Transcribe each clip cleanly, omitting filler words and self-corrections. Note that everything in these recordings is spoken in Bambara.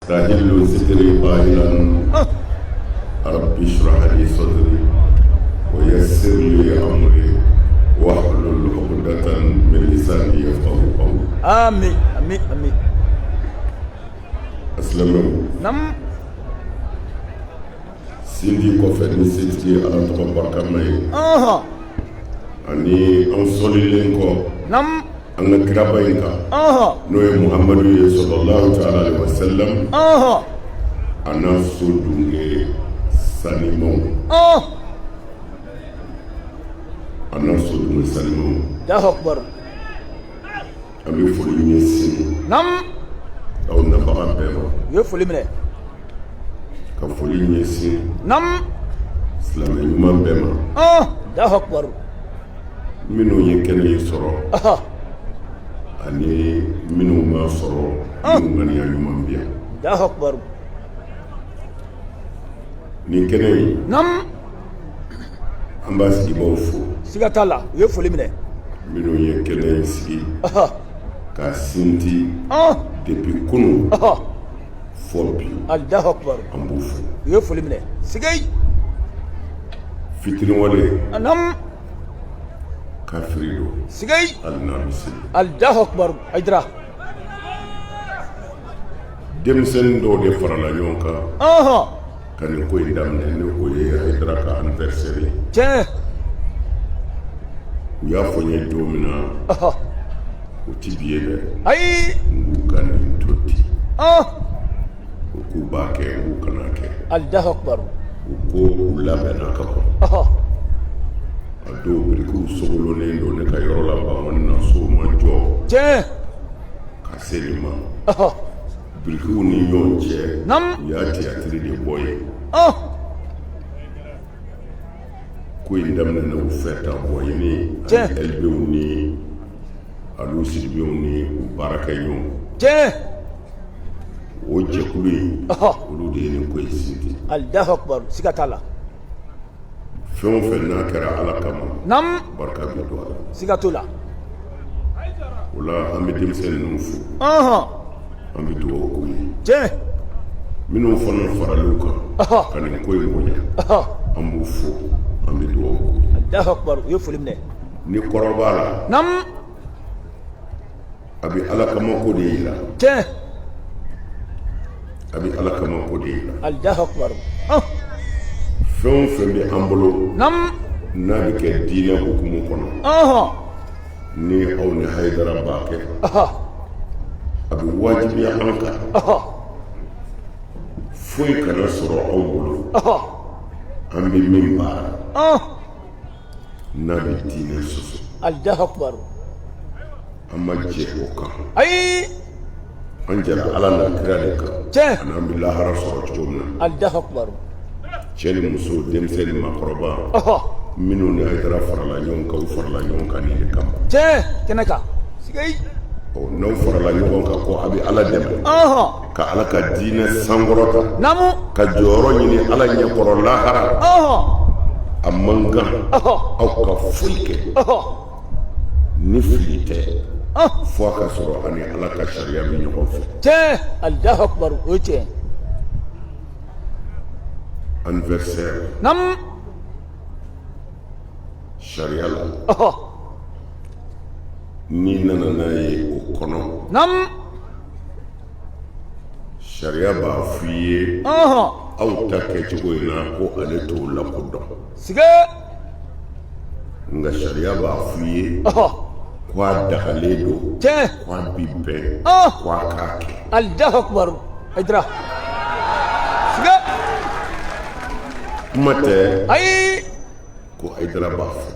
تهل ستري قائلا رب اشرح لي صدري ويسر لي امري واحلل عقدة من لساني يفقهوا قولي. امين امين امين. اسلموا. نعم. سيدي كوفي سيدي على تبارك ماي. اني انصلي لينكو. نعم. أنا كرابينكا نوي محمد صلى الله عليه وسلم أنا سودوني سانيمو أنا سودوني سانيمو ده أكبر أمي فلوني سين نعم أو نبغى بيرو يفلي منه كفلوني سين نعم سلام يوم بيما ده أكبر منو يكني يسرو ani minnu ma sɔrɔ minnu ŋaniya ɲuman bi yan. Allahu Akbar. nin kɛnɛ in. Naam. an b'a sigibaaw fo. siga t'a la u ye foli minɛ. minnu ye kɛnɛ in sigi. k'a sinti. depuis kunun. fɔ bi. Allahu Akbar. an b'u fo. u ye foli minɛ. sigei. fitiriwale. Naam. kafiri do. sigei. alinamisi. Allahu Akbar. Aydara. denmisɛnnin dɔw de farala ɲɔgɔn kan. ka nin ko in daminɛ ni o ye Aydara ka anniversaire ye. tiɲɛ. u y'a fɔ n ye don min na. o ti bi ye dɛ. ayi. n k'u ka nin to ten. u k'u b'a kɛ n k'u kana kɛ. Allahu Akbar. u ko u labɛnna ka ban. a dɔw birikiw sogolonnen don ne ka yɔrɔ la ban na so ma jɔ. tiɲɛ. ka se nin ma. birikiw ni ɲɔgɔn cɛ. u y'a tiyatiri de bɔ ye. ko in daminɛna u fɛ ta bɔ ye ni ɛlibew ni alu siribew ni u baarakɛ ɲɔgɔn. tiɲɛ. o jɛkulu in olu de ye nin ko in sinti. Allahu Akbar. siga t'a la. fɛn o fɛn n'a kɛra ala kama. Naam. barika bɛ don a la. siga t'o la. o la an bɛ denmisɛnnin ninnu fo. an bɛ dugawu k'u ye. tiɲɛ. minnu fana faral'u kan. ka nin ko in bonya. an b'u fo an bɛ dugawu k'u ye. Allahu Akbar. u ye foli minɛ. ni kɔrɔ b'a la. Naam. a bɛ ala kama ko de yira. tiɲɛ. a bɛ ala kama ko de yira. Allahu Akbar. fɛn o fɛn bɛ an bolo. Naam. n'a bɛ kɛ diinɛ hukumu kɔnɔ. ni aw ni Haydara b'a kɛ. a bɛ wajibiya an kan. foyi kana sɔrɔ aw bolo. an bɛ min baara. n'a bɛ diinɛ sɔsɔ. Allahu Akbar. an ma jɛ o kan. ayi. an jɛra ala n'a kira de kan. tiɲɛ. ani an bɛ lahara sɔrɔ cogo min na. Allahu Akbar. cɛ ni muso denmisɛnnin maakɔrɔba. minnu ni Haydara farala ɲɔgɔn kan u farala ɲɔgɔn kan nin de kama. tiɲɛ. kɛnɛ kan. sigei. n'aw farala ɲɔgɔn kan ko a bɛ ala dɛmɛ. ka ala ka diinɛ sankɔrɔta. naamu. ka jɔyɔrɔ ɲini ala ɲɛkɔrɔ lahara. a man kan aw ka foyi kɛ. ni fili tɛ. fo a ka sɔrɔ ani ala ka sariya bɛ ɲɔgɔn fɛ. tiɲɛ. Allahu Akbar. o ye tiɲɛ. anniversaire. Naam. sariya la. n'i nana n'a ye o kɔnɔ. Naam. sariya b'a f'i ye. aw ta kɛcogo in na ko ale t'o lakodɔn. sige. nka sariya b'a f'i ye. ko a dagalen don. tiɲɛ. ko a bi bɛn. ko a k'a kɛ. Allahu Akbar. Aydara. sige. kuma tɛ. ayi. ko Haydara b'a fɔ.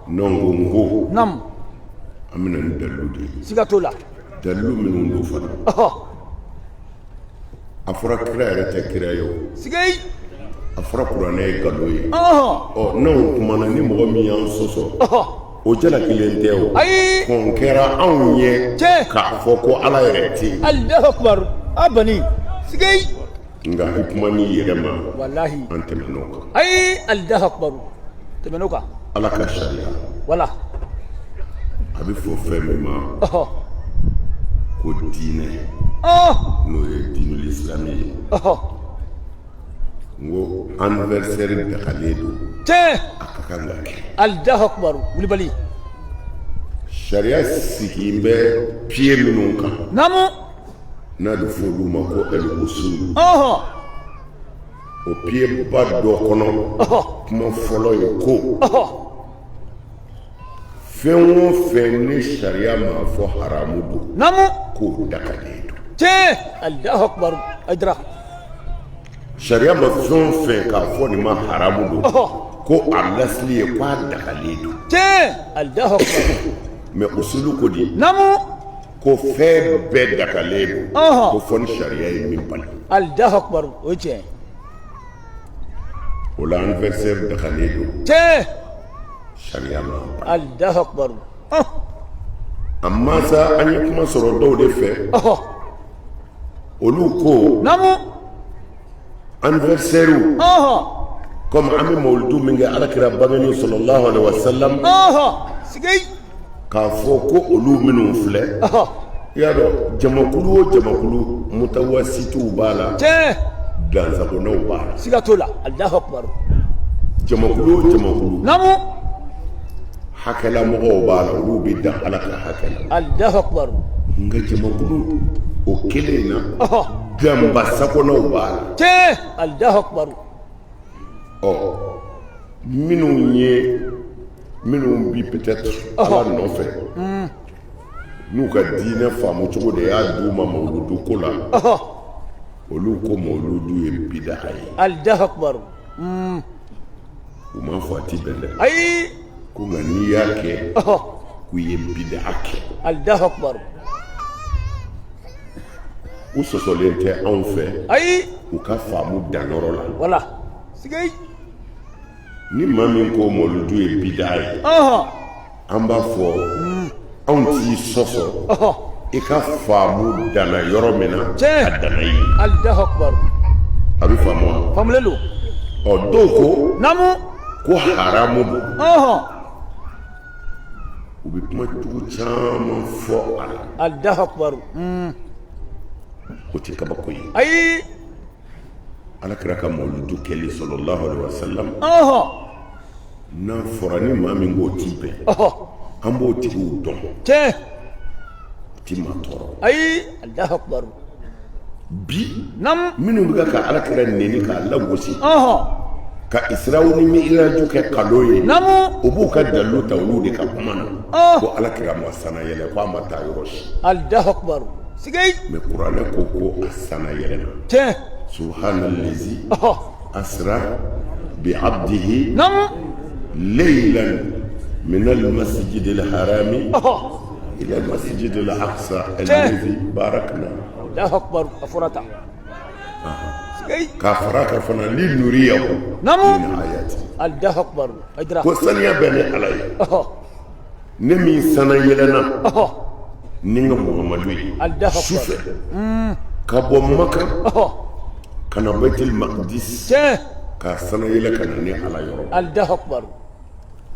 non ko n ko. Naam. an bɛna ni dalilu de ye. siga t'o la. dalilu minnu don fana. a fɔra kira yɛrɛ tɛ kira ye o. sigei. a fɔra kuranɛ ye nkalon ye. n'anw kumana ni mɔgɔ min y'an sɔsɔ. o jalakilen tɛ o. ayi. kɔn kɛra anw ye. tiɲɛ. k'a fɔ ko ala yɛrɛ tɛ yen. Allahu Akbar. a bani. sigei. nka i kuma n'i yɛrɛ ma. walahi. an tɛmɛn'o kan. ayi. Allahu Akbar. tɛmɛn'o kan. ala ka sariya. wala. a bɛ fɔ fɛn min ma. ko diinɛ. n'o ye diinul islami ye n ko anniversaire dagalen don tiɲɛ a ka kan ka kɛ Allahu akbar wulibali sariya sigilen bɛ pied minnu kan namu n'a bɛ fɔ olu ma ko el usul o pied ba dɔ kɔnɔ kuma fɔlɔ ye ko fɛn o fɛn ni sariya ma fɔ haramu don namu k'o dagalen don tiɲɛ Allahu akbar Aïdara sariya ma fɛn o fɛn k'a fɔ nin ma haramu don ko a lasili ye k'a dagalen don tiɲɛ Allahu akbar mɛ usulu ko di namu ko fɛn bɛɛ dagalen don ko fɔ ni sariya ye min bali Allahu akbar o ye tiɲɛ o la anniversaire dagalen don tiɲɛ sariya ma bali Allahu akbar a mansa an ye kuma sɔrɔ dɔw de fɛ olu ko namu anniversaire comme an bɛ mawuludu min kɛ alakira bangeni sallallahu alaihi wasallam sigei k'a fɔ ko olu minnu filɛ i y'a dɔn jamakulu o jamakulu mutawasitiw b'a la tiɲɛ dansagonaw b'a la siga t'o la Allahu akbar jamakulu o jamakulu namu hakɛlamɔgɔw b'a la olu bɛ dan ala ka hakɛ la Allahu akbar nka jamakulu o kelen na ganba sagonaw b'a la tiɲɛ Allahu akbar minnu bi peut-être ala nɔfɛ n'u ka diinɛ faamu cogo de y'a d'u ma mawuludu ko la olu ko mawuludu ye bidaha ye Allahu akbar u m'a fɔ a ti bɛn dɛ ayi ko nka n'i y'a kɛ k'u ye bidaha kɛ Allahu akbar u sɔsɔlen tɛ anw fɛ ayi u ka faamu danyɔrɔ la wala sigei ni maa min ko mawuludu ye bidaha ye an b'a fɔ anw t'i sɔsɔ i ka faamu danna yɔrɔ min na a danna ye Allahu akbar a bɛ faamu wa faamulen don dɔw ko namu ko haramu don u bɛ kuma jugu caman fɔ a la Allahu akbar o tɛ kabako ye ayi alakira ka mawuludu kɛli sallallahu alaihi wasallam n'a fɔra ni maa min k'o t'i bɛn an b'o tigiw dɔn tiɲɛ o ti maa tɔɔrɔ ayi Allahu akbar bi namu minnu bɛ ka alakira nɛni k'a lagosi ka Israel ni Mi'raju kɛ kalo ye namu o b'u ka dalilu ta olu de ka kuma na ko alakira ma sana yɛlɛ ko a ma taa yɔrɔ si Allahu akbar sigei mɛ kuranɛ ko a sana yɛlɛna tiɲɛ subhanallazi asra bi abdihi namu leylan min almasjid alharami ila almasjid alaqsa alladhi barakna Allahu akbar a fɔra tan sigei k'a fara ka fana linuriyahu namu min ayati Allahu akbar Aïdara ko saniya bɛ ni ala ye ne min sana yɛlɛna ni n ka muhamadu ye sufɛ ka bɔ maka ka na baitul maqdis tiɲɛ k'a sana yɛlɛ ka na ni ala yɔrɔ Allahu akbar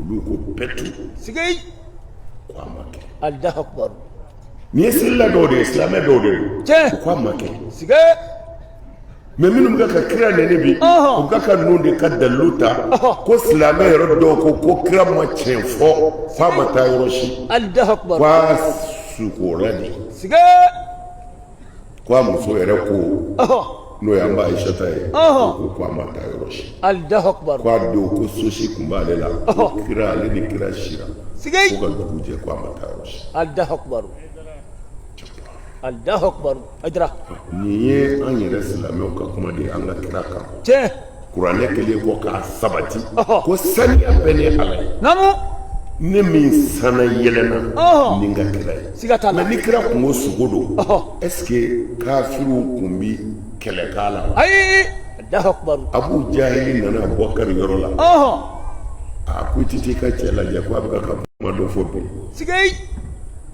olu ko bɛtu sigei ko a ma kɛ Allahu akbar nin ye sirila dɔw de ye silamɛ dɔw de don tiɲɛ u ko a ma kɛ sigei mɛ minnu bɛ ka kira nɛni bi u ka ninnu de ka dalilu ta ko silamɛ yɛrɛ dɔw ko kira ma tiɲɛ fɔ f'a ma taa yɔrɔ si Allahu akbar k'a sukola de sigei ko a muso yɛrɛ ko n'o ye an ba Ayisata ye ko a ma taa yɔrɔ si Allahu akbar ko a don ko sosi tun b'ale la ko kira ale ni kira sira sigei ko ka dugu jɛ ko a ma taa yɔrɔ si Allahu akbar Allahu akbar Aïdara nin ye an yɛrɛ silamɛw ka kuma de ye an ka kira kan tiɲɛ kuranɛ kɛlen kɔ k'a sabati ko saniya bɛɛ ni ala ye namu ne min sana yɛlɛna ni n ka kira ye siga t'a la mɛ ni kira kun ko sogo don est ce que kafiriw kun bi kɛlɛ k'a la wa ayi Allahu akbar Abu Jahili nana Abubakar yɔrɔ la a ko i ti t'i ka cɛ lajɛ ko a bɛ ka kuma dɔ fɔ bi sigei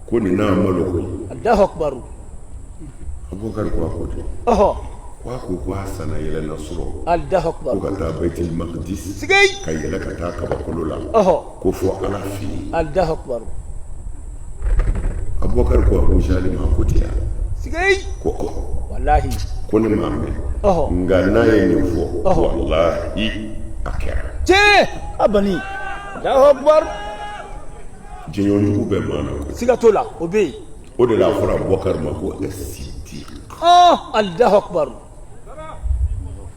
ko nin n'a malo koyi Allahu akbar Abubakar ko a ko ten ko a ko a sana yɛlɛna sɔrɔ Allahu akbar ko ka taa Baitul Maqdis sigei ka yɛlɛ ka taa kabakolo la ko fɔ ala fɛ yen Allahu akbar Abubakar ko Abu Jahili ma ko ten sigay ko wallahi ko ne ma mɛ nga n'a ye nin fɔ wallahi a kɛra tiɲɛ abani Allahu akbar jɛɲɔjugu bɛ maa na siga t'o la o bɛ yen o de la a fɔra Bubakari ma ko Sidiq Allahu akbar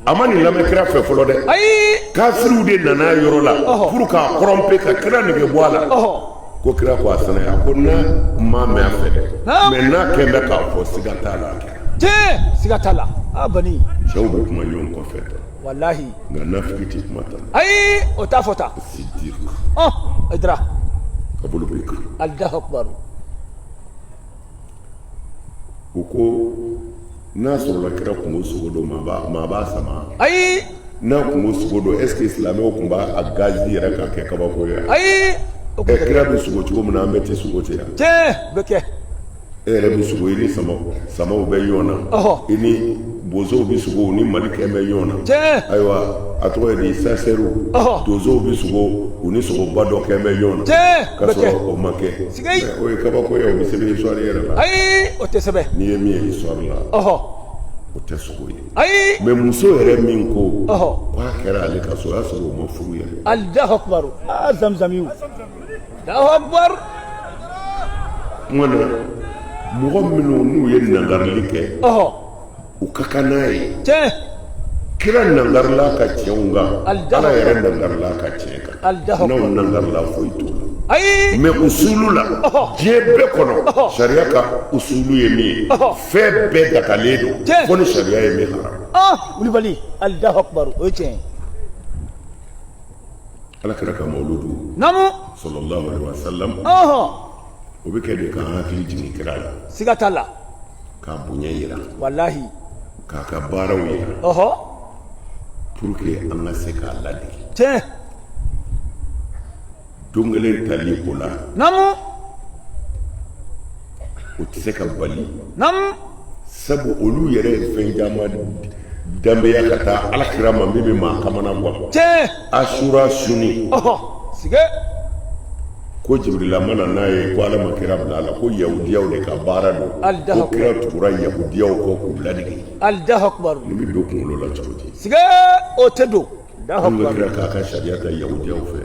a ma nin lamɛn kira fɛ fɔlɔ dɛ ayi kafiriw de nana yɔrɔ la pour k'a kɔrɔmpe ka kira nege bɔ a la ko kira ko a sanaya ko n'a ma mɛn a fɛ dɛ mɛ n'a kɛn bɛ k'a fɔ siga t'a la a kɛra tiɲɛ siga t'a la bani cɛw bɛ kuma ɲɔgɔn kɔfɛ tan wallahi nka nafiki tɛ kuma tan ayi o t'a fɔ tan Sidiq Aydara a bolo bɛ kan Allahu akbar u ko n'a sɔrɔla kira kungo sogo dɔ maa b'a sama ayi n'a kungo sogo dɔ est ce que silamɛw tun b'a gazi yɛrɛ k'a kɛ kabako ye ayi kira bɛ sogo cogo min na an bɛɛ tɛ sogo ten yan tiɲɛ bɛ kɛ e yɛrɛ bɛ sogo i ni samaw bɛ ɲɔgɔn na i ni bozow bɛ sogo ni malikɛ bɛ ɲɔgɔn na tiɲɛ ayiwa a tɔgɔ ye di sasɛriw donzow bɛ sogo u ni sogoba dɔ kɛ bɛ ɲɔgɔn na tiɲɛ ka sɔrɔ o ma kɛ o ye kabako ye o bɛ sɛbɛn histoire yɛrɛ la ayi o tɛ sɛbɛn n'i ye min ye histoire la o tɛ sogo ye ayi mɛ muso yɛrɛ min ko k'a kɛra ale ka so o y'a sɔrɔ o ma furu yɛrɛ Allahu akbar zamzamiw Allahu akbar ŋɔna mɔgɔ minnu n'u ye nangarili kɛ u ka kan n'a ye tiɲɛ kira nangarila ka tiɲɛw kan ala yɛrɛ nangarila ka tiɲɛ kan n'aw nangarila foyi t'o la ayi mɛ usulu la diɲɛ bɛɛ kɔnɔ sariya ka usulu ye min ye fɛn bɛɛ dagalen don fo ni sariya ye min haram wulibali Allahu akbar o ye tiɲɛ ala kira ka mawludu namu sallallahu alaihi wasallam o bɛ kɛ de k'an hakili jigin kira la siga t'a la k'a bonya yira wallahi k'a ka baaraw yira pour que an ka se k'a ladege tiɲɛ don kelen tali o la namu o tɛ se ka bali namu sabu olu yɛrɛ ye fɛn caman danbeya ka taa alakira ma min bɛ maa kamana gan tiɲɛ asura suni sige ko jibrila mana n'a ye ko ala ma kira bila a la ko yahudiyaw de ka baara don ko kira tugura yahudiyaw kɔ k'u ladege Allahu akbar nin bɛ don kunkolo la cogo di sige o tɛ don an ka kira k'a ka sariya ta yahudiyaw fɛ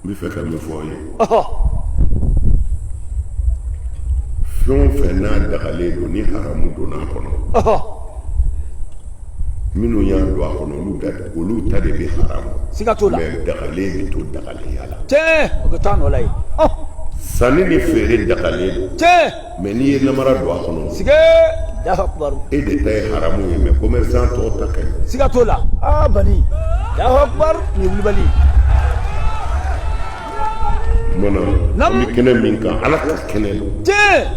n bɛ fɛ ka min fɔ aw ye fɛn o fɛn n'a dagalen don ni haramu donna a kɔnɔ minnu y'a don a kɔnɔ olu ta de bɛ haramu siga t'o la mɛ dagalen bɛ to dagalenya la tiɲɛ o bɛ taa nɔ la yen sanni ni feere dagalen don tiɲɛ mɛ n'i ye namara don a kɔnɔ sige Allahu akbar e de ta ye haramu ye mɛ commerçant tɔw ta ka ɲi siga t'o la bani Allahu akbar ni wulibali mana an bɛ kɛnɛ min kan ala ka kɛnɛ don tiɲɛ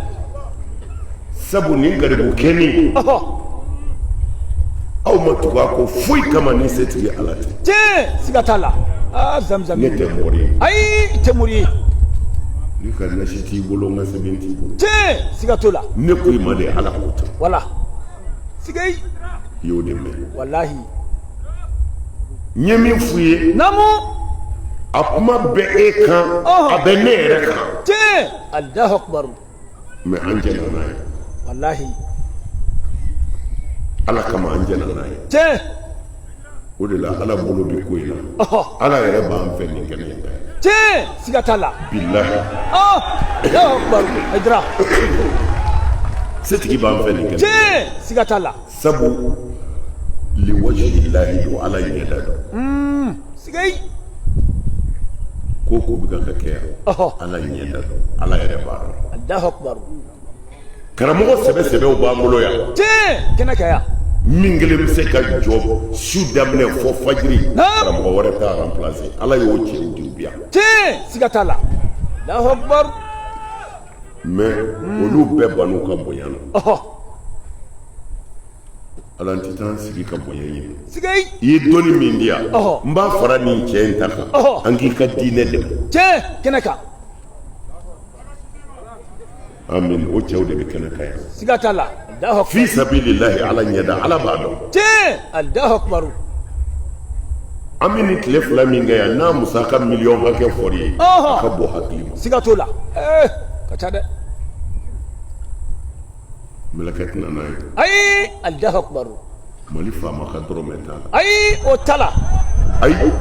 sabu nin garibu kɛni aw ma tugu a ko foyi kama ni setigi ala tɛ tiɲɛ siga t'a la zamzam ne tɛ mɔri ye ayi i tɛ mori ye ni ka nasi t'i bolo n ka sɛbɛn t'i bolo tiɲɛ siga t'o la ne ko i ma de ala ko tɛ wala sige i y'o de mɛn wallahi n ye min f'u ye namu a kuma bɛ e kan a bɛ ne yɛrɛ kan tiɲɛ Allahu akbar mɛ an jɛna n'a ye wallahi ala kama an jɛna n'a ye tiɲɛ o de la ala bolo bɛ ko in na ala yɛrɛ b'an fɛ nin kɛnɛ in kan tiɲɛ siga t'a la bilahi Allahu akbar Aydara setigi b'an fɛ nin kɛnɛ tiɲɛ siga t'a la sabu liwajihilahi don ala ɲɛda don sige ko bɛ ka kɛ yan ala ɲɛda don ala yɛrɛ b'a dɔn Allahu akbar karamɔgɔ sɛbɛsɛbɛw b'an bolo yan tiɲɛ kɛnɛ kɛ yan min kelen bɛ se ka jɔ su daminɛ fɔ fajiri karamɔgɔ wɛrɛ t'a remplacer ala y'o cɛw di u bi yan tiɲɛ siga t'a la Allahu akbar mais olu bɛɛ ban'u ka bonya na ala n tɛ taa n sigi ka bonya ɲini sige i ye dɔnni min di yan n b'a fara nin cɛ in ta kan an k'i ka diinɛ dɛmɛ tiɲɛ kɛnɛ kan amin o cɛw de bɛ kɛnɛ kan yan siga t'a la Allahu akbar fi sabilillahi ala ɲɛda ala b'a dɔn tiɲɛ Allahu akbar an bɛ nin tile fila min kɛ yan n'a musaka miliyɔn hakɛ fɔr'i ye a ka bɔ hakili ma siga t'o la كتادة ملكتنا ناي أي الله أكبر ملفا ما قدروا متالا أي وتلا أي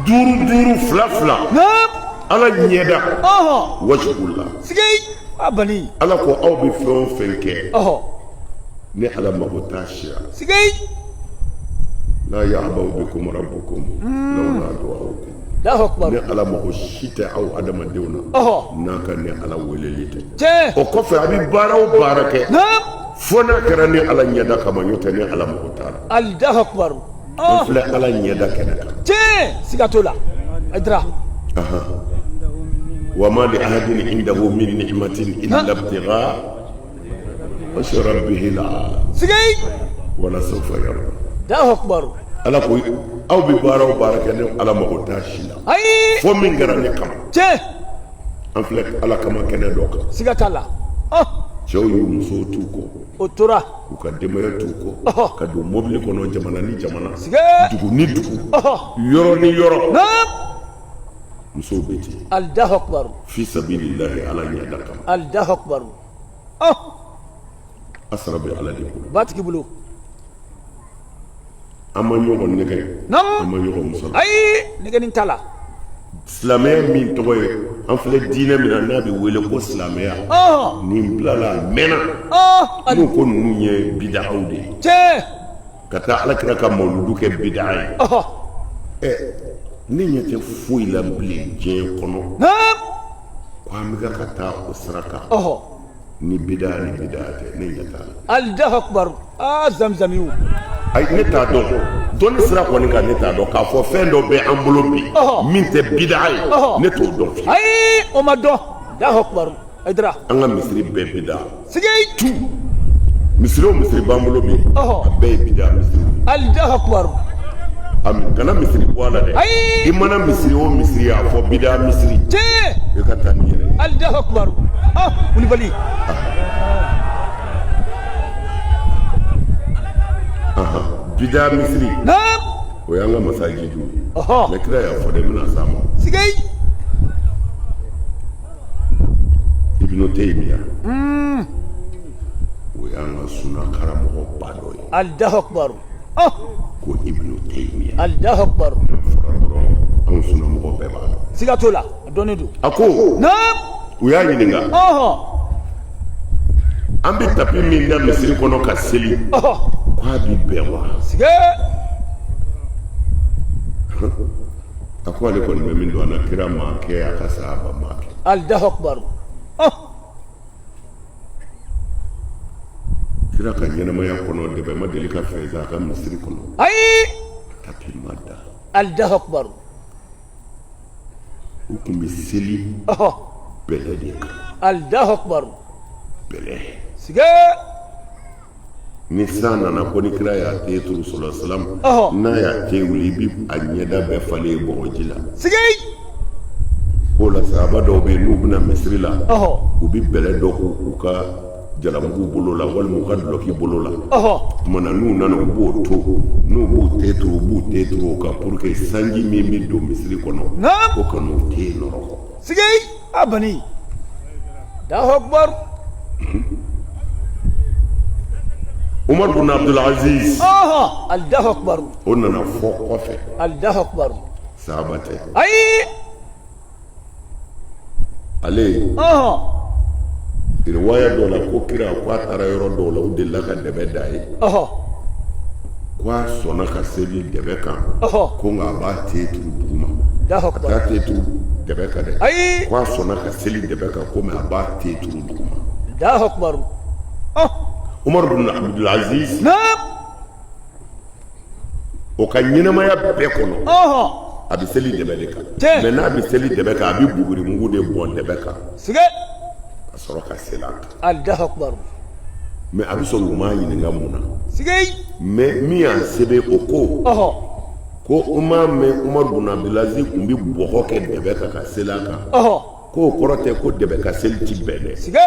دور فلا نعم على نيدا وجه الله سجي أبني على كو أو بفلون فنكي ني على ما بتاشيا سجي لا يعبأ بكم ربكم لولا دعاؤكم الله أكبر ني على ما هشيت أو أدم ديونا ناكا ني على وليلته جه وكفى أبي بارو باركة نعم فنا كرني على نيدا كما يوتني على مهتار الله أكبر فلا على نيدا كنك جه سيجاتولا إدرا وما لأحد عنده من نعمة إلا ابتغاء وجه ربه الأعلى سجي ولا سوف يرضى الله أكبر على كوي أو ببارو باركة على مهتاشلا أي فمن كرني كم جه أنفلك على كما كنا دوك سيجاتالا شو يومسو توكو أتورا ukademaya tuko kadu mobile kono jamana ni jamana dugu ni dugu yoro ni yoro muso beti الله أكبر fi sabilillahi ala yadaka الله أكبر asrabi ala dikul باتك بلو amma yogo nege نعم amma yogo musala أي نجنين تلا islamaya min togoye an filɛ diinɛ min na n'a bɛ wele ko silamɛya nin bilala a mɛnna n'u ko ninnu ye bid'aw de ye جه ka taa alakira ka mawludu kɛ bid'a ye ne ɲɛ tɛ foyi la bilen diɲɛ kɔnɔ نعم ko an bɛ ka taa o sira kan ni bid'a tɛ ne ɲɛ t'a la الله أكبر زمزميو ayi ne t'a dɔn dɔnni sira kɔni kan ne t'a dɔn k'a fɔ fɛn dɔ bɛ an bolo bi min tɛ bid'a ye ne t'o dɔn fiyewu أي أمدو الله أكبر إدرا an ka misiri bɛɛ bid'a سجي misiri o misiri b'an bolo bi a bɛɛ ye bid'a misiri الله أكبر kana misiri bɔ a la dɛ i mana misiri o misiri a fɔ bid'a misiri جه i ka taa ni yɛrɛ ye الله أكبر ولبلي bid'a misiri نعم o y'an ka masajidu ye ne kira y'a fɔ dɛ n bɛna s'a ma سجي Ibn Taymiya o y'an ka suna karamɔgɔ ba dɔ ye الله أكبر ko Ibn Taymiya الله أكبر fɔra dɔrɔn anw sunamɔgɔ bɛɛ b'a dɔn سيجاتولا دونيدو a ko نعم u y'a ɲininka an bɛ tapi min da misiri kɔnɔ ka seli k'a bi bɛn wa سجي a ko ale kɔni bɛ min dɔn a na kira ma kɛ a ka sahaba ma kɛ الله أكبر kira ka ɲɛnamaya kɔnɔ dɛbɛ ma deli ka fɛn a ka misiri kɔnɔ أي tapi ma da الله أكبر u tun bɛ seli bɛlɛ de kan الله أكبر bɛlɛ سجي ni san nana ko ni kira y'a te turu sɔlɔ salam n'a y'a te wuli i bi a ɲɛda bɛɛ falen bɔgɔji la سجي o la sahaba dɔw bɛ yen n'u bɛna misiri la u bi bɛlɛ dɔ k'u ka jalamugu bolo la walima u ka dulɔki bolo la tuma na n'u nana u b'o to n'u b'u te turu u b'u te turu o kan pour que sanji min bɛ don misiri kɔnɔ o kana o te nɔrɔ سجي أبني الله أكبر Umar bin Abdul Aziz الله أكبر o nana fɔ kɔfɛ الله أكبر sahaba tɛ أي ale riwaya dɔ la ko kira ko a taara yɔrɔ dɔw la u delila ka dɛbɛ da ye ko a sɔnna ka seli dɛbɛ kan ko nka a b'a te turu duguma الله a أكبر t'a te turu dɛbɛ kan dɛ أي ko a sɔnna ka seli dɛbɛ kan ko mɛ a b'a te turu duguma الله أكبر Umar bin Abdul Aziz نعم o ka ɲɛnamaya bɛɛ kɔnɔ a bɛ seli dɛbɛ de kan mɛ n'a bɛ seli dɛbɛ kan a bɛ bugurimugu de bɔn dɛbɛ kan سجي ka sɔrɔ ka seli a kan الله أكبر mɛ a bɛ sɔn u m'a ɲininka mun na سجي mɛ min y'a sɛbɛn o ko u m'a mɛn Umar bin Abdul Aziz tun bɛ bɔgɔ kɛ dɛbɛ kan ka seli a kan ko o kɔrɔ tɛ ko dɛbɛ ka seli ti bɛn dɛ سجي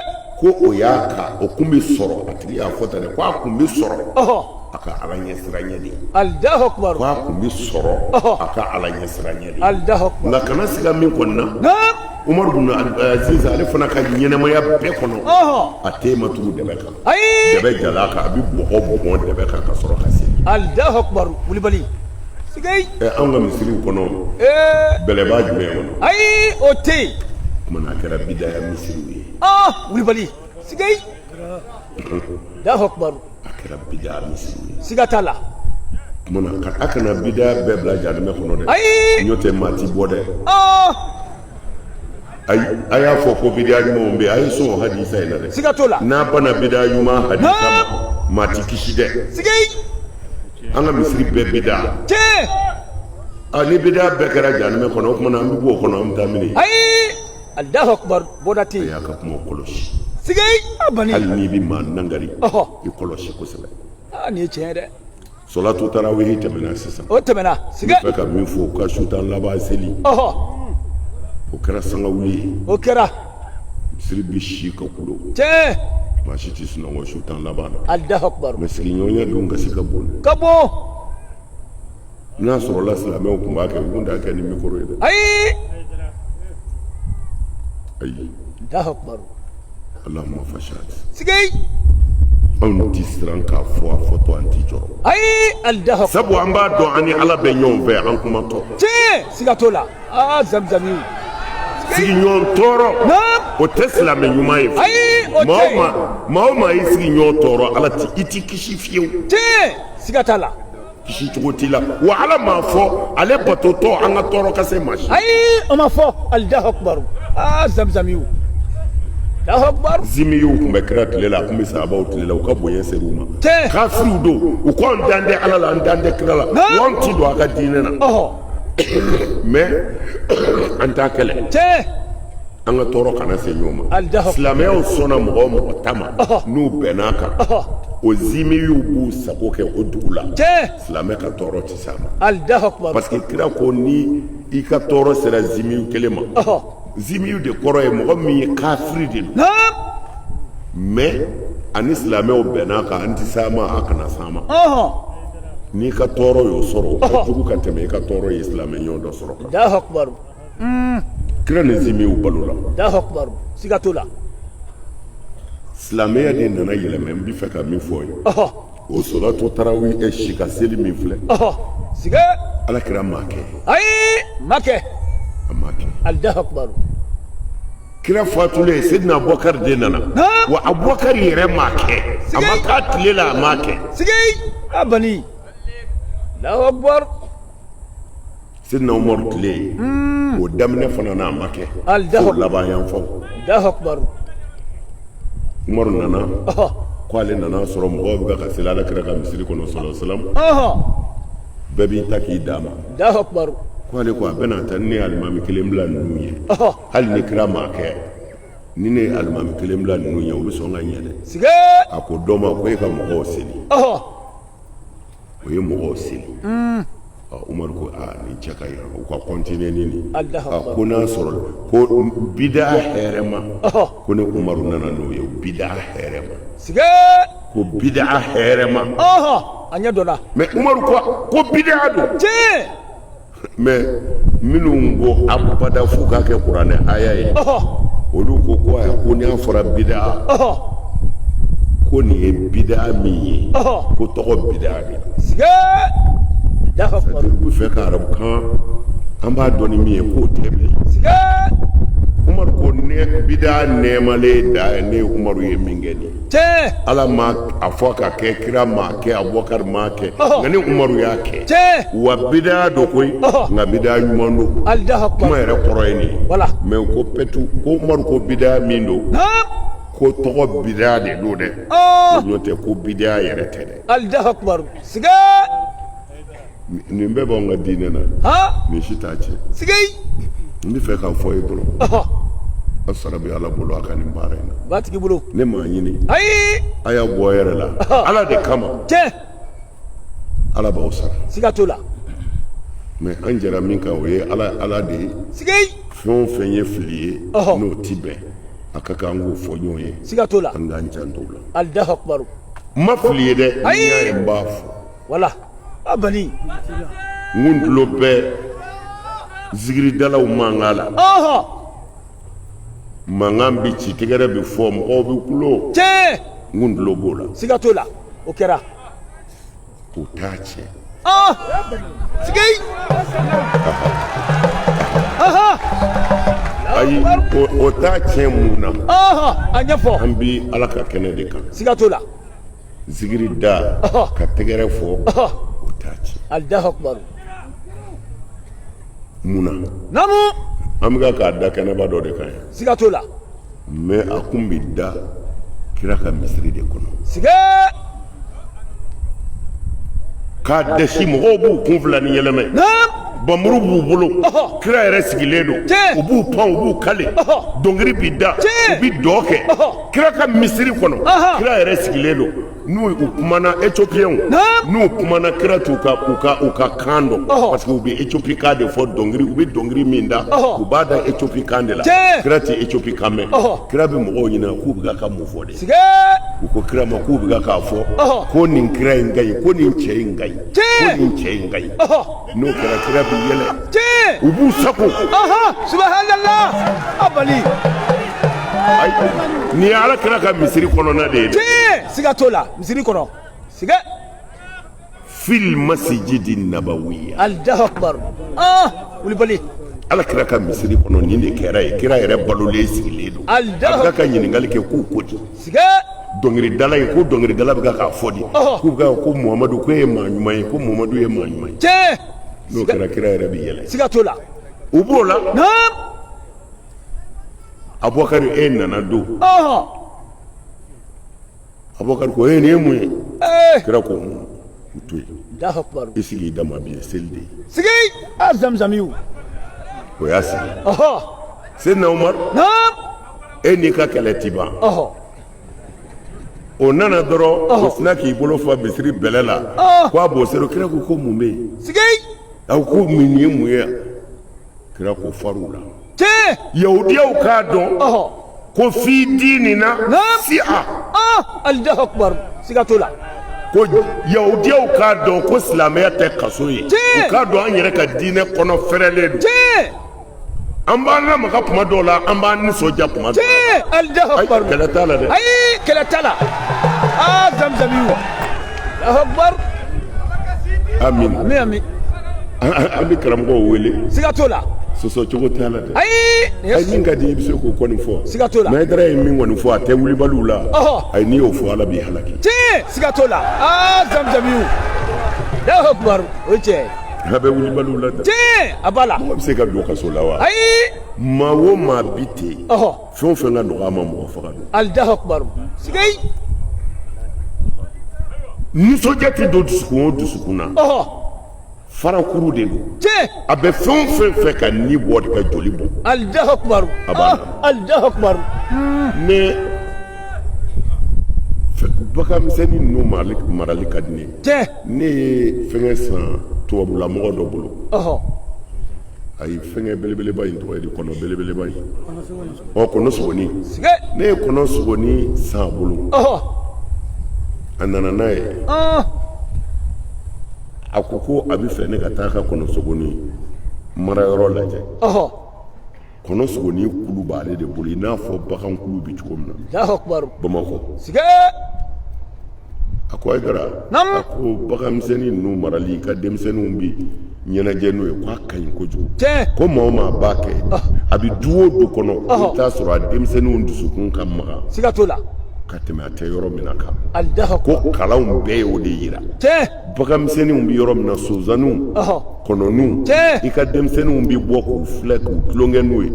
ko o y'a ka o kun bɛ sɔrɔ a tigi y'a fɔ tan dɛ ko a kun bɛ sɔrɔ a ka ala ɲɛsiranɲɛ de الله أكبر ko a kun bɛ sɔrɔ a ka ala ɲɛsiranɲɛ de الله أكبر nka kana siga min kɔni na نعم Umar ibn Aziz ale fana ka ɲɛnamaya bɛɛ kɔnɔ a tema tugu dɛbɛ kan dɛbɛ jala kan a bi bɔgɔ dɛbɛ kan ka sɔrɔ ka se Allahu akbar Wulibali sigay an ka misiriw kɔnɔ bɛlɛbaa jumɛn kɔnɔ ayi o tɛ kuma a kɛra bidaya misiriw ye Wulibali sigay Allahu akbar a kɛra bidaya misiriw ye siga t'a la kuma a kana bidaya bɛɛ bila jahanɛmɛ kɔnɔ dɛ ɲɔ tɛ maa ti bɔ dɛ a y'a fɔ ko bidaya ɲumanw bɛ yen a ye sɔn hadisa in na dɛ siga t'o la n'a bana bidaya ɲuman hadisa ma maa ti kisi dɛ sigay an ka misiri bɛɛ bidaya ni bidaya bɛɛ kɛra jahanɛmɛ kɔnɔ o kumana an bɛ bɔ o kɔnɔ an bɛ taa min ye ayi Allahu akbar bɔda tɛ a y'a ka kuma kɔlɔsi sigay abani hali n'i bɛ maa nangari i kɔlɔsi kosɛbɛ nin ye tiɲɛ ye dɛ Salatu tarawih tɛmɛna sisan o tɛmɛna sigay n bɛ fɛ ka min fɔ ka su tan laban seli o kɛra sangawuli ye o kɛra misiri bi si ka kulo tiɲɛ maa si tɛ sunɔgɔ su tan laban na Allahu akbar mɛ sigiɲɔgɔnya dun ka se ka bon ka bɔ n'a sɔrɔla silamɛw tun b'a kɛ u tun t'a kɛ ni mikoro ye dɛ ayi Allahu akbar Allahumma fashad sigay anw ti siran k'a fɔ a fɔtɔ an ti jɔrɔ ayi Allahu akbar sabu an b'a dɔn an ni Ala bɛ ɲɔgɔn fɛ an kuma tɔ tiɲɛ siga t'o la zamzami sigiɲɔgɔn tɔɔrɔ o tɛ silamɛ ɲuman ye maa o maa y'i sigiɲɔgɔn tɔɔrɔ Ala i ti kisi fiyewu tiɲɛ siga t'a la kisi cogo t'i la wa Ala m'a fɔ ale batotɔ an ka tɔɔrɔ ka se maa si ayi o ma fɔ Allahu akbar zamzami Allahu akbar zimiyiw tun bɛ kira tile la a tun bɛ sahabaw tile la u ka bonya ser'u ma kafiriw don u ko an dan tɛ Ala la an dan tɛ kira la wa an ti don a ka diinɛ na mais an t'a kɛlɛ an ka tɔɔrɔ kana se ɲɔgɔn ma silamɛyaw sɔnna mɔgɔ o mɔgɔ ta ma n'u bɛnn'a kan o zimiyiw b'u sago kɛ o dugu la silamɛ ka tɔɔrɔ tɛ s'a ma parce que kira ko ni i ka tɔɔrɔ sera zimiyiw kelen ma zimiyiw de kɔrɔ ye mɔgɔ min ye kafiri de don mais ani silamɛw bɛnn'a kan an tɛ s'a ma a kana s'a ma n'i ka tɔɔrɔ y'o sɔrɔ o ka jugu ka tɛmɛ i ka tɔɔrɔ ye silamɛ ɲɔgɔn dɔ sɔrɔ kan kira ni zimiyiw balola siga t'o la silamɛya de nana yɛlɛma n bɛ fɛ ka min fɔ ye o salatu tarawih si ka seli min filɛ Ala kira m'a kɛ ayi ma kɛ a m'a kɛ Allahu akbar kira fatulen Seydina Abubakar de nana wa Abubakar yɛrɛ m'a kɛ a ma k'a tile la a m'a kɛ abani Allahu akbar Seydina Umar tile o daminɛ fana n'a ma kɛ fo laban yan faw Allahu akbar Umar nana ko ale nana sɔrɔ mɔgɔw bɛ ka seli Ala kira ka misiri kɔnɔ sallallahu alaihi wasallam bɛɛ b'i ta k'i d'a ma Allahu akbar ko ale ko a bɛna ta ni ne ye alimami kelen bila ninnu ye hali ni kira m'a kɛ ni ne ye alimami kelen bila ninnu ye o bɛ sɔn ka ɲɛ dɛ a ko dɔ ma ko e ka mɔgɔw seli o ye mɔgɔw seli Umar ko nin cɛ ka ɲi u ka continuer ni nin ko n'a sɔrɔ ko bida hɛrɛ ma ko ne Umaru nana n'o ye bida hɛrɛ ma ko bida hɛrɛ ma a ɲɛ dɔnna mais Umaru ko bida don mais minnu ko abada fo k'a kɛ kuranɛ aya ye olu ko aya ko n'a fɔra bida ko nin ye bida min ye ko tɔgɔ bida de c'est-à-dire u fɛ ka arabukan an b'a dɔn ni min ye k'o tɛ bilen Umaru ko ne bida nɛɛmalen da ne Umaru ye min kɛ nin Ala ma a fɔ ka kɛ kira m'a kɛ Abubakar m'a kɛ nka ni Umaru y'a kɛ wa bida don koyi nka bida ɲuman don kuma yɛrɛ kɔrɔ ye nin ye mais ko pɛtu ko Umaru ko bida min don ko tɔgɔ bida de don dɛ n'o tɛ ko bida yɛrɛ tɛ dɛ nin bɛɛ b'anw ka diinɛ na nin si t'a tiɲɛ n bɛ fɛ k'a fɔ ye dɔrɔn a sara bɛ Ala bolo a ka nin baara in na ne m'a ɲini a y'a bɔ yɛrɛ la Ala de kama Ala b'aw sara mais an jɛra min kan o ye Ala de ye fɛn o fɛn ye fili ye n'o ti bɛn a ka kan an k'o fɔ ɲɔgɔn ye an k'an janto o la n ma fili ye dɛ n'i y'a ye n b'a fɔ abani n kun tulo bɛ zikiridalaw mankan la mangan bi ci tigɛrɛ bi fɔ mɔgɔw bi kulo tiɲɛ ngundulo b'o la siga t'o la o kɛra o t'a tiɲɛ sigei ayi o t'a tiɲɛ mun na a ɲɛfɔ an bi ala ka kɛnɛ de kan siga t'o la zikiri da ka tɛgɛrɛ fɔ o t'a tiɲɛ Allahu akbar mun na namu an bɛ k'a da kɛnɛba dɔ de kan yan siga t'o la mais a kun bɛ da kira ka misiri de kɔnɔ siga k'a dɛsi mɔgɔw b'u kun fila ni yɛlɛmɛ bamuru b'u bolo kira yɛrɛ sigilen don u b'u pan u b'u kale dɔnkili bi da u bi dɔ kɛ kira ka misiri kɔnɔ kira yɛrɛ sigilen don n'u kumana éthiopien n'u kumana kira t'u ka kan dɔn parce que u bɛ éthiopie kan de fɔ dɔnkili u bɛ dɔnkili min da u b'a da éthiopie kan de la kira tɛ éthiopie kan mɛn kira bɛ mɔgɔw ɲininka k'u bɛ ka mun fɔ de u ko kira ma k'u bɛ k'a fɔ ko nin kira in ka ɲi ko nin cɛ in ka ɲi ko nin cɛ in ka ɲi n'o kɛra kira bɛ yɛlɛ u b'u sago subhanallah abali nin ye ala kira ka misiri kɔnɔna de ye siga t'o la misiri kɔnɔ siga fil masjidi nabawiya Allahu akbar wulibali ala kira ka misiri kɔnɔ nin de kɛra ye kira yɛrɛ balolen sigilen don a bɛ ka ɲininkali kɛ k'u ko di siga dɔnkilidala ye ko dɔnkilidala bɛ k'a fɔ di k'u bɛ ko muhamadu ko ye maa ɲuman ye ko muhamadu ye maa ɲuman ye n'o kɛra kira yɛrɛ bɛ yɛlɛ siga t'o la u b'o la Abubakari e nana don Abubakari ko nin ye mun ye kira ko u to yen i sigi i dama bi ye seli de ye sigi zamzamiw o y'a sigi Seydina Umaru e n'i ka kɛlɛ ti ban o nana dɔrɔn o sina k'i bolo fa misiri bɛlɛ la ko a b'o seri kira ko mun bɛ yen aw ko nin ye mun ye kira ko far'u la yahudiyaw k'a dɔn ko fi diinina si'a Allahu akbar siga t'o la ko yahudiyaw k'a dɔn ko silamɛya tɛ kaso ye u k'a dɔn an yɛrɛ ka diinɛ kɔnɔ fɛrɛlen don an b'an lamaga kuma dɔw la an b'an nisɔndiya kuma dɔw la Allahu akbar kɛlɛ t'a la dɛ ayi kɛlɛ t'a la zamzamiw Allahu akbar amin amin an bɛ karamɔgɔw wele siga t'o la sɔsɔ cogo t'a la dɛ ayi min ka di i bɛ se k'o kɔni fɔ siga t'o la mais Haidara ye min kɔni fɔ a tɛ wulibaliw la ayi n'i y'o fɔ ala b'i halaki siga t'o la zamzamiw Allahu akbar o cɛ a bɛ wulibaliw la dɛ a b'a la mɔgɔ bɛ se ka don kaso la wa ayi maa o maa bi ten fɛn o fɛn ka nɔgɔ a ma mɔgɔ faga don Allahu akbar siga nisɔndiya tɛ don dusukun o dusukun na farakuru de don a bɛ fɛn o fɛn fɛ ka ni bɔ de ka joli bɔ Allahu akbar Allahu akbar mais baganmisɛnnin ninnu marali ka di ne ye fɛngɛ san tubabula mɔgɔ dɔ bolo ayi fɛngɛ belebeleba in tɔgɔ ye di kɔnɔ belebeleba in kɔnɔ sogoni ne ye kɔnɔ sogoni san a bolo a nana n'a ye a ko a bɛ fɛ ne ka taa ka kɔnɔ sogoni marayɔrɔ lajɛ kɔnɔ sogoni kulu b'ale de bolo i n'a fɔ bagan kulu bɛ cogo min na Bamakɔ a ko Haidara a ko baganmisɛnnin ninnu marali ka denmisɛnninw bi ɲɛnajɛ n'o ye k'a ka ɲi kojugu ko maa o maa b'a kɛ a bɛ du o du kɔnɔ i bɛ taa sɔrɔ a denmisɛnninw dusukun ka maga ka tɛmɛ a tɛ yɔrɔ min na kan ko kalanw bɛɛ y'o de yira baganmisɛnninw bɛ yɔrɔ min na sonsanninw kɔnɔninw i ka denmisɛnninw bɛ bɔ k'u filɛ k'u tulonkɛ n'o ye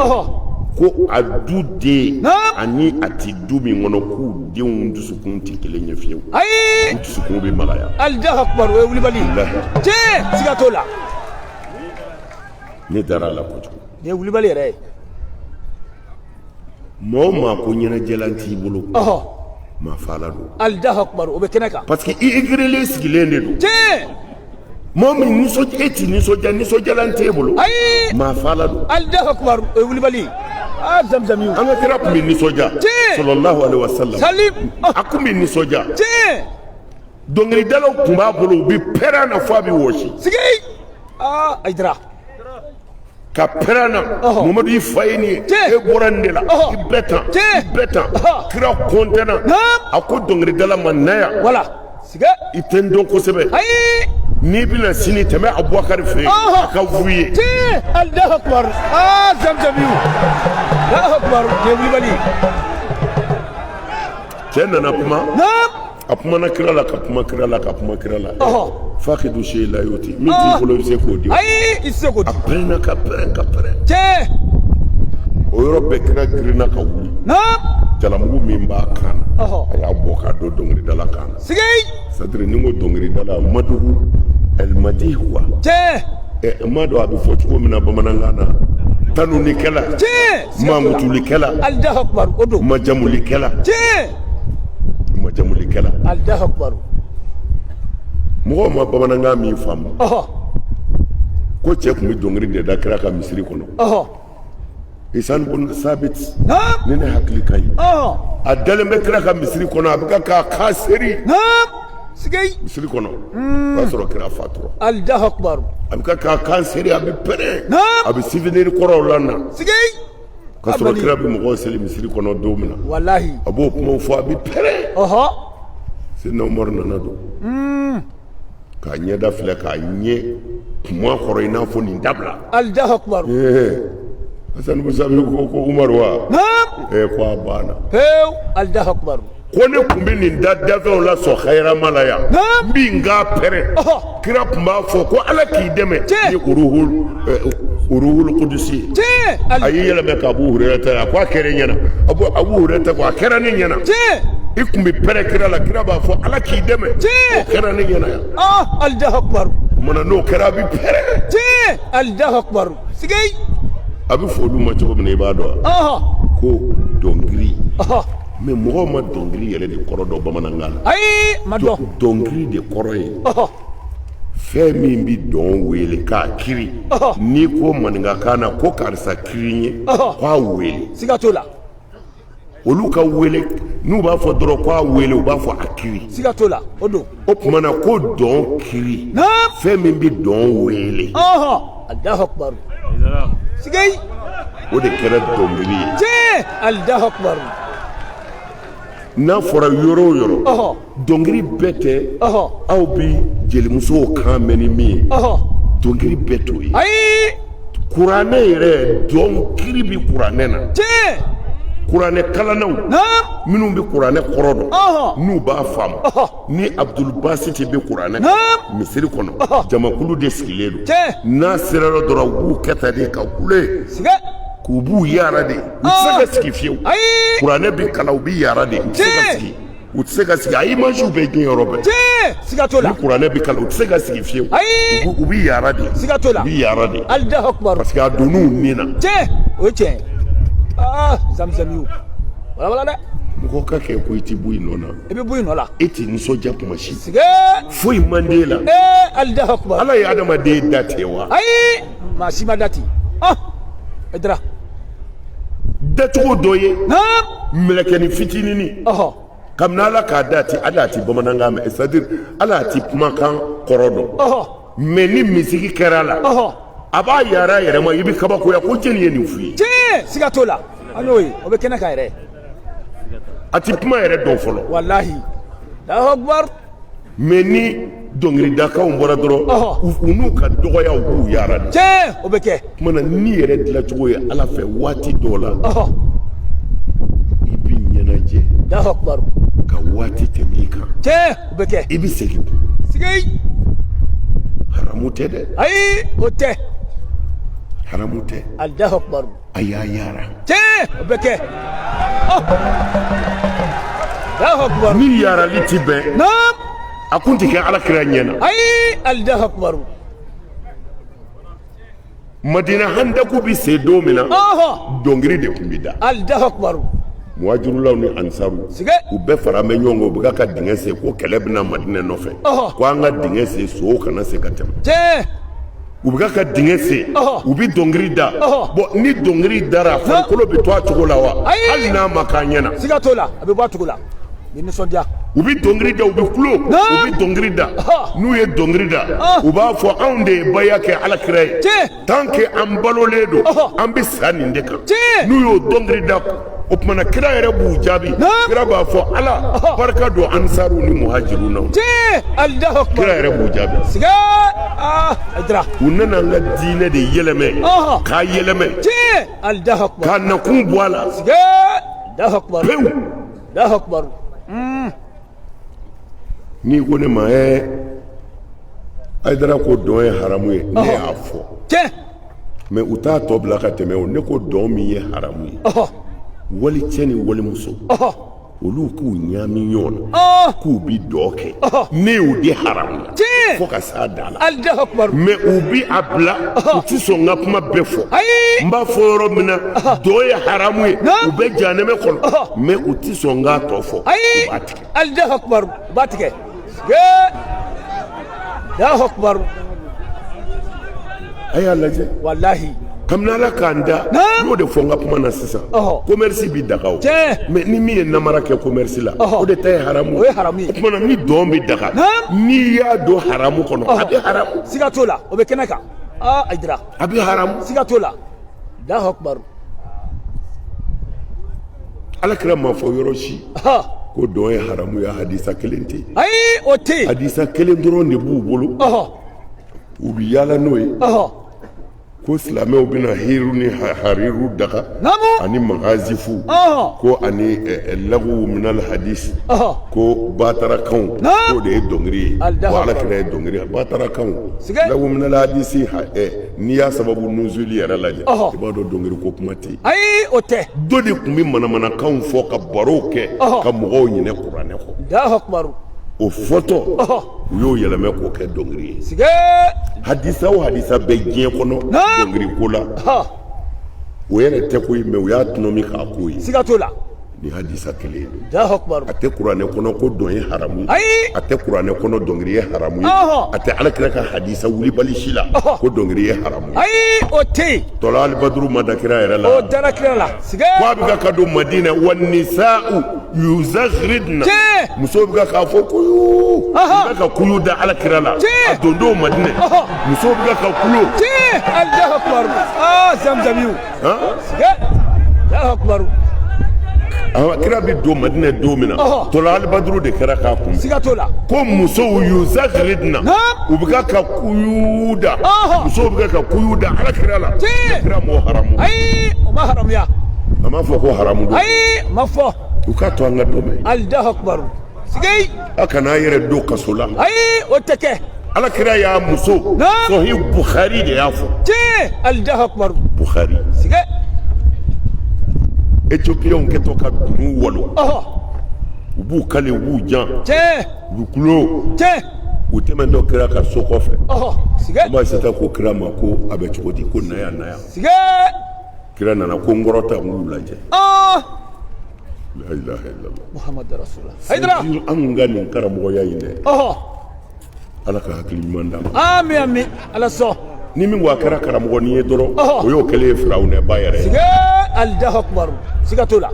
ko a du den ani a ti du min kɔnɔ k'u denw dusukun tɛ kelen ye fiyewu u dusukun bɛ magaya Allahu akbar o ye wulibali siga t'o la ne dara a la kojugu nin ye wulibali yɛrɛ ye maa o maa ko ɲɛnajɛlan t'i bolo maa faala don Allahu akbar o bɛ kɛnɛ kan parce que i égrelen sigilen de don maa min e ti nisɔndiyalan t'e bolo maa faala don Allahu akbar o ye wulibali zamzamiw an ka kira tun bɛ nisɔndiya sallallahu alaihi wasallam a tun bɛ nisɔndiya dɔnkilidalaw tun b'a bolo u bɛ pɛrɛn na fɔ a bɛ wɔsi Haidara ka perana Muhammadu i fa ye nin ye e bɔra nin de la i bɛɛ tan kira kɔntɛna a ko dɔnkilidala ma na yan i tɛ n dɔn kosɛbɛ n'i bɛna sini tɛmɛ Abubakari fɛ yen a ka f'u ye Allahu akbar Zamzamiyu Allahu akbar Wulibali cɛ nana kuma a kumana kira la ka kuma kira la fakidu sey la y'o ti min t'i bolo i bɛ se k'o di i tɛ se k'o di a pɛrɛnna ka pɛrɛn o yɔrɔ bɛɛ kira girinna ka wuli jalamugu min b'a kan na a y'a bɔ k'a don dɔnkilidala kan na c'est-à-dire ni n ko dɔnkilidala madugu ɛlimadi wa ma dɔn a bɛ fɔ cogo min na bamanankan na tanunikɛla mankutulikɛla majamulikɛla Allahu akbar mɔgɔw ma bamanankan min faamu ko cɛ tun bɛ dɔnkili de da kira ka misiri kɔnɔ Isan bun Sabit ni ne hakili ka ɲi a dalen bɛ kira ka misiri kɔnɔ a bɛ k'a kan seri misiri kɔnɔ o y'a sɔrɔ kira fatura Allahu akbar a bɛ k'a kan seri a bɛ pɛrɛn a bɛ souvenir kɔrɔw la na ka sɔrɔ kira bɛ mɔgɔw seli misiri kɔnɔ don min na wallahi a b'o kumaw fɔ a bɛ pɛrɛn Sidina Umaru nana don k'a ɲɛda filɛ k'a ɲɛ kuma kɔrɔ i n'a fɔ nin dabila Allahu akbar Hasan Musabi ko Umaru wa ko a banna Allahu akbar ko ne tun bɛ nin da dafɛnw la sɔn hayirama la yan n bɛ n k'a pɛrɛn kira tun b'a fɔ ko Ala k'i dɛmɛ ni uruhul kudusi a y'i yɛlɛmɛ ka Abu Hurayra a ko a kɛra ɲɛna Abu Hurayra ko a kɛra ne ɲɛna i tun bɛ pɛrɛn kira la kira b'a fɔ Ala k'i dɛmɛ o kɛra ne ɲɛna yan Allahu akbar mana n'o kɛra a bɛ pɛrɛn Allahu akbar a bɛ fɔ olu ma cogo min na i b'a dɔn ko dɔnkili mais mɔgɔw ma dɔnkili yɛrɛ de kɔrɔ dɔn bamanankan na dɔnkili de kɔrɔ ye fɛn min bɛ dɔn wele k'a kiri n'i ko maninkakan na ko karisa kiri n ye k'a wele siga t'o la olu ka wele n'u b'a fɔ dɔrɔn k'a wele u b'a fɔ a kiri siga t'o la o don o tuma na ko dɔn kiri fɛn min bɛ dɔn wele Allahu akbar sigay o de kɛra dɔnkili ye Allahu akbar n'a fɔra yɔrɔ o yɔrɔ dɔnkili bɛɛ tɛ aw bɛ jelimusow kan mɛn ni min ye dɔnkili bɛɛ t'o ye kuranɛ yɛrɛ dɔnkili bɛ kuranɛ na kuranɛ kalannaw minnu bɛ kuranɛ kɔrɔ dɔn n'u b'a faamu ni Abdul Basiti bɛ kuranɛ misiri kɔnɔ jamakulu de sigilen don n'a sera yɔrɔ dɔrɔn u b'u kɛ tan de ka kule k'u b'u yaara de u tɛ se ka sigi fiyewu kuranɛ bɛ kalan u bɛ yaara de u tɛ se ka sigi u tɛ se ka sigi a images bɛ diɲɛ yɔrɔ bɛɛ siga t'o la ni kuranɛ bɛ kalan u tɛ se ka sigi fiyewu u bɛ yaara de siga t'o la u bɛ yaara de Allahu akbar parce que a donn'u nin na o ye tiɲɛ Zamzamiyu wala dɛ mɔgɔ ka kɛ ko i tɛ bɔ i nɔ na i bɛ bɔ i nɔ la e tɛ nisɔndiya tuma si sigɛ foyi man d'e la Allahu akbar Ala ye adamaden da ten wa ayi maa si ma da ten e dira dacogo dɔ ye mɛlɛkɛnin fitininin kabini Ala k'a da ten Ala a tɛ bamanankan mɛn c'est-à-dire Ala a tɛ kumakan kɔrɔ dɔn mais ni misigi kɛra la a b'a yaara a yɛrɛ ma i bɛ kabakoya ko jeli ye nin f'u ye siga t'o la an y'o ye o bɛ kɛnɛ kan yɛrɛ a tɛ kuma yɛrɛ dɔn fɔlɔ walahi Allahu akbar mais ni dɔnkilidakaw bɔra dɔrɔn u n'u ka dɔgɔyaw b'u yaara de o bɛ kɛ tuma na ni yɛrɛ dilancogo ye Ala fɛ waati dɔw la i bɛ ɲɛnajɛ Allahu akbar ka waati tɛmɛ i kan o bɛ kɛ i bɛ segin sigay haramu tɛ dɛ ayi o tɛ haramu tɛ Allahu akbar a y'a yaara o bɛ kɛ Allahu akbar ni yaarali ti bɛn a kun tɛ kɛ Alakira ɲɛna ayi Allahu akbar Madina handaku bɛ se don min na dɔnkili de tun bɛ da Allahu akbar muhajirulaw ni ansaru u bɛɛ fara bɛ ɲɔgɔn kan u bɛ ka dingɛ sen ko kɛlɛ bɛna Madina nɔfɛ ko an ka dingɛ sen sow kana se ka tɛmɛ u bɛ ka dingɛ sen u bɛ dɔnkili da bon ni dɔnkili dara farikolo bɛ to a cogo la wa hali n'a ma k'a ɲɛna siga t'o la a bɛ bɔ a cogo la ni nisɔndiya u bɛ dɔnkili da u bɛ kulo u bɛ dɔnkili da n'u ye dɔnkili da u b'a fɔ anw de ye baya kɛ alakira ye tant que an balolen don an bɛ sa nin de kan n'u y'o dɔnkili da o tumana kira yɛrɛ b'u jaabi kira b'a fɔ ala barika don ansaru ni muhajiru na kira yɛrɛ b'u jaabi u nana an ka diinɛ de yɛlɛmɛ k'a yɛlɛmɛ k'a nakun bɔ a la pewu n'i ko ne ma Aidara ko dɔn ye haramu ye ne y'a fɔ mais u t'a tɔ bila ka tɛmɛ o ne ko dɔn min ye haramu ye wali cɛ ni walimuso olu k'u ɲaami ɲɔgɔn na k'u bi dɔ kɛ ne y'u di haramu la fo ka s'a da la mais u bi a bila u ti sɔn n ka kuma bɛɛ fɔ n b'a fɔ yɔrɔ min na dɔ ye haramu ye u bɛ jahanɛmɛ kɔnɔ mais u ti sɔn n k'a tɔ fɔ u b'a tigɛ a y'a lajɛ walahi kabini ala k'an da n'o de fɔ n ka kuma na sisan commerce bi daga o mais ni min ye namara kɛ commerce la o de ta ye haramu o tumana ni dɔn bɛ daga n'i y'a don haramu kɔnɔ a bɛ haramu siga t'o la o bɛ kɛnɛ kan Aidara a bɛ haramu siga t'o la Allahu akbar alakira ma fɔ yɔrɔ si ko dɔn ye haramu ya hadisa kelen tɛ ayi o tɛ hadisa kelen dɔrɔn de b'u bolo u bɛ yaala n'o ye ko silamɛw bɛna hiriw ni hariru daga ani magazifu ko ani lagu minal hadis ko batarakanw k'o de ye dɔnkili ye ko alakira ye dɔnkili ye batarakanw lagu minal hadisi n'i y'a sababu nuzuli yɛrɛ lajɛ i b'a dɔn dɔnkili ko kuma tɛ yen ayi o tɛ dɔ de tun bɛ manamanakanw fɔ ka barow kɛ ka mɔgɔw ɲinɛ kuranɛ kɔ o fɔtɔ u y'o yɛlɛmɛ k'o kɛ dɔnkili ye hadisa o hadisa bɛ diɲɛ kɔnɔ dɔnkili ko la o yɛrɛ tɛ ko ye mais u y'a tɔnɔ min k'a ko ye siga t'o la ni hadisa kelen ye a tɛ kuranɛ kɔnɔ ko dɔn ye haramu ye a tɛ kuranɛ kɔnɔ dɔnkili ye haramu ye a tɛ alakira ka hadisa wulibali si la ko dɔnkili ye haramu ye ayi o tɛ yen tɔla alibaduru ma da kira yɛrɛ la o dara kira la ko a bɛ ka don madina wa nisa'u yuzakhridna muso bɛ k'a fɔ kuyu bɛ ka kuyu da alakira la a don don madina muso bɛ ka kulo Allahu akbar zamzamiw Allahu akbar kira bi don madina don min na tɔla alibaduru de kɛra k'a kun siga t'o la ko musow yuzakhridna u bɛ ka kuyu da musow bɛ ka kuyu da alakira la kira m'o haramu ayi o ma haramuya a ma fɔ ko haramu don ayi ma fɔ u k'a to an ka dɔn mɛn Allahu akbar sigei a kana a yɛrɛ don kaso la ayi o tɛ kɛ alakira y'a muso Sahih Bukhari de y'a fɔ Allahu akbar Bukhari sigei Éthiopiens kɛtɔ ka dunu walo u b'u kale u b'u jan u b'u kulo u tɛmɛntɔ kira ka so kɔfɛ an b'a seta ko kira ma ko a bɛ cogo di ko naya kira nana ko n kɔrɔta n k'u lajɛ la ilaha illallah Muhammad rasulullah Aidara an ka nin karamɔgɔya in dɛ ala ka hakili ɲuman d'a ma amin amin ala sɔn ni min ko a kɛra karamɔgɔ ni ye dɔrɔn o y'o kɛlen ye Firawuna ba yɛrɛ ye Allahu akbar siga t'o la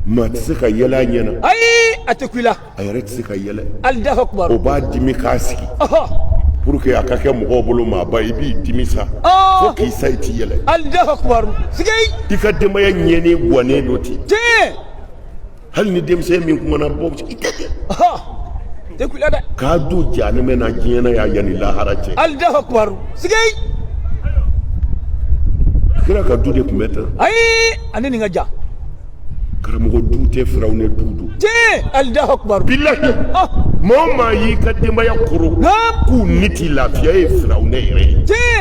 maa tɛ se ka yɛlɛ a ɲɛna ayi a tɛ ku i la a yɛrɛ tɛ se ka yɛlɛ Allahu akbar o b'a dimi k'a sigi pour que a ka kɛ mɔgɔw bolo maaba i b'i dimi sa fo k'i sa i t'i yɛlɛ Allahu akbar sigei i ka denbaya ɲɛnen guwanen do ten hali ni denmisɛn min kumana bɔ i tɛ tɛ ku i la dɛ k'a don jahanɛmɛ na diɲɛ na y'a yanni lahara cɛ Allahu akbar sigei kira ka du de tun bɛ tan ayi ani nin ka jan karamɔgɔ du tɛ Firawuna du don Allahu akbar bilahi maa o maa y'i ka denbaya koro k'u ni t'i lafiya ye Firawuna yɛrɛ ye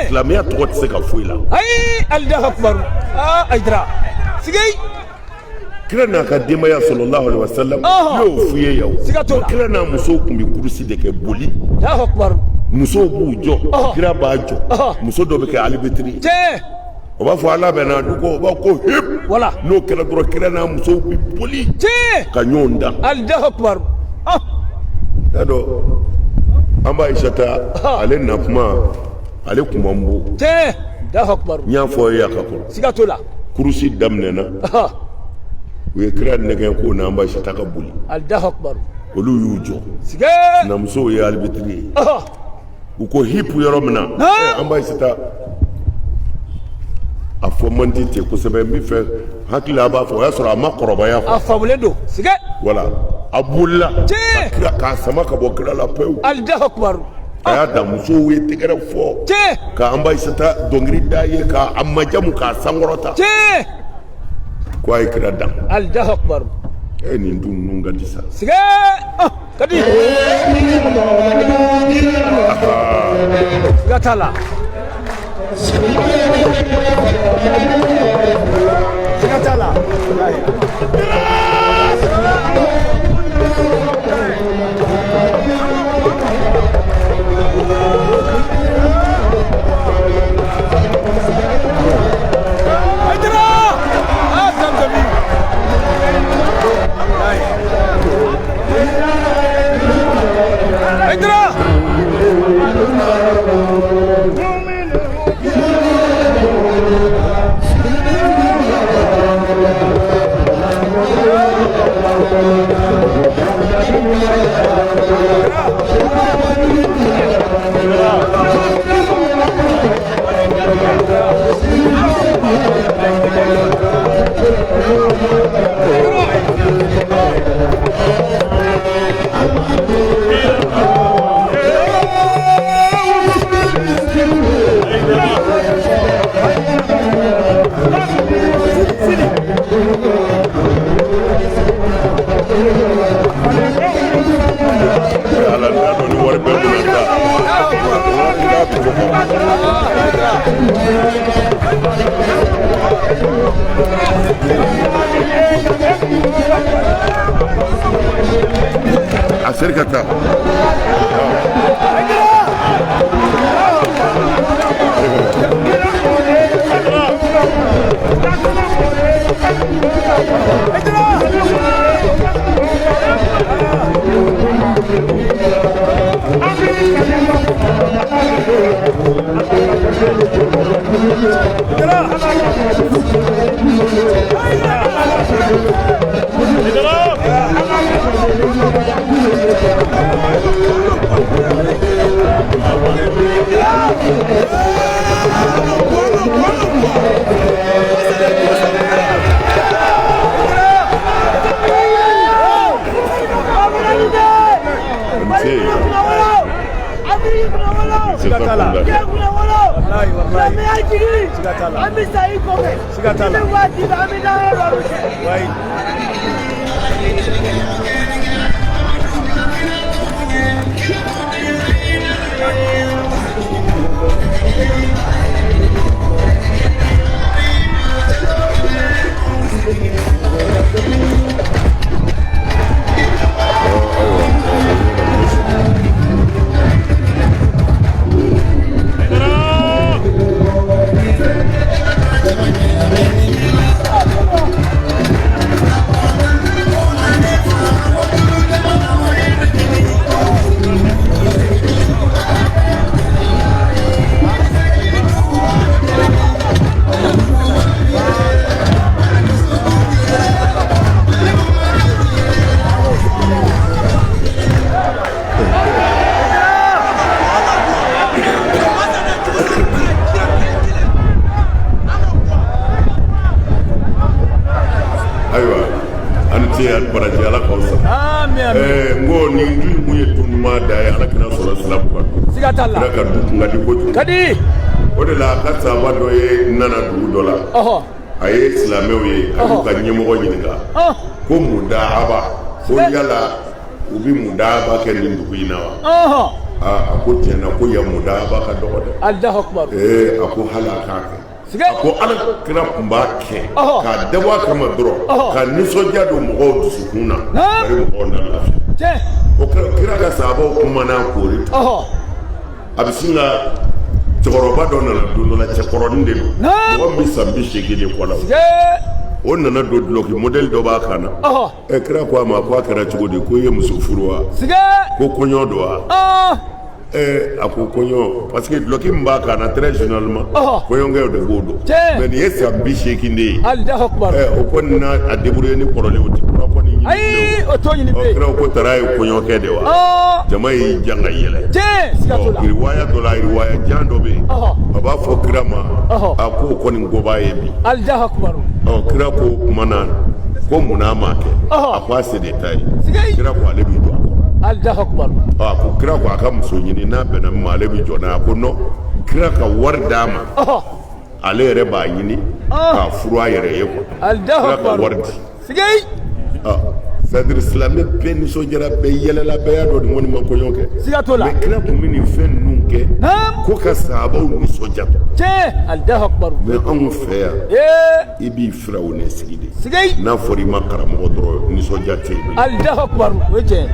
silamɛya tɔgɔ tɛ se ka foyi la ayi Allahu akbar Aidara sigei kira n'a ka denbaya sallallahu alaihi wasallam y'o f'u ye yan kira n'a musow tun bɛ kurusi de kɛ boli Allahu akbar musow b'u jɔ kira b'a jɔ muso dɔ bɛ kɛ alibetiri o b'a fɔ ala bɛ na dugu o b'a ko hip wala n'o kɛra dɔrɔn kira n'a musow bɛ boli ka ɲɔgɔn da Allahu akbar y'a dɔn an b'a Aisata ale na kuma ale kun man bon n y'a fɔ ye a ka kɔrɔ siga t'o la kurusi daminɛna u ye kira nɛgɛn ko n'an ba sita ka boli Allahu akbar olu y'u jɔ sige namusow ye alibitiri ye u ko hipu yɔrɔ min na an ba sita a fɔ man di ten kosɛbɛ n bɛ fɛ hakili a b'a fɔ o y'a sɔrɔ a ma kɔrɔbaya a faamulen don sige wala a bolila k'a sama ka bɔ kira la pewu Allahu akbar a y'a da musow ye tɛgɛrɛ fɔ k'an ba sita dɔnkili da ye k'a majamu k'a sankɔrɔta ko a ye kira dan Allahu akbar nin dun ninnu ka di sa sige ka di siga t'a la siga t'a la acerca tá kadi o de la ka saba dɔ ye nana dugu dɔ la a ye silamɛw ye a y'u ka ɲɛmɔgɔ ɲininka ko mudahaba ko yala u bi mudahaba kɛ nin dugu in na wa a ko tiɲɛna ko yan mudahaba ka dɔgɔ dɛ Allahu akbar a ko hali a k'a kɛ a ko ala kira tun b'a kɛ k'a dabɔ a kama dɔrɔn ka nisɔndiya don mɔgɔw dusukun na bari mɔgɔw na lafiya o kira ka sababu kumana koori a bɛ sin ka cɛkɔrɔba dɔ nana don dɔ la cɛkɔrɔnin de don mɔgɔ min san 80 de kɔ la o nana don duloki modèle dɔ b'a kan na kira ko a ma ko a kɛra cogo di ko i ye muso furu wa ko kɔɲɔ don wa a ko kɔɲɔ parce que duloki min b'a kan na très généralement kɔɲɔkɛ de b'o dɔn mais nin ye san 80 de ye Allahu Akbar o kɔni na a débrouillé ni kɔrɔlen o ti kura kɔni ɲini ayi o to ɲini pe kira ko tara ye kɔɲɔkɛ de wa jama y'i jan ka yɛlɛ siga t'o la riwaya dɔ la riwaya jan dɔ bɛ yen a b'a fɔ kira ma a ko kɔni ko b'a ye bi Allahu Akbar kira ko kuma na ko munna a m'a kɛ a ko a se de ta ye kira ko ale b'i jɔ a kɔ Allahu Akbar a ko kira ko a ka muso ɲini n'a bɛnna min ma ale bɛ jɔ n'a ye a ko non kira ka wari d'a ma ale yɛrɛ b'a ɲini k'a furu a yɛrɛ ye quoi kira ka wari di c'est-à-dire silamɛ bɛɛ nisɔndiyara bɛɛ yɛlɛla bɛɛ y'a dɔn nin kɔni ma kɔɲɔ kɛ siga t'o la mais kira tun bɛ nin fɛn ninnu kɛ ko ka sahabaw nisɔndiya Allahu Akbar mais anw fɛ yan i b'i firawuna sigi de n'a fɔra i ma karamɔgɔ dɔrɔn nisɔndiya tɛ yen Allahu Akbar o ye tiɲɛ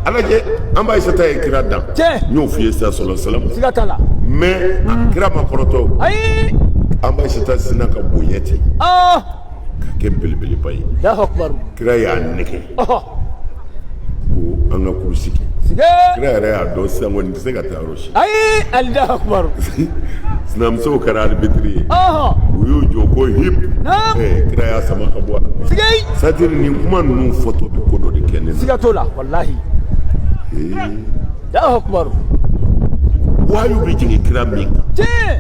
ala lajɛ an b'a Ayisata ye kira dan n y'o f'i ye sisan sallallahu alaihi wasallam siga t'a la mais kira ma kɔrɔtɔ ayi an b'a Ayisata sina ka bonya ten ka kɛ belebeleba ye Allahu Akbar kira y'a nɛgɛ ko an ka kuru sigi kira yɛrɛ y'a dɔn sisan kɔni tɛ se ka taa yɔrɔ si ayi Allahu Akbar sinamusow kɛra alibitiri ye u y'u jɔ ko hip kira y'a sama ka bɔ a la c'est-à-dire nin kuma ninnu fɔtɔ bɛ ko dɔ de kɛ ne na siga t'o la wallahi Allahu Akbar wayu bɛ jigin kira min kan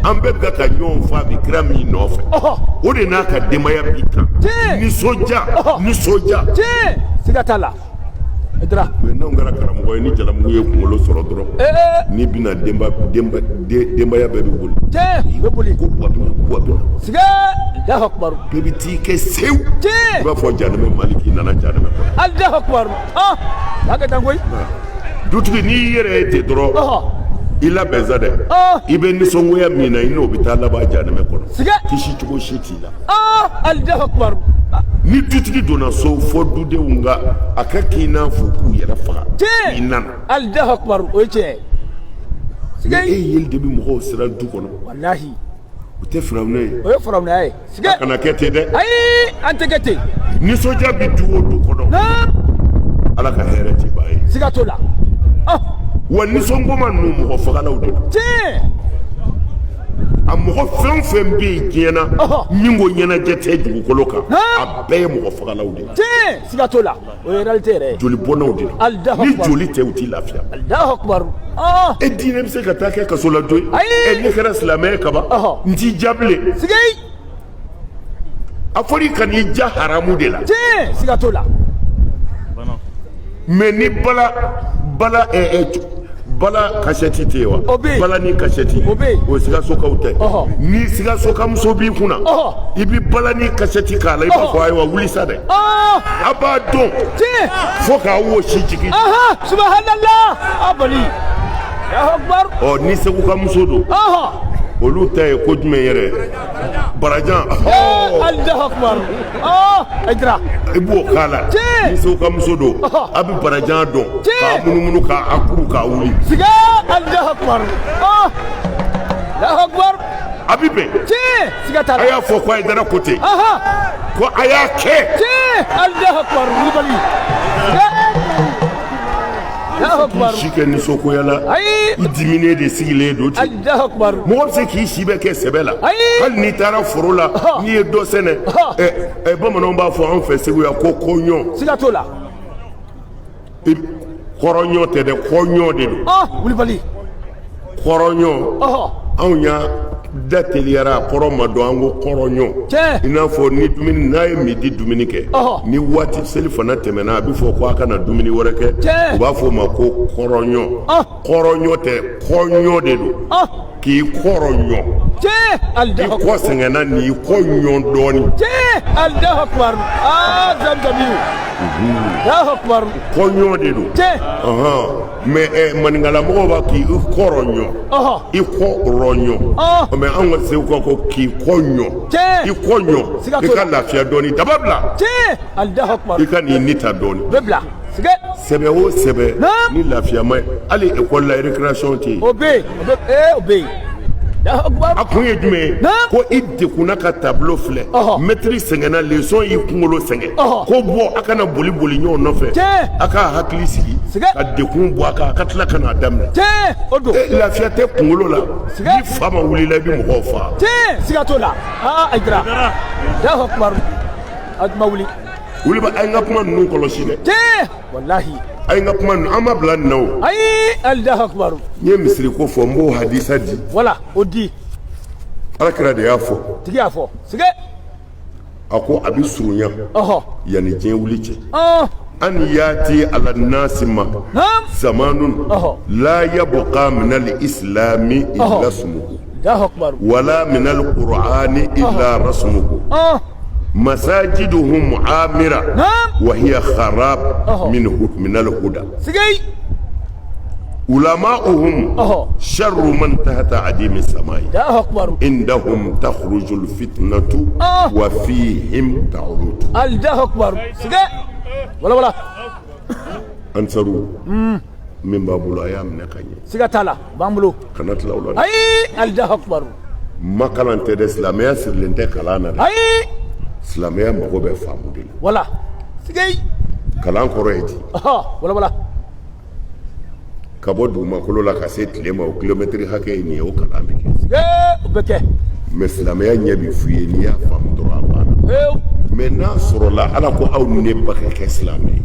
an bɛɛ bɛ ka ɲɔgɔn fɔ a bɛ kira min nɔfɛ o de n'a ka denbaya b'i kan nisɔndiya siga t'a la mais n'anw kɛra karamɔgɔ ye ni jalamugu ye kunkolo sɔrɔ dɔrɔn n'i bɛna denbaya bɛɛ bɛ boli bɛ boli ko buwabina siga Allahu Akbar bɛɛ bɛ t'i kɛ sewu i b'a fɔ janɛmɛ Maliki nana janɛmɛ kɔnɔ Allahu Akbar y'a kɛ tan koyi dutigi n'i yɛrɛ ye ten dɔrɔn i labɛn sa dɛ i bɛ nisɔngoya min na i n'o bɛ taa laban janɛmɛ kɔnɔ kisi cogo si t'i la Allahu Akbar ni dutigi donna so fɔ dudenw ka a ka k'i n'a fɔ k'u yɛrɛ faga i nana Allahu Akbar o ye tiɲɛ mais e yeli de bɛ mɔgɔw siran du kɔnɔ wallahi o tɛ firawuna ye o ye firawuna ye a kana kɛ ten dɛ ayi an tɛ kɛ ten nisɔndiya bɛ du o du kɔnɔ ala ka hɛrɛ t'i ba ye siga t'o la wa nisɔngoma ninnu mɔgɔ fagalaw de don a mɔgɔ fɛn o fɛn bɛ yen diɲɛ na min ko ɲɛnajɛ tɛ dugukolo kan a bɛɛ ye mɔgɔ fagalaw de ye siga t'o la o ye réalité yɛrɛ ye joli bɔnnaw de don ni joli tɛ u t'i lafiya Allahu Akbar e diinɛ bɛ se ka taa kɛ kaso la don ye ne kɛra silamɛ ye kaban n t'i ja bilen a fɔra i ka n'i ja haramu de la siga t'o la mais ni bala kasɛti tɛ yen wa bala ni kasɛti o Sikasokaw tɛ ni Sikasoka muso b'i kunna i bɛ bala ni kasɛti k'a la i b'a fɔ ayiwa wuli sa dɛ a b'a dɔn fo k'a wɔsi jigin subhanallah abali ni Seguka muso don olu ta ye ko jumɛn yɛrɛ barajan Allahu Akbar i b'o k'a la ni Seguka muso don a bɛ barajan dɔn k'a munumunu k'a kuru k'a wuli siga Allahu Akbar Allahu Akbar a bɛ bɛn siga t'a la a y'a fɔ ko a ye dara ko ten ko a y'a kɛ Allahu Akbar wulibali k'i si kɛ nisɔngoya la i diminen de sigilen don ten mɔgɔ bɛ se k'i si bɛ kɛ sɛbɛ la hali n'i taara foro la n'i ye dɔ sɛnɛ bamananw b'a fɔ anw fɛ Segu yan ko kɔɲɔ siga t'o la kɔrɔɲɔ tɛ dɛ kɔɲɔ de don wulibali kɔrɔɲɔ anw y'a da teliyara a kɔrɔ ma dɔn an ko kɔrɔɲɔ i n'a fɔ ni dumuni n'a ye midi dumuni kɛ ni waati seli fana tɛmɛna a bɛ fɔ ko a kana dumuni wɛrɛ kɛ u b'a fɔ o ma ko kɔrɔɲɔ kɔrɔɲɔ tɛ kɔɲɔ de don k'i kɔrɔɲɔ i kɔ sɛgɛnna n'i kɔɲɔ dɔɔnin Allahu Akbar zamzamiw Allahu Akbar kɔɲɔ de don mais maninkalamɔgɔw b'a k'i kɔrɔɲɔ i kɔrɔɲɔ mais anw ka Seguka ko k'i kɔɲɔ i kɔɲɔ i ka lafiya dɔɔnin daba bila i ka n'i ni ta dɔɔnin sɛbɛ o sɛbɛ ni lafiya ma ye hali école la récréation tɛ yen o bɛ yen Allahu akbar. A kun ye jumɛn ko i dekunna ka tableau filɛ maître sɛgɛnna leçon y'i kunkolo sɛgɛn ko bɔ a kana boli ɲɔgɔn nɔfɛ a k'a hakili sigi ka dekun bɔ a kan a ka tila ka n'a daminɛ o don lafiya tɛ kunkolo la ni fa ma wulila i bɛ mɔgɔw faa siga t'o la Aïdara Allahu akbar a tun ma wuli wuli ba a ye n ka kuma ninnu kɔlɔsi dɛ wallahi a ye n ka kuma ninnu an ma bila nin na o ayi Allahu akbar n ye misiri ko fɔ n b'o hadisa di wala o di alakira de y'a fɔ tigi y'a fɔ sige a ko a bɛ surunya yanni diɲɛ wuli cɛ an yaati ala nasi ma zamanun la yabqa min al-islami illa ismuhu wala min al-qur'ani illa rasmuhu masajiduhum amira wa hiya kharab min al-huda ulama'uhum sharru man tahta adim as-samai indahum takhruju al-fitnatu wa fihim ta'ud Allahu akbar sige wala ansaru min babulu ayam ne kanye siga tala bambulo kana tila ay Allahu akbar makalante de islamiyya sirlente kalana ay islamiyya mago be famu de wala sigay kalan koro eti wala kabo duma kolo la ka se tilema o kilometri hake ni o kalan be beke mais islamiyya nyabi fuye ni ya famu doro abana mais n'a sɔrɔla ala ko aw ni ne ba ka kɛ silamɛ ye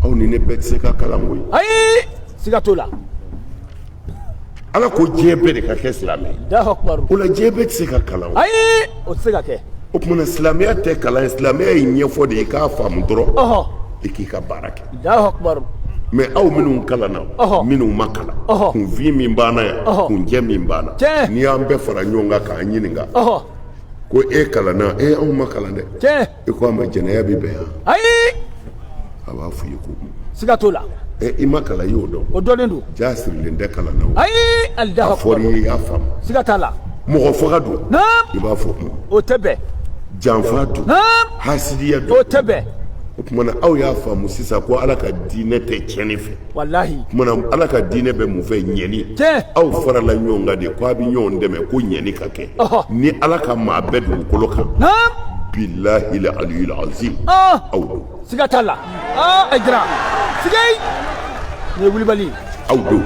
aw ni ne bɛɛ tɛ se ka kalan koyi ayi siga t'o la ala ko diɲɛ bɛɛ de ka kɛ silamɛ ye o la diɲɛ bɛɛ tɛ se ka kalan ayi o tɛ se ka kɛ o tumana silamɛya tɛ kalan ye silamɛya ye ɲɛfɔ de ye i k'a faamu dɔrɔn i k'i ka baara kɛ mais aw minnu kalanna minnu ma kalan kunfin min b'an na yan kunjɛ min b'an na n'i y'an bɛɛ fara ɲɔgɔn kan k'an ɲininka ko kalanna anw ma kalan dɛ i ko a ma jɛnɛya bɛ bɛn yan ayi a b'a fɔ i ye ko siga t'o la i ma kalan i y'o dɔn o dɔnnen don jaa sirilen tɛ kalan na o ayi Allahu akbar a fɔra i ye i y'a faamu siga t'a la mɔgɔ faga don i b'a fɔ o tɛ bɛn janfa don hasidiya don o tɛ bɛn o tumana aw y'a faamu sisan ko ala ka diinɛ tɛ tiɲɛni fɛ walahi o tumana ala ka diinɛ bɛ mun fɛ ɲɛni aw farala ɲɔgɔn kan de ko a bɛ ɲɔgɔn dɛmɛ ko ɲɛni ka kɛ ni ala ka maa bɛɛ dugukolo kan billahi al-aliyyil azim aw don siga t'a la Aïdara sigay ne wulibali aw don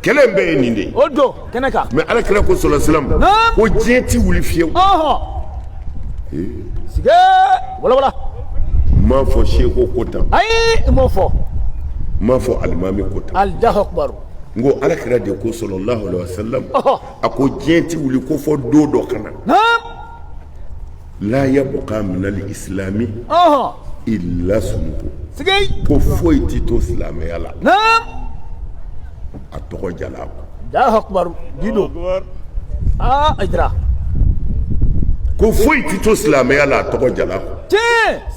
kɛlɛ in bɛɛ ye nin de ye o don kɛnɛ kan mais ala kɛlɛ ko sɔlɔsilamu ko diɲɛ ti wuli fiyewu sige wala m'a fɔ seko ko tan ayi i m'o fɔ m'a fɔ alimami ko tan Allahu akbar n ko ala kɛra de ko sallallahu alaihi wasallam a ko diɲɛ ti wuli ko fɔ don dɔ ka na la yabqa min al-islami illa ismuhu ko foyi ti to silamɛya la a tɔgɔ jala Allahu akbar dido Aïdara ko foyi ti to silamɛya la a tɔgɔ jala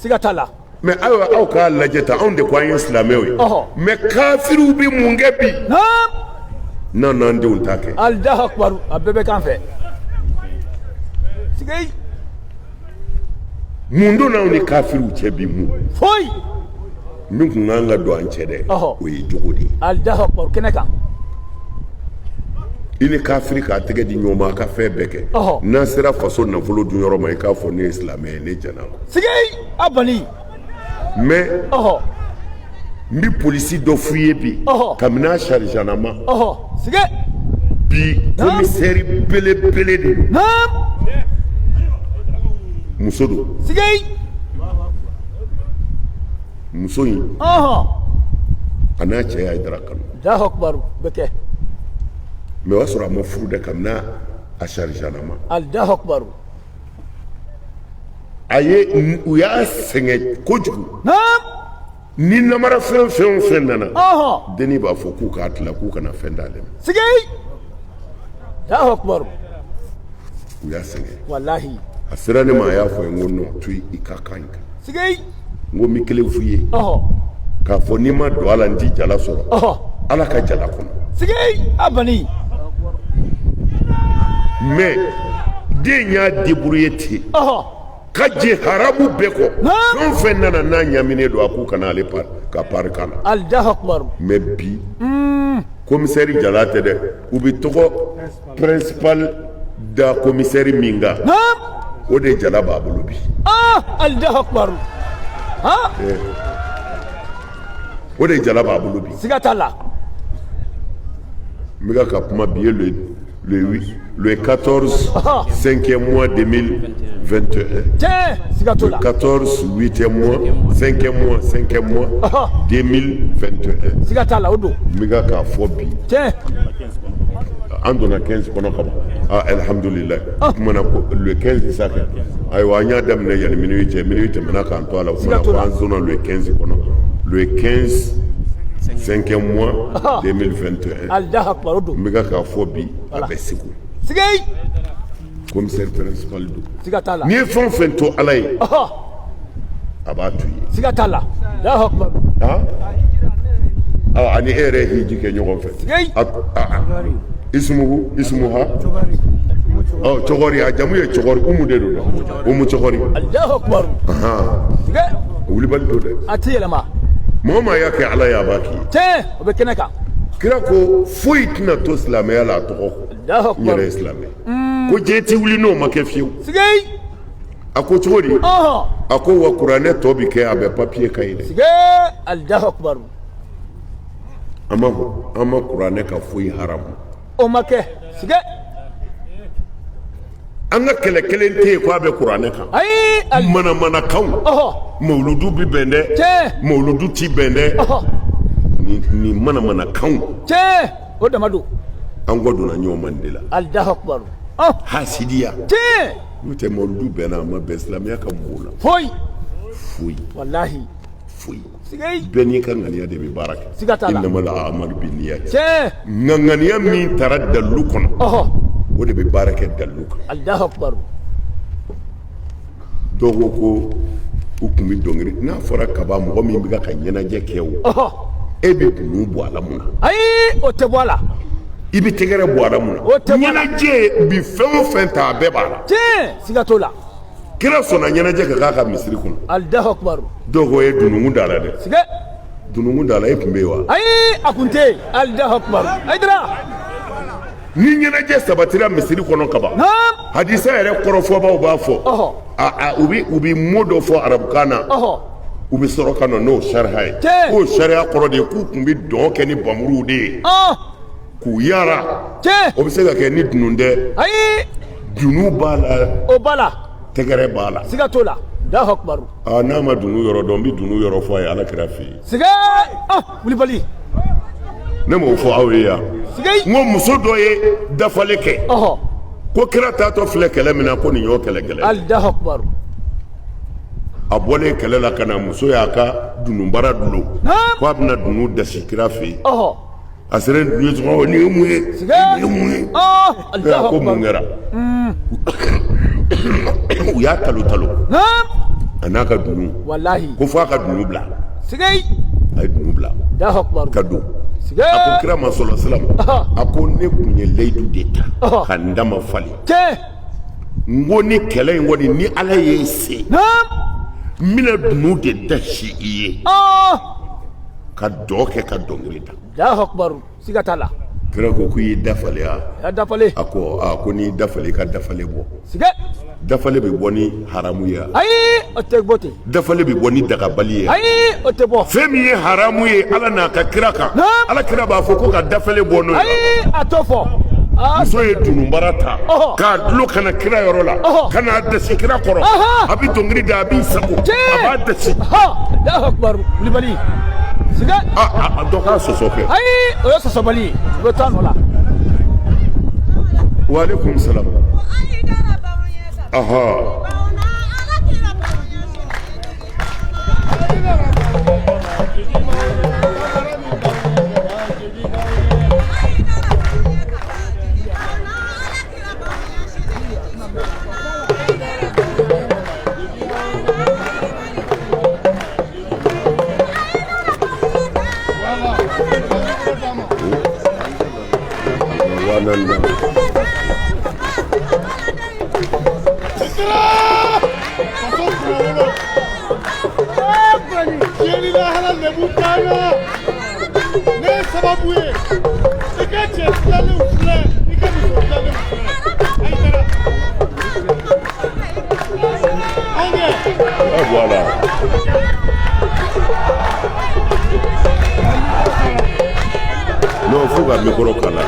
siga t'a la mais aw k'a lajɛ tan anw de ko an ye silamɛw ye mais kafiriw bɛ mun kɛ bi n'an denw t'a kɛ Allahu akbar a bɛɛ bɛ kan fɛ sigay mun don n'anw ni kafiriw cɛ bi mun foyi min kun kan ka don an cɛ dɛ o ye jogo de ye Allahu akbar kɛnɛ kan i ni kafiri k'a tɛgɛ di ɲɔgɔn ma a ka fɛn bɛɛ kɛ n'an sera faso nafolo dun yɔrɔ ma i k'a fɔ ne ye silamɛ ye ne jɛna sigay a bali mais n bɛ polisi dɔ f'i ye bi kabini a chargena ma sigay bi commissaire belebele de don muso don sigay muso in a n'a cɛ y'a dara kanu Allahu akbar bɛ kɛ mais o y'a sɔrɔ a ma furu dɛ kabini a chargena ma Allahu akbar a ye u y'a sɛgɛn kojugu ni namara fɛn fɛn o fɛn nana denni b'a fɔ k'u k'a tila k'u kana fɛn d'ale ma sigay Allahu akbar u y'a sɛgɛn wallahi a sera ne ma a y'a fɔ n ko non to i ka kan in kan sigay n ko n bɛ kelen f'u ye k'a fɔ n'i ma don a la n t'i jala sɔrɔ ala ka jala kɔnɔ sigay a bani mais den y'a débrouillé ten ka jɛ haramu bɛɛ kɔ fɛn o fɛn nana n'a ɲaminen don a k'u kana ale ka pari kan na Allahu akbar mais bi commissaire jalate de u bi togo principal da commissaire minga o de jala ba bolo bi Allahu akbar o de jala ba bolo bi sigatala miga ka kuma bi le 14 5e mois 2021 tiens sigatola 14 8e mois 5e mois 5e mois 2021 sigatala odo miga ka fo bi tiens an donna 15 kɔnɔ ka ban alhamdulillah kuma na ko le 15 sake ayiwa an y'a daminɛ yanni minute tɛmɛna k'an to a la o kuma na ko an donna le 15 kɔnɔ le 15 5e mois 2021 Allahu akbar odo n bɛ k'a fɔ bi a bɛ segu sigei commissaire principal don sigatala n'i ye fɛn o fɛn to ala ye a b'a to ye sigatala Allahu akbar ani e yɛrɛ ye hiji kɛ ɲɔgɔn fɛ sigei ismuha cɔgɔri a jamu ye cɔgɔri umu de don umu cɔgɔri Allahu akbar sigei wulibali don dɛ a ti yɛlɛma mɔgɔ maa y'a kɛ ala y'a b'a k'i ye tiens o bɛ kɛnɛ kan kira ko foyi tɛna to silamɛya la a tɔgɔ Allahu n akbar yɛrɛ ye silamɛ ko diɲɛ tɛ wuli n'o ma kɛ fiyewu sigei a ko cogo di a ko wa kuranɛ tɔ bi kɛ a bɛ papiye ka ye dɛ sigei Allahu akbar an ma kuranɛ ka foyi haramu o ma kɛ sigei an ka kɛlɛ kelen tɛ yen ko a bɛ kuranɛ kan ayi manamanakanw mawuludu bi bɛn dɛ tiens mawuludu ti bɛn dɛ ni manamanakanw tiens o dama don an kɔ donna ɲɔgɔn man de la Allahu akbar hasidiya tiens n'o tɛ mawuludu bɛnna a ma bɛn silamɛya ka mɔgɔw la foyi wallahi foyi sigei bɛɛ n'i ka ŋaniya de bɛ baara kɛ siga t'a la innamal a'malu binniyat tiens nka ŋaniya min taara dalilu kɔnɔ o de bɛ baara kɛ dalilu kan Allahu akbar dɔw ko u tun bɛ dɔnkili n'a fɔra kaba mɔgɔ min bɛ ka ɲɛnajɛ kɛ o e bɛ dunu bɔ a la mun na ayi o tɛ bɔ a la i bɛ tɛgɛrɛ bɔ a la mun na o tɛ bɔ a la ɲɛnajɛ bi fɛn o fɛn ta a bɛɛ b'a la tiens siga t'o la kira sɔnna ɲɛnajɛ ka k'a ka misiri kɔnɔ Allahu akbar dɔw ko e dununkun da la dɛ sigei dununkun da la e tun bɛ yen wa ayi a kun tɛ yen Allahu akbar ayidara ni ɲɛnajɛ sabatira misiri kɔnɔ ka ban hadisa yɛrɛ kɔrɔfɔbaw b'a fɔ u bɛ mo dɔ fɔ arabukan na u bɛ sɔrɔ ka na n'o sariya ye k'o sariya kɔrɔ de ye k'u tun bɛ dɔn kɛ ni bamuruw de ye k'u yaara o bɛ se ka kɛ ni dunun tɛ ayi dunu b'a la o b'a la tɛgɛrɛ b'a la siga t'o la Allahu akbar n'a ma dunu yɔrɔ dɔn n bɛ dunu yɔrɔ fɔ a ye ala kira fɛ yen sigei wulibali ne m'o fɔ aw ye yan sigei n ko muso dɔ ye dafale kɛ ko kira taatɔ filɛ kɛlɛ min na ko nin y'o kɛlɛkɛlɛ ye Allahu akbar a bɔlen kɛlɛ la ka na muso y'a ka dununbara dulon ko a bɛna dunu dasi kira fɛ yen a sera dunu ye sɔgɔ nin ye mun ye nin ye mun ye a ko mun kɛra u y'a talo a n'a ka dunu wallahi ko fo a ka dunu bila sigei a ye dunu bila Allahu akbar ka don sigei a ko kira ma sɔrɔ silamu a ko ne tun ye layidu de ta ka n dama falen n ko ni kɛlɛ in kɔni ni ala ye se n bɛna dunu de dasi i ye ka dɔ kɛ ka dɔnkili da Allahu akbar siga t'a la kira ko k'i ye dafale wa a dafale a ko n'i dafale i ka dafale bɔ sigei dafale bɛ bɔ ni haramu ye ayi o tɛ bɔ ten dafale bɛ bɔ ni dagabali ye ayi o tɛ bɔ fɛn min ye haramu ye ala n'a ka kira kan ala kira b'a fɔ ko ka dafale bɔ n'o ye ayi a t'o fɔ muso ye dununbara ta k'a dulon ka na kira yɔrɔ la ka n'a dasi kira kɔrɔ a bɛ dɔnkili da a b'i sago a b'a dasi Allahu akbar wulibali sigei dɔ k'a sɔsɔ kɛ ayi o ye sɔsɔbali ye o bɛ taa nɔ la waaleykum salaam Sababu ye Et voilà. Non, il faut que le micro cala.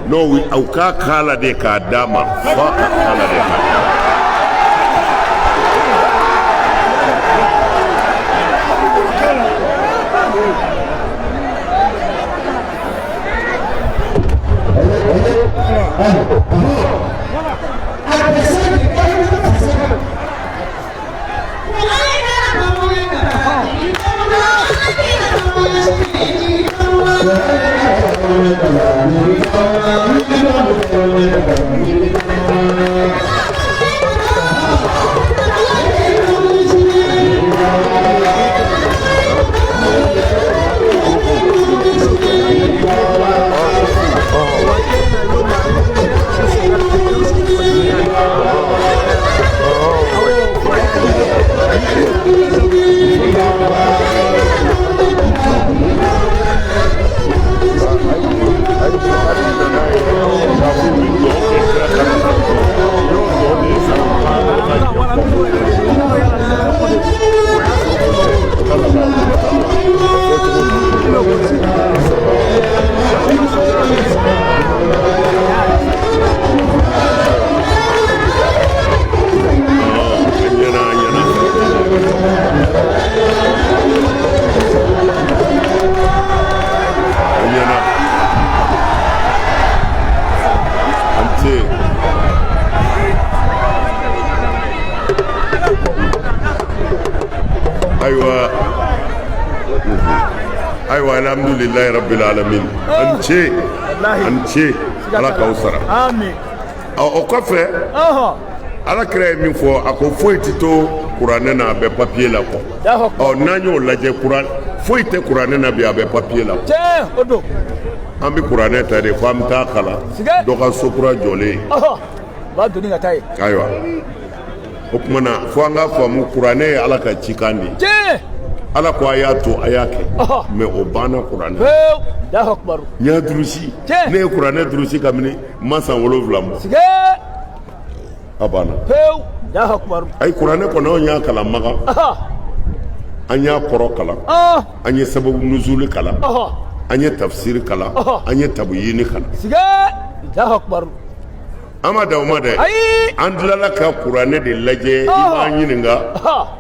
Non, oui, au cas cala de kadama, fa cala de. Aywa alhamdulillahi rabbil alamin anche ala kausara amin o kɔfɛ ala kira ye min fɔ a ko foyi tɛ to kuranɛ na a bɛ papier la kɔ n'an y'o lajɛ kuran foyi tɛ kuranɛ na bi a bɛ papier la tiɲɛ o don an bɛ kuranɛ ta de fo an bɛ taa kalan dɔ ka sokura jɔlen b'a doni ka taa ye ayiwa o tuma na fo an ka faamu kuranɛ ye ala ka cikan de tiɲɛ ala ko a y'a to a y'a kɛ mais o banna kuranɛ n y'a durusi ne ye kuranɛ durusi kabini n ma san 7 bɔ a banna ayi kuranɛ kɔnɔ anw y'a kalan makan an y'a kɔrɔ kalan an ye sababu nuzuli kalan an ye tafsiri kalan an ye tabuyini kalan amada umade an dilala ka kuranɛ de lajɛ i b'a ɲininka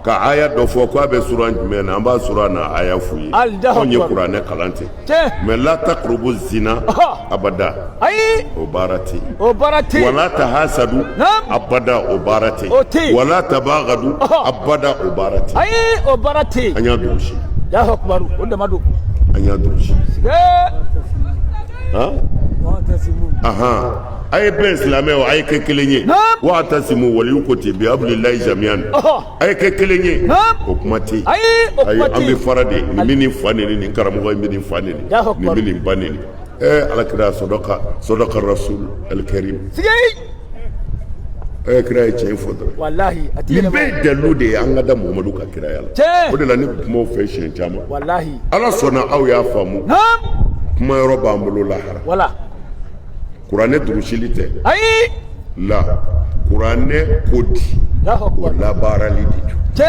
ka aya dɔ fɔ k'a bɛ sura jumɛn na an b'a sura na aya f'u ye anw ye kuranɛ kalan ten mais la taqrubu zina abada o baara tɛ wala tahasadu abada o baara tɛ wala tabaghadu abada o baara tɛ an y'a durusi an y'a durusi a ye bɛn silamɛw a ye kɛ kelen ye wa tasimu waliyu ko ten bi abulilayi jamiyan a ye kɛ kelen ye o kuma tɛ yen ayi an bɛ fara de nin bɛ nin fa neni nin karamɔgɔ in bɛ nin fa neni nin bɛ nin ba neni alakira sɔdɔka rasul alkarim kira ye tiɲɛ fɔ dɔrɔn nin bɛɛ ye dalilu de ye an ka da muhamadu ka kiraya la o de la ne kumaw fɛ siɲɛ caman ala sɔnna aw y'a faamu kuma yɔrɔ b'an bolo lahara kuranɛ durusili tɛ la kuranɛ ko di o labaarali de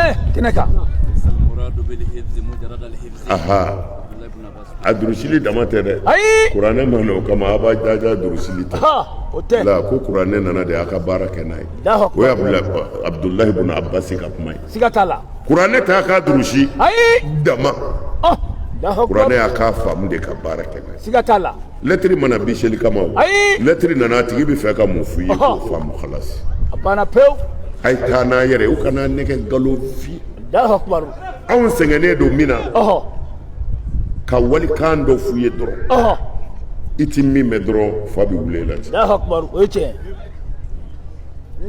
a durusili dama tɛ dɛ kuranɛ ma na o kama a b'a jaja durusili tɛ la ko kuranɛ nana de a ka baara kɛ n'a ye o ye abdulahi ibn abbas ka kuma ye kuranɛ t'a ka durusi dama kuranɛ y'a k'a faamu de ka baara kɛ n'a ye lettre mana biseli kama o lettre nana tigi bɛ fɛ ka mun f'u ye k'o faamu khalas a ye taa n'a yɛrɛ ye u kana nɛgɛ nkalon fi anw sɛgɛnnen don min na ka walikan dɔ f'u ye dɔrɔn i ti min mɛn dɔrɔn fa bɛ wuli la ten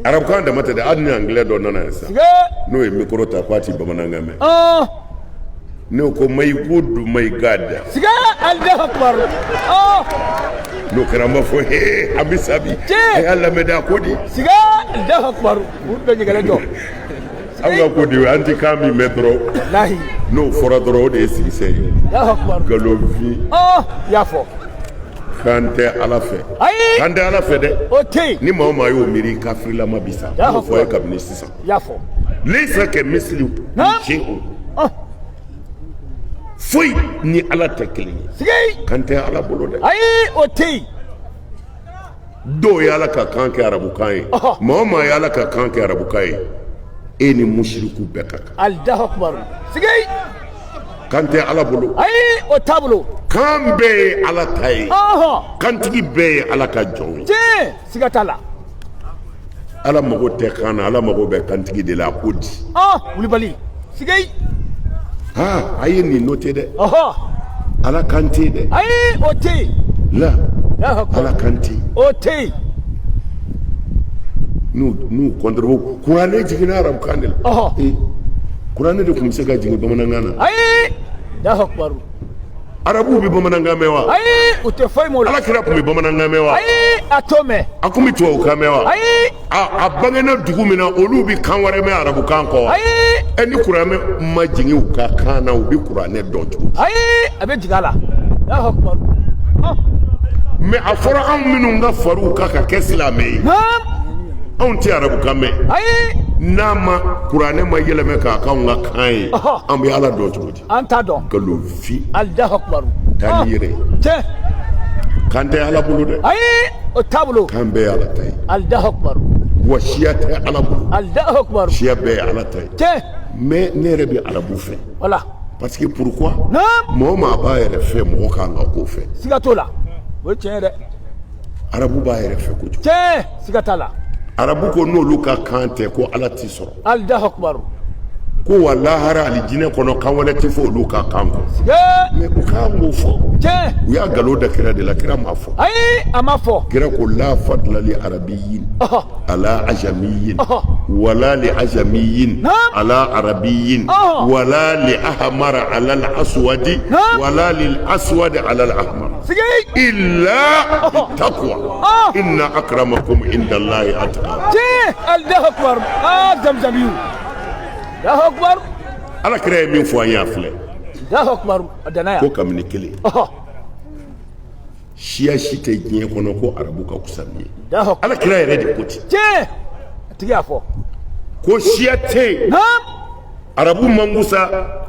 arabukan dama tɛ dɛ hali ni angilɛ dɔ nana yan sisan n'o ye micro ta k'a ti bamanankan mɛn ne ko my good my god n'o kɛra an b'a fɔ an bɛ sabi a y'a lamɛn a ko di siga Allahu Akbar u bɛ ɲɛgɛnɛ jɔ an ka ko di an ti kan min mɛn dɔrɔn lahi n'o fɔra dɔrɔn o de ye sigisɛn ye Allahu Akbar nkalonfin y'a fɔ kan tɛ ala fɛ ayi kan tɛ ala fɛ dɛ o tɛ yen ni maa o maa y'o miiri kafirilama bi sa n'o fɔ a ye kabini sisan y'a fɔ leyisa kɛ misiri tiɲɛ foyi ni ala tɛ kelen ye sigi kan tɛ ala bolo dɛ ayi o tɛ yen dɔw ye ala ka kan kɛ arabukan ye maa o maa ye ala ka kan kɛ arabukan ye e ni musiriku bɛɛ ka kan Allahu Akbar sigi kan tɛ ala bolo ayi o t'a bolo kan bɛɛ ye ala ta ye kantigi bɛɛ ye ala ka jɔn ye tiɲɛ siga t'a la ala mago tɛ kan na ala mago bɛ kantigi de la a ko di wulibali sigi a ye nin noté dɛ ala kan tɛ dɛ ayi o tɛ yen la ala kan tɛ o tɛ yen n'u kɔntorɔ kuranɛ jiginna arabukan de la kuranɛ de tun bɛ se ka jigin bamanankan na ayi Allahu Akbar arabuw bɛ bamanankan mɛn wa ayi u tɛ foyi m'o la alakira tun bɛ bamanankan mɛn wa ayi a t'o mɛn a kun bɛ tubabukan mɛn wa ayi a bangena dugu min na olu bɛ kan wɛrɛ mɛn arabukan kɔ wa ayi ni kuranɛ ma jigin u ka kan na u bɛ kuranɛ dɔn cogo ayi a bɛ jigin a la Allahu Akbar mɛ a fɔra anw minnu ka fariw kan ka kɛ silamɛ ye anw tɛ arabukan mɛn ayi n'a ma kuranɛ ma yɛlɛmɛ k'a k'anw ka kan ye an bɛ ala dɔn cogo di an t'a dɔn nkalonfin Allahu Akbar taa ni yɛrɛ tiɲɛ kan tɛ ala bolo dɛ ayi o t'a bolo kan bɛɛ ye ala ta ye Allahu Akbar wa siya tɛ ala bolo Allahu Akbar siya bɛɛ ye ala ta ye tiɲɛ mais ne yɛrɛ bɛ arabu fɛ voilà parce que pourquoi mɔgɔ maa b'a yɛrɛ fɛ mɔgɔ kan ka k'o fɛ siga t'o la o ye tiɲɛ ye dɛ arabu b'a yɛrɛ fɛ kojugu tiɲɛ siga t'a la arabu ko n'olu ka kan tɛ ko ala t'i sɔrɔ Allahu Akbar ko wa lahara alijinɛ kɔnɔ kan wɛrɛ tɛ fɔ olu ka kan kɔ siga mais u kan k'o fɔ tiɲɛ u y'a nkalon da kira de la kira m'a fɔ ayi a ma fɔ kira ko la fadla li arabiyin ala ajamiyin wala li ajamiyin ala arabiyin wala li ahmara ala al aswadi wala lil aswadi ala al ahmar illa taqwa inna akramakum inda allahi atqakum Allahu Akbar zamzamiyu Allahu Akbar ala kira ye min fɔ an y'a filɛ Allahu Akbar danaya ko kabini kelen siya si tɛ diɲɛ kɔnɔ ko arabu ka kusa ni ye ala kira yɛrɛ de ko ten tiɲɛ a tigi y'a fɔ ko siya tɛ yen arabu man kusa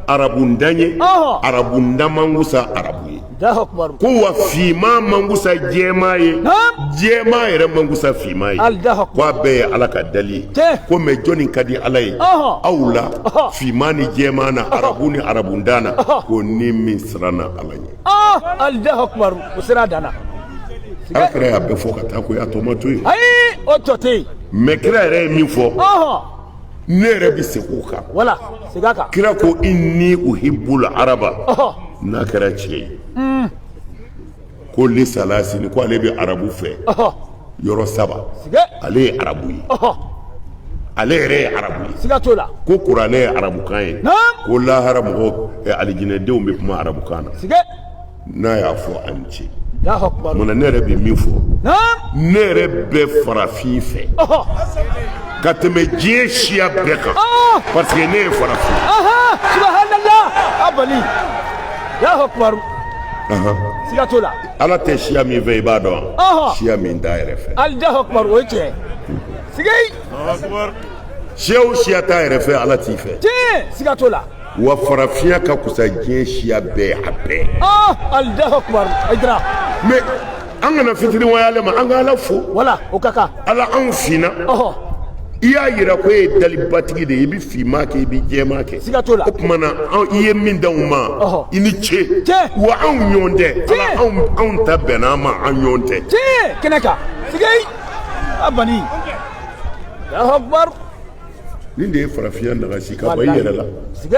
arabu ndan ye arabu ndan man kusa arabu ye ko wa finman man kusa jɛman ye jɛman yɛrɛ man kusa finman ye ko a bɛɛ ye ala ka dali ye ko mɛ jɔnni ka di ala ye aw la finman ni jɛman na arabu ni arabu ndan na ko ni min siranna ala ɲɛ Allahu Akbar o sera dana ala kira y'a bɛɛ fɔ ka taa ko y'a tɔ ma to yen ayi o tɔ tɛ yen mɛ kira yɛrɛ ye min fɔ ne yɛrɛ bɛ segin o kan wala segin a kan kira ko inni uhibbul araba n'a kɛra tiɲɛ ye ko lisalasini ko ale bɛ arabu fɛ yɔrɔ 7 ale ye arabu ye ale yɛrɛ ye arabu ye siga t'o la ko kuranɛ ye arabukan ye ko lahara mɔgɔ alijinɛdenw bɛ kuma arabukan na n'a y'a fɔ a ni ce munna ne yɛrɛ bɛ min fɔ ne yɛrɛ bɛ farafin fɛ ka tɛmɛ diɲɛ siya bɛɛ kan parce que ne ye farafin subhanallah abali Allahu Akbar siga t'o la ala tɛ siya min fɛ i b'a dɔn siya min t'a yɛrɛ fɛ Allahu Akbar o ye tiɲɛ sigi siya o siya t'a yɛrɛ fɛ ala t'i fɛ tiɲɛ siga t'o la wa farafinya ka kusa diɲɛ siya bɛɛ a bɛɛ Allahu Akbar ayidara mais an kana fitiri wayale ma an ka ala fo wala o ka kan ala anw finna i y'a yira ko e ye dalibatigi de ye i bɛ finman kɛ i bɛ jɛman kɛ siga t'o la o tuma na i ye min d'anw ma i ni ce wa anw ɲɔgɔn tɛ ala anw ta bɛnna an ma an ɲɔgɔn tɛ tiɲɛ kɛnɛ kan sigi a bani Allahu Akbar nin de ye farafinya nagasi ka bɔ i yɛrɛ la sigi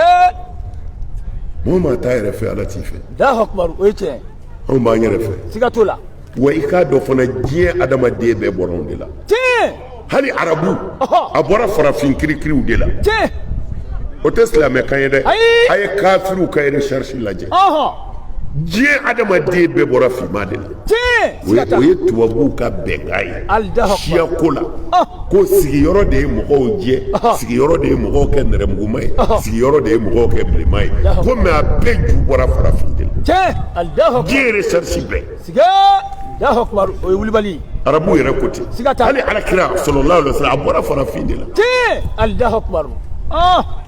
mɔgɔ maa t'a yɛrɛ fɛ ala t'i fɛ Allahu Akbar o ye tiɲɛ anw b'an yɛrɛ fɛ siga t'o la wa i k'a dɔn fana diɲɛ adamaden bɛɛ bɔra anw de la tiɲɛ hali arabu a bɔra farafin kirikiriw de la tiɲɛ o tɛ silamɛkan ye dɛ ayi a ye kafiriw ka recherche lajɛ diɲɛ adamaden bɛɛ bɔra finman de la o ye tubabuw ka bɛnkan ye siya ko la ko sigiyɔrɔ de ye mɔgɔw jɛ sigiyɔrɔ de ye mɔgɔw kɛ nɛrɛmuguma ye sigiyɔrɔ de ye mɔgɔw kɛ bilenman ye ko mɛ a bɛɛ ju bɔra farafin de la diɲɛ recherche bɛɛ o ye wulibali arabu yɛrɛ ko ten hali alakira sallallahu alaihi wasallam a bɔra farafin de la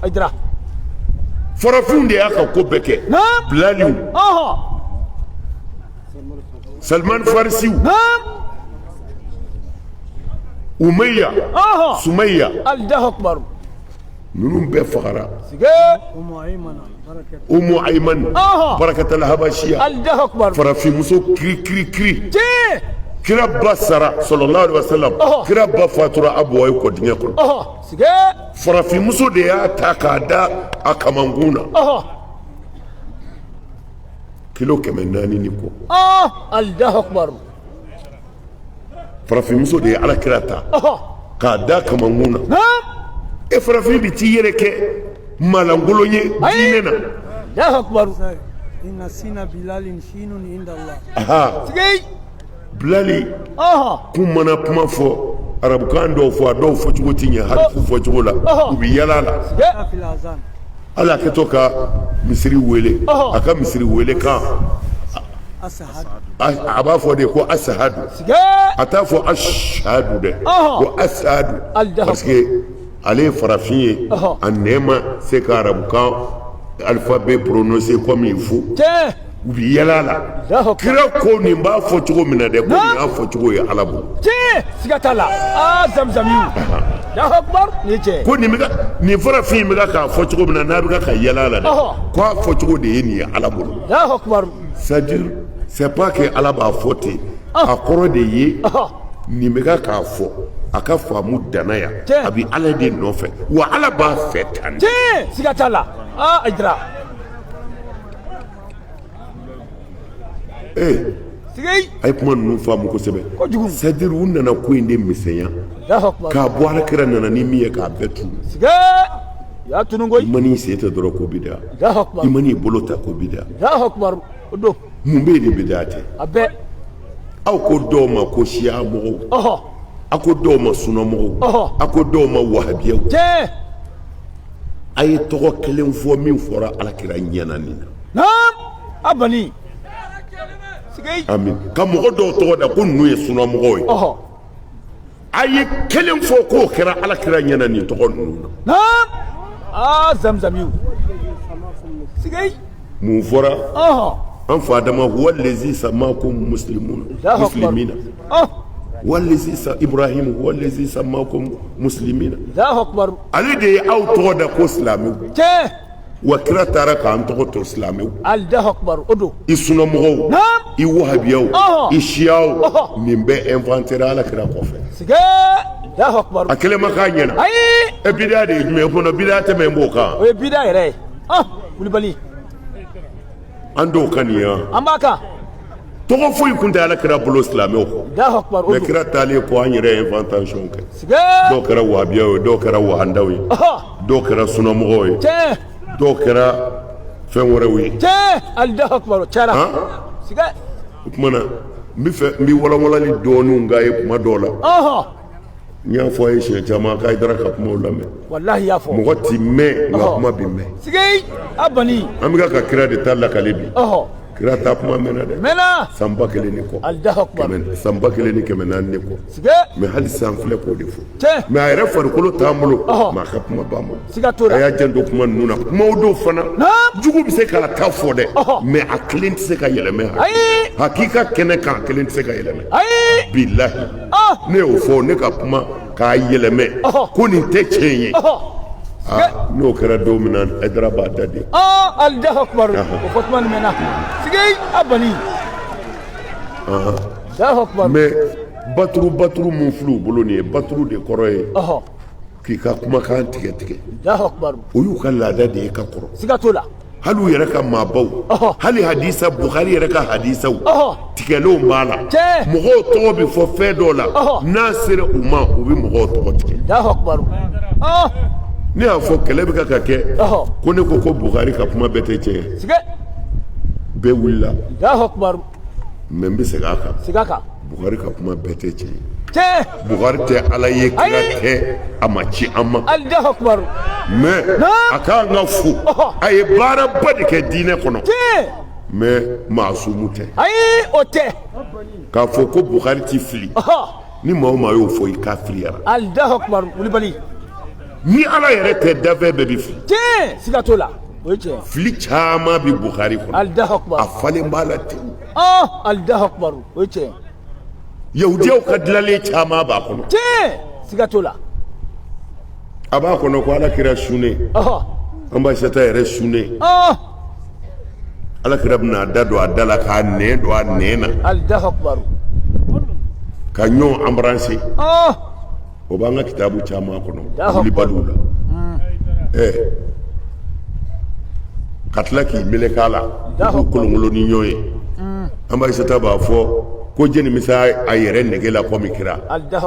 Aïdra farafinw de y'a ka ko bɛɛ kɛ bilaliw Salman Farisiw Umayya Sumayya ninnu bɛɛ fagara Umu Ayman Barakatal Habashiya farafin muso kiri kira ba sara sallallahu alaihi wasallam kira ba fatura abuwa ko dingɛ kɔnɔ farafin muso de y'a ta k'a da a kamankun na kilo 400 ni ko farafin muso de ye alakira ta k'a da kamankun na e farafin bi t'i yɛrɛ kɛ malangolo ye diinɛ na inna sina bilalin shinun inda Allah Bilali kun mana kuma fɔ arabukan dɔw fɔ a dɔw fɔcogo tɛ ɲɛ harifu fɔcogo la u bɛ yala la hali a kɛtɔ ka misiri wele a ka misiri wele kan a b'a fɔ de ko asahadu a t'a fɔ ashadu dɛ ko asahadu parce que ale ye farafin ye a nɛn ma se ka arabukan alphabet prononcer comme il faut u bɛ yala la kira ko nin b'a fɔ cogo min na dɛ ko nin y'a fɔ cogo ye ala bolo siga t'a la zamzamiw ko nin farafin bɛ k'a fɔ cogo min na n'a bɛ ka yala la dɛ ko a fɔ cogo de ye nin ye ala bolo c'est-à-dire c'est pas que ala b'a fɔ ten a kɔrɔ de ye nin bɛ k'a fɔ a ka faamu danna yan a bɛ ala de nɔfɛ wa ala b'a fɛ tan siga t'a la Aïdra a ye kuma ninnu faamu kosɛbɛ c'est-à-dire u nana ko in de misɛnya k'a bɔ alakira nana ni min ye k'a bɛɛ tunu i ma n'i sen tɛ dɔrɔn ko bida i ma n'i bolo ta ko bida mun bɛ yen ni bida tɛ aw ko dɔw ma ko siya mɔgɔw a ko dɔw ma sunna mɔgɔw a ko dɔw ma wahabiyaw a ye tɔgɔ kelen fɔ min fɔra alakira ɲɛna nin na abani amin ka mɔgɔ dɔw tɔgɔ da ko ninnu ye sunna mɔgɔw ye a ye kelen fɔ k'o kɛra alakira ɲɛna nin tɔgɔ ninnu na zamzamiw mun fɔra an fa Adama wallazi samakum muslimina wallazi Ibrahim wallazi samakum muslimina ale de ye aw tɔgɔ da ko silamɛw wa kira taara k'an tɔgɔ to silamɛw i sunnamɔgɔw i wahabiyaw i siyaw nin bɛɛ inventera alakira kɔfɛ a kɛlen ma k'a ɲɛna e bidaa de ye jumɛn ye kɔnɔ bidaa tɛmɛ n b'o kan o ye bidaa yɛrɛ ye Kulibali an t'o kan nin ye an b'a kan tɔgɔ foyi tun tɛ alakira bolo silamɛw kɔ mɛ kira taalen kɔ an yɛrɛ ye inventation kɛ dɔw kɛra wahabiyaw ye dɔw kɛra wahandaw ye dɔw kɛra sunnamɔgɔw ye dɔw kɛra fɛn wɛrɛw ye o tuma na n bɛ walawalali dɔɔnin k'a ye kuma dɔw la n y'a fɔ a ye siɲɛ caman k'a ye dara ka kumaw lamɛn mɔgɔ ti mɛn nka kuma bɛ mɛn an bɛ ka kira de ta lakale bi kira ta kuma mɛnna dɛ san 1000 ni kɔ san 1400 ni kɔ mɛ hali san filɛ k'o de fɔ mɛ a yɛrɛ farikolo t'an bolo mɛ a ka kuma b'an bolo a y'a janto kuma ninnu na kumaw dɔw fana jugu bɛ se k'a ta fɔ dɛ mɛ a kelen tɛ se ka yɛlɛmɛ hakika kɛnɛ kan a kelen tɛ se ka yɛlɛmɛ bilahi ne y'o fɔ ne ka kuma k'a yɛlɛmɛ ko nin tɛ tiɲɛ ye n'o kɛra don min na Aïdara b'a da de Allahu akbar o fɔ tuma nin mɛnna abani mais baturu mun filɛ u bolo nin ye baturu de kɔrɔ ye k'i ka kumakan tigɛ o y'u ka laada de ye ka kɔrɔ siga t'o la hali u yɛrɛ ka maabaw hali hadisa Bukhari yɛrɛ ka hadisaw tigɛlenw b'a la mɔgɔw tɔgɔ bɛ fɔ fɛn dɔw la n'a sera u ma u bɛ mɔgɔw tɔgɔ tigɛ ne y'a fɔ kɛlɛ bɛ ka kɛ ko ne ko Bukhari ka kuma bɛɛ tɛ tiɲɛ ye bɛɛ wulila Allahu akbar mɛ n bɛ segin a kan sigaka Buhari ka kuma bɛɛ tɛ tiɲɛ te Buhari tɛ Ala ye kira tɛ a ma ci an ma Allahu akbar mais a k'an ka fo a ye baaraba de kɛ diinɛ kɔnɔ te mais maasumu tɛ ayi o tɛ k'a fɔ ko Buhari ti fili ni maa o maa y'o fɔ i kafiriyara Allahu akbar Wulibali ni Ala yɛrɛ tɛ dafɛn bɛɛ bɛ fili te siga t'o la o ye tiɲɛ fili caman bɛ Buhari kɔnɔ Allahu akbar a falen b'a la ten Allahu akbar o ye tiɲɛ yahudiyaw ka dilanlen caman b'a kɔnɔ te siga t'o la a b'a kɔnɔ ko Alakira sunnen anbasata yɛrɛ sunnen Alakira bɛna a da don a da la k'a nɛn don a nɛn na Allahu akbar ka ɲɔgɔn embrasser o b'an ka kitabu caman kɔnɔ Wulibaliw la ka tila k'i meleka la k'u kolonkolon ni ɲɔgɔn ye anbasata b'a fɔ ko jeni misa a yɛrɛ nege la komi kira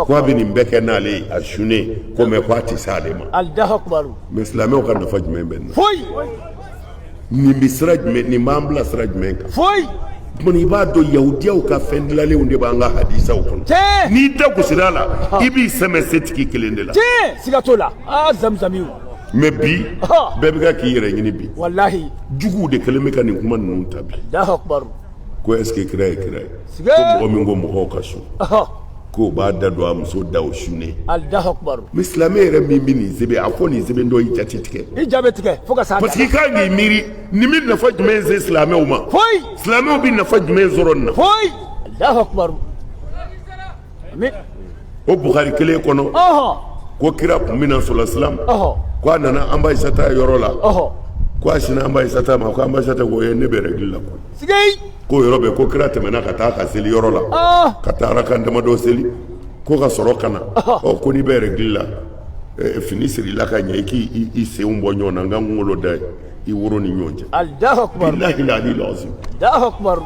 ko a bɛ nin bɛɛ kɛ n'ale ye a sunnen ko mɛ ko a tɛ s'ale ma Allahu akbar mais silamɛw ka nafa jumɛn bɛ nin na foyi nin bɛ sira jumɛn nin b'an bila sira jumɛn kan foyi tuma i b'a dɔn yahudiyaw ka fɛn dilanlenw de b'an ka hadisaw kɔnɔ n'i da gosira la i b'i sɛmɛ setigi kelen de la siga t'o la zamzamiw mais bi bɛɛ bɛ ka k'i yɛrɛ ɲini bi wallahi juguw de kɛlen bɛ ka nin kuma ninnu ta bi Allahu akbar ko est ce que kira ye kira ye ko mɔgɔ min ko mɔgɔw ka sun k'o b'a da don a muso da o sunnen Allahu akbar mais silamɛ yɛrɛ min bɛ nin sɛbɛn a fɔ nin sɛbɛn dɔ i jate tigɛ i jabe tigɛ fo ka s'a parce que i kan k'i miiri nin bɛ nafa jumɛn se silamɛw ma foyi silamɛw bɛ nafa jumɛn sɔrɔ nin na foyi Allahu akbar amin o Buhari kelen kɔnɔ ko kira kun bɛ na sɔlɔ ko a nana anbasata yɔrɔ la ko a sinna anbasata ma ko anbasata ko ne bɛ règle la ko yɔrɔ bɛ ko kira tɛmɛna ka taa ka seli yɔrɔ la ka taa arakan damadɔ seli ko ka sɔrɔ ka na ko n'i bɛ règle la fini sirila ka ɲɛ i k'i senw bɔ ɲɔgɔn na n ka kunkolo da i woro ni ɲɔgɔn cɛ Allahu akbar billahi l'ali l'azim Allahu akbar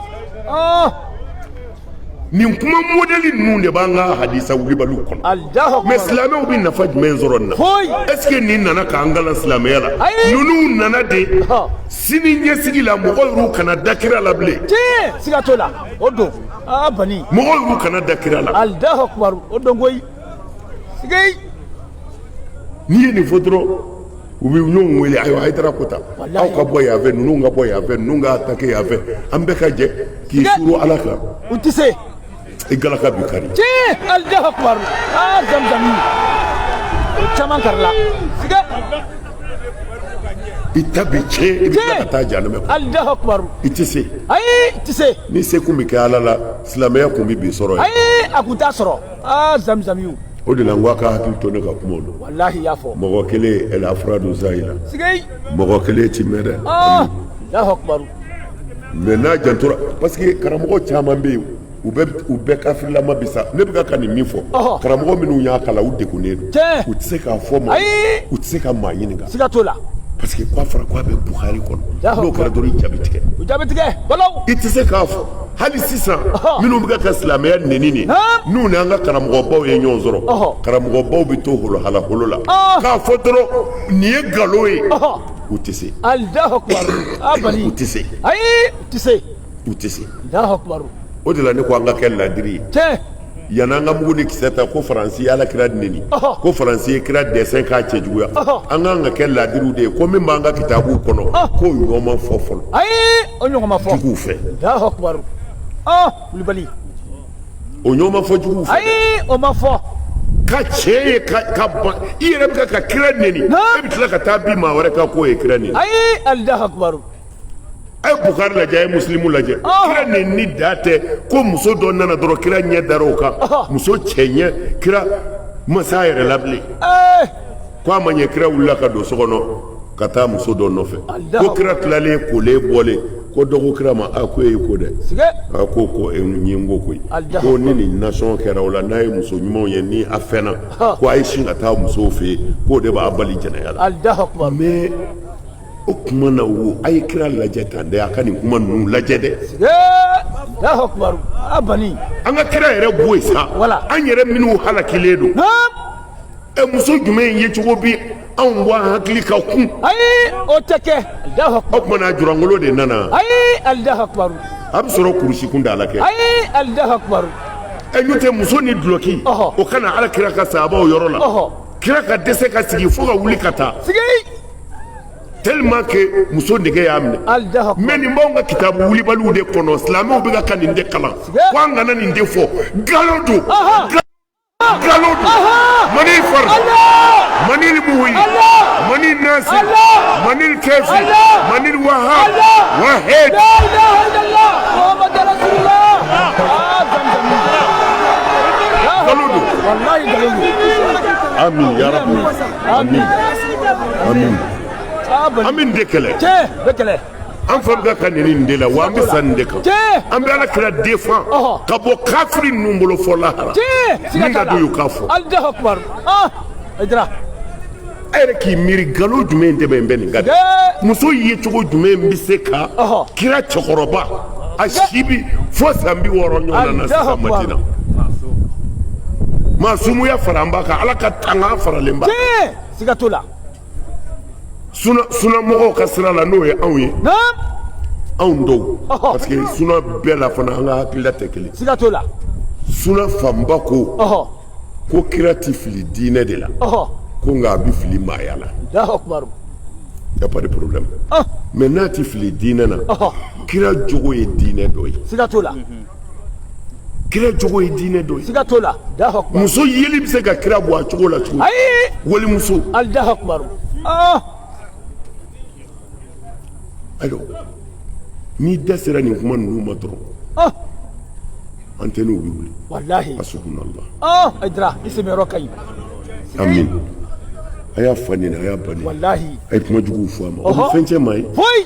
nin kuma modèle ninnu de b'an ka hadisa Wulibaliw kɔnɔ Allahu akbar mais silamɛw bɛ nafa jumɛn sɔrɔ nin na foyi est ce que nin nana k'an kalan silamɛya la ninnu nana de sini ɲɛsigi la mɔgɔ y'u kana da kira la bilen siga t'o la o don bani mɔgɔ y'u kana da kira la Allahu akbar o don koyi sigei n'i ye nin fɔ dɔrɔn u bɛ ɲɔgɔn wele ayiwa Hayidara ko tan aw ka bɔ yan fɛ ninnu ka bɔ yan fɛ ninnu ka attaquer yan fɛ an bɛɛ ka jɛ k'i suru Ala kan u tɛ se i galaka bi kari Allahu akbar zamzami o caman karila siga i ta bi tiɲɛ i bɛ tila ka taa jahanama kɔnɔ Allahu akbar i tɛ se ayi tɛ se ni se kun bɛ kɛ Ala la silamɛya kun bɛ bi sɔrɔ yen ayi a kun t'a sɔrɔ zamzamiw o de la n ko a ka hakili to ne ka kumaw la wallahi y'a fɔ mɔgɔ kelen el afradu zahira sigei mɔgɔ kelen ti mɛn dɛ Allahu akbar mais n'a jantora parce que karamɔgɔ caman bɛ yen u bɛɛ kafirlama bi sa ne bɛ ka nin min fɔ karamɔgɔ minnu y'a kalan u degunnen don u tɛ se k'a fɔ ma u tɛ se ka maa ɲininka siga t'o la parce que k'a fɔra k'a bɛ Buhari kɔnɔ n'o kɛra dɔrɔn i jaabi tigɛ u jaabi tigɛ balawu i tɛ se k'a fɔ hali sisan minnu bɛ ka silamɛya nɛni nin n'u ni an ka karamɔgɔbaw ye ɲɔgɔn sɔrɔ karamɔgɔbaw bɛ to halaholo la k'a fɔ dɔrɔn nin ye nkalon ye u tɛ se Allahu akbar bani u tɛ se ayi u tɛ se u tɛ se Allahu akbar o de la ne ko an ka kɛ ladiri ye yanni an ka mugu ni kisɛ ta ko Faransi ye Alakira nɛni ko Faransi ye kira dessin k'a cɛjuguya an k'an ka kɛ ladiriw de ye ko min b'an ka kitabuw kɔnɔ k'o ɲɔgɔn ma fɔ fɔlɔ ayi o ɲɔgɔn ma fɔ juguw fɛ Allahu akbar Wulibali o ɲɔgɔn ma fɔ juguw fɛ ayi o ma fɔ ka tiɲɛ ye ka ban i yɛrɛ bɛ ka kira nɛni e bɛ tila ka taa bin maa wɛrɛ kan k'o ye kira nɛni ayi Allahu akbar a ye Bukari lajɛ a ye Musilimu lajɛ kira nɛni ni da tɛ ko muso dɔ nana dɔrɔn kira ɲɛ dara o kan muso cɛ ɲɛ kira ma s'a yɛrɛ la bilen ko a ma ɲɛ kira wulila ka don so kɔnɔ ka taa muso dɔ nɔfɛ ko kira tilalen kolen bɔlen ko dɔ ko kira ma a ko e ye ko dɛ a ko n ye n ko koyi ko ni nin nasɔn kɛra o la n'a ye muso ɲumanw ye ni a fɛnna ko a ye sin ka taa musow fɛ yen k'o de b'a bali jɛnɛya la mais o kuma na wo a ye kira lajɛ tan dɛ a ka nin kuma ninnu lajɛ dɛ Allahu akbar bani an ka kira yɛrɛ bɔ yen sa an yɛrɛ minnu halakilen don muso jumɛn ye cogo bi anw b'a hakili ka kun ayi o tɛ kɛ Allahu akbar o kumana jurangolo de nana ayi Allahu akbar a bɛ sɔrɔ kurusi kun da la kɛ ayi Allahu akbar n'o tɛ muso ni duloki o kana ala kira ka sahabaw yɔrɔ la kira ka dɛsɛ ka sigi fo ka wuli ka taa sigi tellement que muso nege y'a minɛ mais nin b'anw ka kitabu wulibaliw de kɔnɔ silamɛw bɛ ka nin de kalan ko an kana nin de fɔ galon don galon don mani far mani muhi mani nasi mani kefi mani wahab wahid la ilaha illallah muhammad rasulullah galon don wallahi galon don amin ya rabbi amin amin amin de kɛlɛ bɛ kɛlɛ an fa bɛ ka nin de la wa an bɛ sa nin de kan an bɛ ala kira défend ka bɔ kafiri ninnu bolo fɔ lahara min ka d'u ye u k'a fɔ Allahu akbar Aïdara a yɛrɛ k'i miiri nkalon jumɛn de bɛ nin ka muso ye cogo jumɛn bɛ se ka kira cɛkɔrɔba a si bi fo san 60 ɲɔgɔn na sisan Madina maasumuya fara an b'a kan ala ka tanga faralen b'a kan siga t'o la suna mɔgɔw ka sira la n'o ye anw ye anw dɔw parce que suna bɛɛ la fana an ka hakilila tɛ kelen siga t'o la suna fanba ko kira ti fili diinɛ de la ko nka a bɛ fili maaya la Allahu akbar y a pas de problème mais n'a ti fili diinɛ na kira jogo ye diinɛ dɔ ye siga t'o la kira jogo ye diinɛ dɔ ye siga t'o la Allahu akbar muso yeli bɛ se ka kira bɔ a cogo la cogo ayi walimuso Allahu akbar alors n'i da sera nin kuma ninnu ma dɔrɔn an tɛ n'u bɛ wuli wallahi hasbunallah Aïdara i sɛmɛyɔrɔ ka ɲi amin a y'a fa nin a y'a ba nin wallahi a ye kuma juguw fɔ a ma o bɛ fɛn cɛ ma ye foyi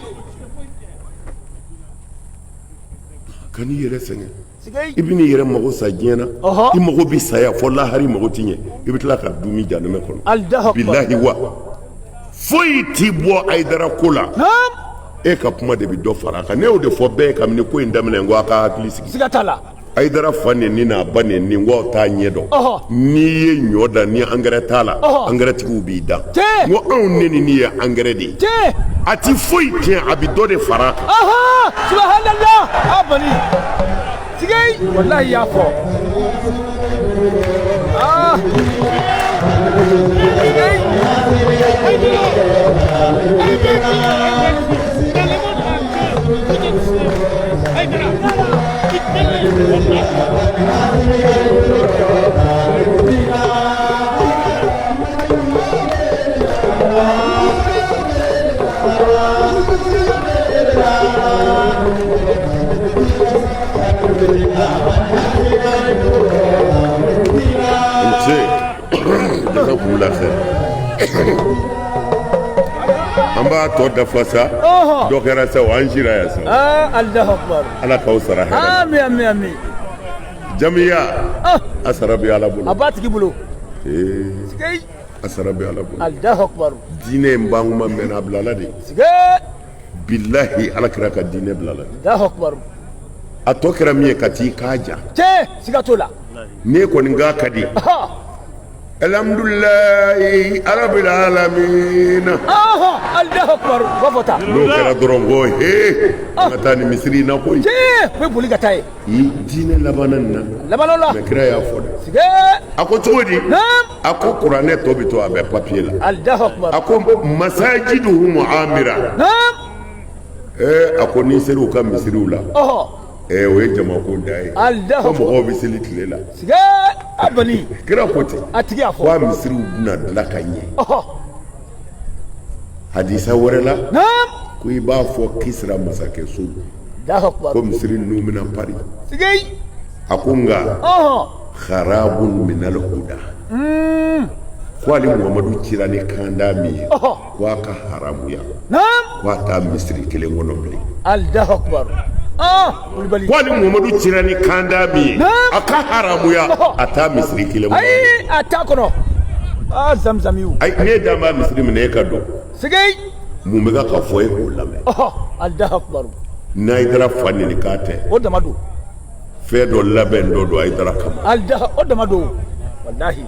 ka n'i yɛrɛ sɛgɛn i bɛ n'i yɛrɛ mago sa diɲɛ na i mago bɛ saya fɔ lahari mago ti ɲɛ i bɛ tila ka dumi janɛmɛ kɔnɔ bilahi wa foyi t'i bɔ Aïdara ko la e ka kuma de bɛ dɔ fara a kan ne y'o de fɔ bɛɛ ye kabini ko in daminɛ n ko a ka hakili sigi siga t'a la Aïdara fa nin n'a ba nin n ko aw t'a ɲɛ dɔn n'i ye ɲɔ dan ni angɛrɛ t'a la angɛrɛ tigiw b'i dan n ko anw ne ni nin ye angɛrɛ de ye a ti foyi tiɲɛ a bɛ dɔ de fara a kan subhanallah bani sigi wallahi y'a fɔ an b'a tɔ dafa sa dɔ kɛra sa wa an sira yan sa Allahu akbar ala k'aw sara hɛrɛ amin amin amin jamiya a sara bɛ ala bolo a b'a tigi bolo a sara bɛ ala bolo Allahu akbar diinɛ in b'an kuma mɛnna a bilala de bilahi ala kɛra ka diinɛ bilala Allahu akbar a tɔ kɛra min ye ka t'i k'a ja siga t'o la ne kɔni k'a ka di alhamdulilayi arabil alamin Allahu akbar wafata n'o kɛra dɔrɔn ko an ka taa ni misiri in na koyi bɛ boli ka taa ye diinɛ labanna nin na mais kira y'a fɔ dɛ a ko cogo di a ko kuranɛ tɔ bɛ to a bɛ papiye la a ko masajiduhum amira a ko n'i ser'u ka misiriw la o ye jamako da ye ko mɔgɔw bɛ seli tile la abani kira ko ten a tigi y'a fɔ ko a misiriw bɛna dilan ka ɲɛ hadisa wɛrɛ la ko i b'a fɔ Kisra masakɛ so ko misiri ninnu bɛna pari a ko nka kharabun minal huda ko ale Muhamadu cira ni kanda min ye ko a ka haramuya ko a t'a misiri kelen kɔnɔ bilen Allahu akbar ko ale Muhamadu cira ni kanda min ye a ka haramuya a t'a misiri kelen kɔnɔ ayi a t'a kɔnɔ zamzamiw ayi ne dan b'a misiri minɛ e ka dɔn mun bɛ ka fɔ e k'o lamɛn Allahu akbar n'Aïdara fa nini k'a tɛ o dama don fɛn dɔ labɛn dɔ don Aïdara kama o dama don wallahi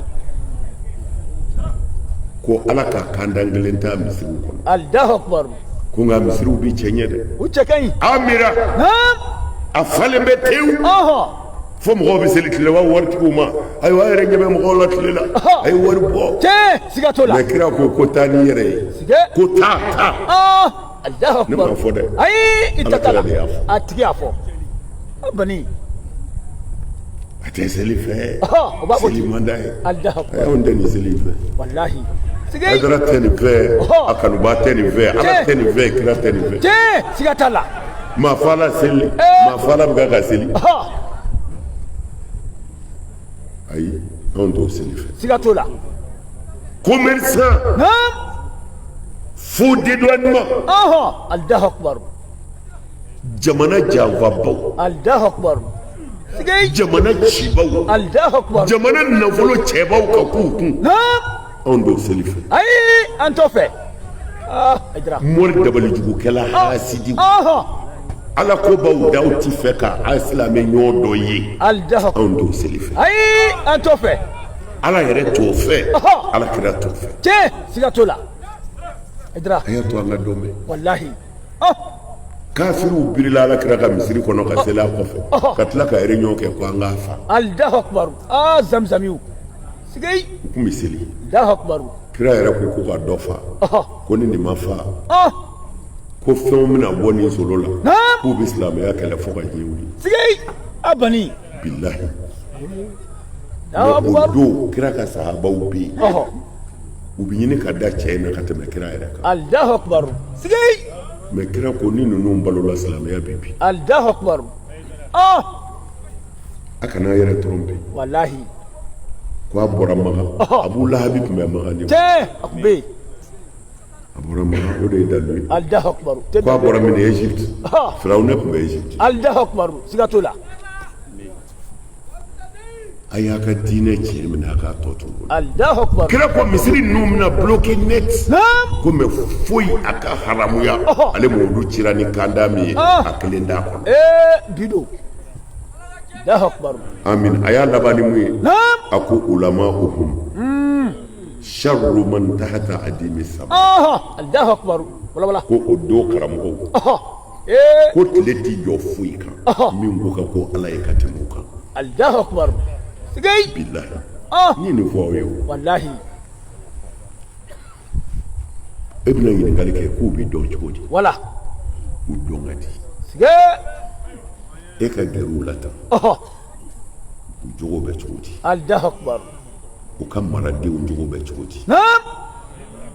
ko ala ka kandan kelen ta misiriw kɔnɔ Allahu akbar ko nka misiriw bi cɛ ɲɛ dɛ u cɛ ka ɲi amira naam a falen bɛ tewu fo mɔgɔw bɛ seli tile wa waritigiw ma ayiwa a yɛrɛ ɲɛ bɛ mɔgɔw la tile la a ye wari bɔ cɛ siga t'o la mɛ kira ko taa ni yɛrɛ ye ko taa Allahu akbar ne m'a fɔ dɛ ayi i tɛ taa la Ala kira de y'a fɔ a tigi y'a fɔ a bani a tɛ seli fɛ o b'a fɔ seli man d'a ye Allahu a akbar y'anw tɛ nin seli fɛ wallahi siga Haidara tɛ nin fɛ a kanuba tɛ nin fɛ ala tɛ nin fɛ kira tɛ nin fɛ cɛ siga t'a la maa fa la seli maa fa la bɛ ka seli ayi anw t'o seli fɛ siga t'o la commerçant naam faux dédouanement Allahu akbar jamana janfabaw Allahu akbar siga jamana cibaw Allahu akbar jamana nafolo cɛbaw ka k'u kun naam anw t'o seli fɛ ayi an t'o fɛ Haidara mori dabalijugukɛla hasidiw ala ko baw daw ti fɛ ka an silamɛ ɲɔgɔn dɔ ye Allahu akbar anw t'o seli fɛ ayi an t'o fɛ ala yɛrɛ t'o fɛ ala kira t'o fɛ cɛ siga t'o la Haidara a y'a to an ka dɔn mɛn wallahi kafiriw birila ala kira ka misiri kɔnɔ ka seli a kɔfɛ ka tila ka réunion kɛ ko an k'a fa Allahu akbar zamzamiw siga u kun bɛ seli Allahu akbar kira yɛrɛ ko ko ka dɔ fa ko ni nin ma fa ko fɛnw bɛna bɔ nin solo la k'u bɛ silamɛya kɛlɛ fo ka diɲɛ wuli siga a bani bilahi o don kira ka sahabaw bɛ yen u bɛ ɲini ka da cɛ in na ka tɛmɛ kira yɛrɛ kan Allahu akbar siga mɛ kira ko ni ninnu balola silamɛya bɛ bi Allahu akbar a kana yɛrɛ trompe wallahi ko a bɔra Maga Abu Lahabi tun bɛ Maga de cɛ a kun bɛ yen a bɔra Maga o de ye dalu ye Allahu akbar ko a bɔra min Egypte Firawuna tun bɛ Egypte Allahu akbar siga t'o la a y'a ka diinɛ tiɲɛ minɛ a k'a tɔ to Allahu akbar kira ko misiri ninnu bɛna bloqué net ko mɛ foyi a ka haramuya ale m'olu cira ni kanda min ye a kelen d'a kɔnɔ bido Allahu akbar amin a y'a laban ni mun ye a ko ulama'uhum sharru man tahta adimi sama Allahu akbar wala ko o don karamɔgɔw ko tile t'i jɔ foyi kan min ko ka ko ala ye ka tɛmɛ o kan Allahu akbar sigay billahi ni nin fɔ aw ye wallahi e bɛna ɲininkali kɛ k'u bɛ dɔn cogo di wala u dɔn ka di sigay e ka gɛrɛ u la tan u jogo bɛ cogo di Allahu akbar u ka maradenw jogo bɛ cogo di naam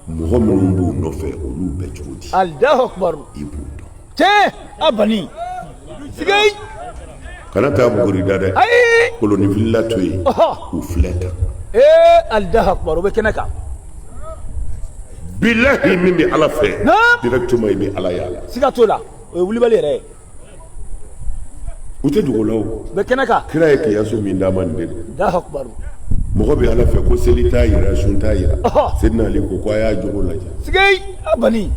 mɔgɔ minnu b'u nɔfɛ olu bɛ cogo di Allahu akbar i b'u dɔn cɛ abani sigay kana taa buguri da dɛ koloni filila to yen u filɛ tan Allahu akbar o bɛ kɛnɛ kan bilahi min bɛ ala fɛ directement i bɛ ala y'a la siga t'o la o ye wulibali yɛrɛ ye u tɛ dogo la o u bɛ kɛnɛ kan kira ye kiyaso min d'a ma nin de don Allahu akbar mɔgɔ bɛ ala fɛ ko seli t'a yira sun t'a yira Seydina Ali ko a y'a jogo lajɛ sigay abani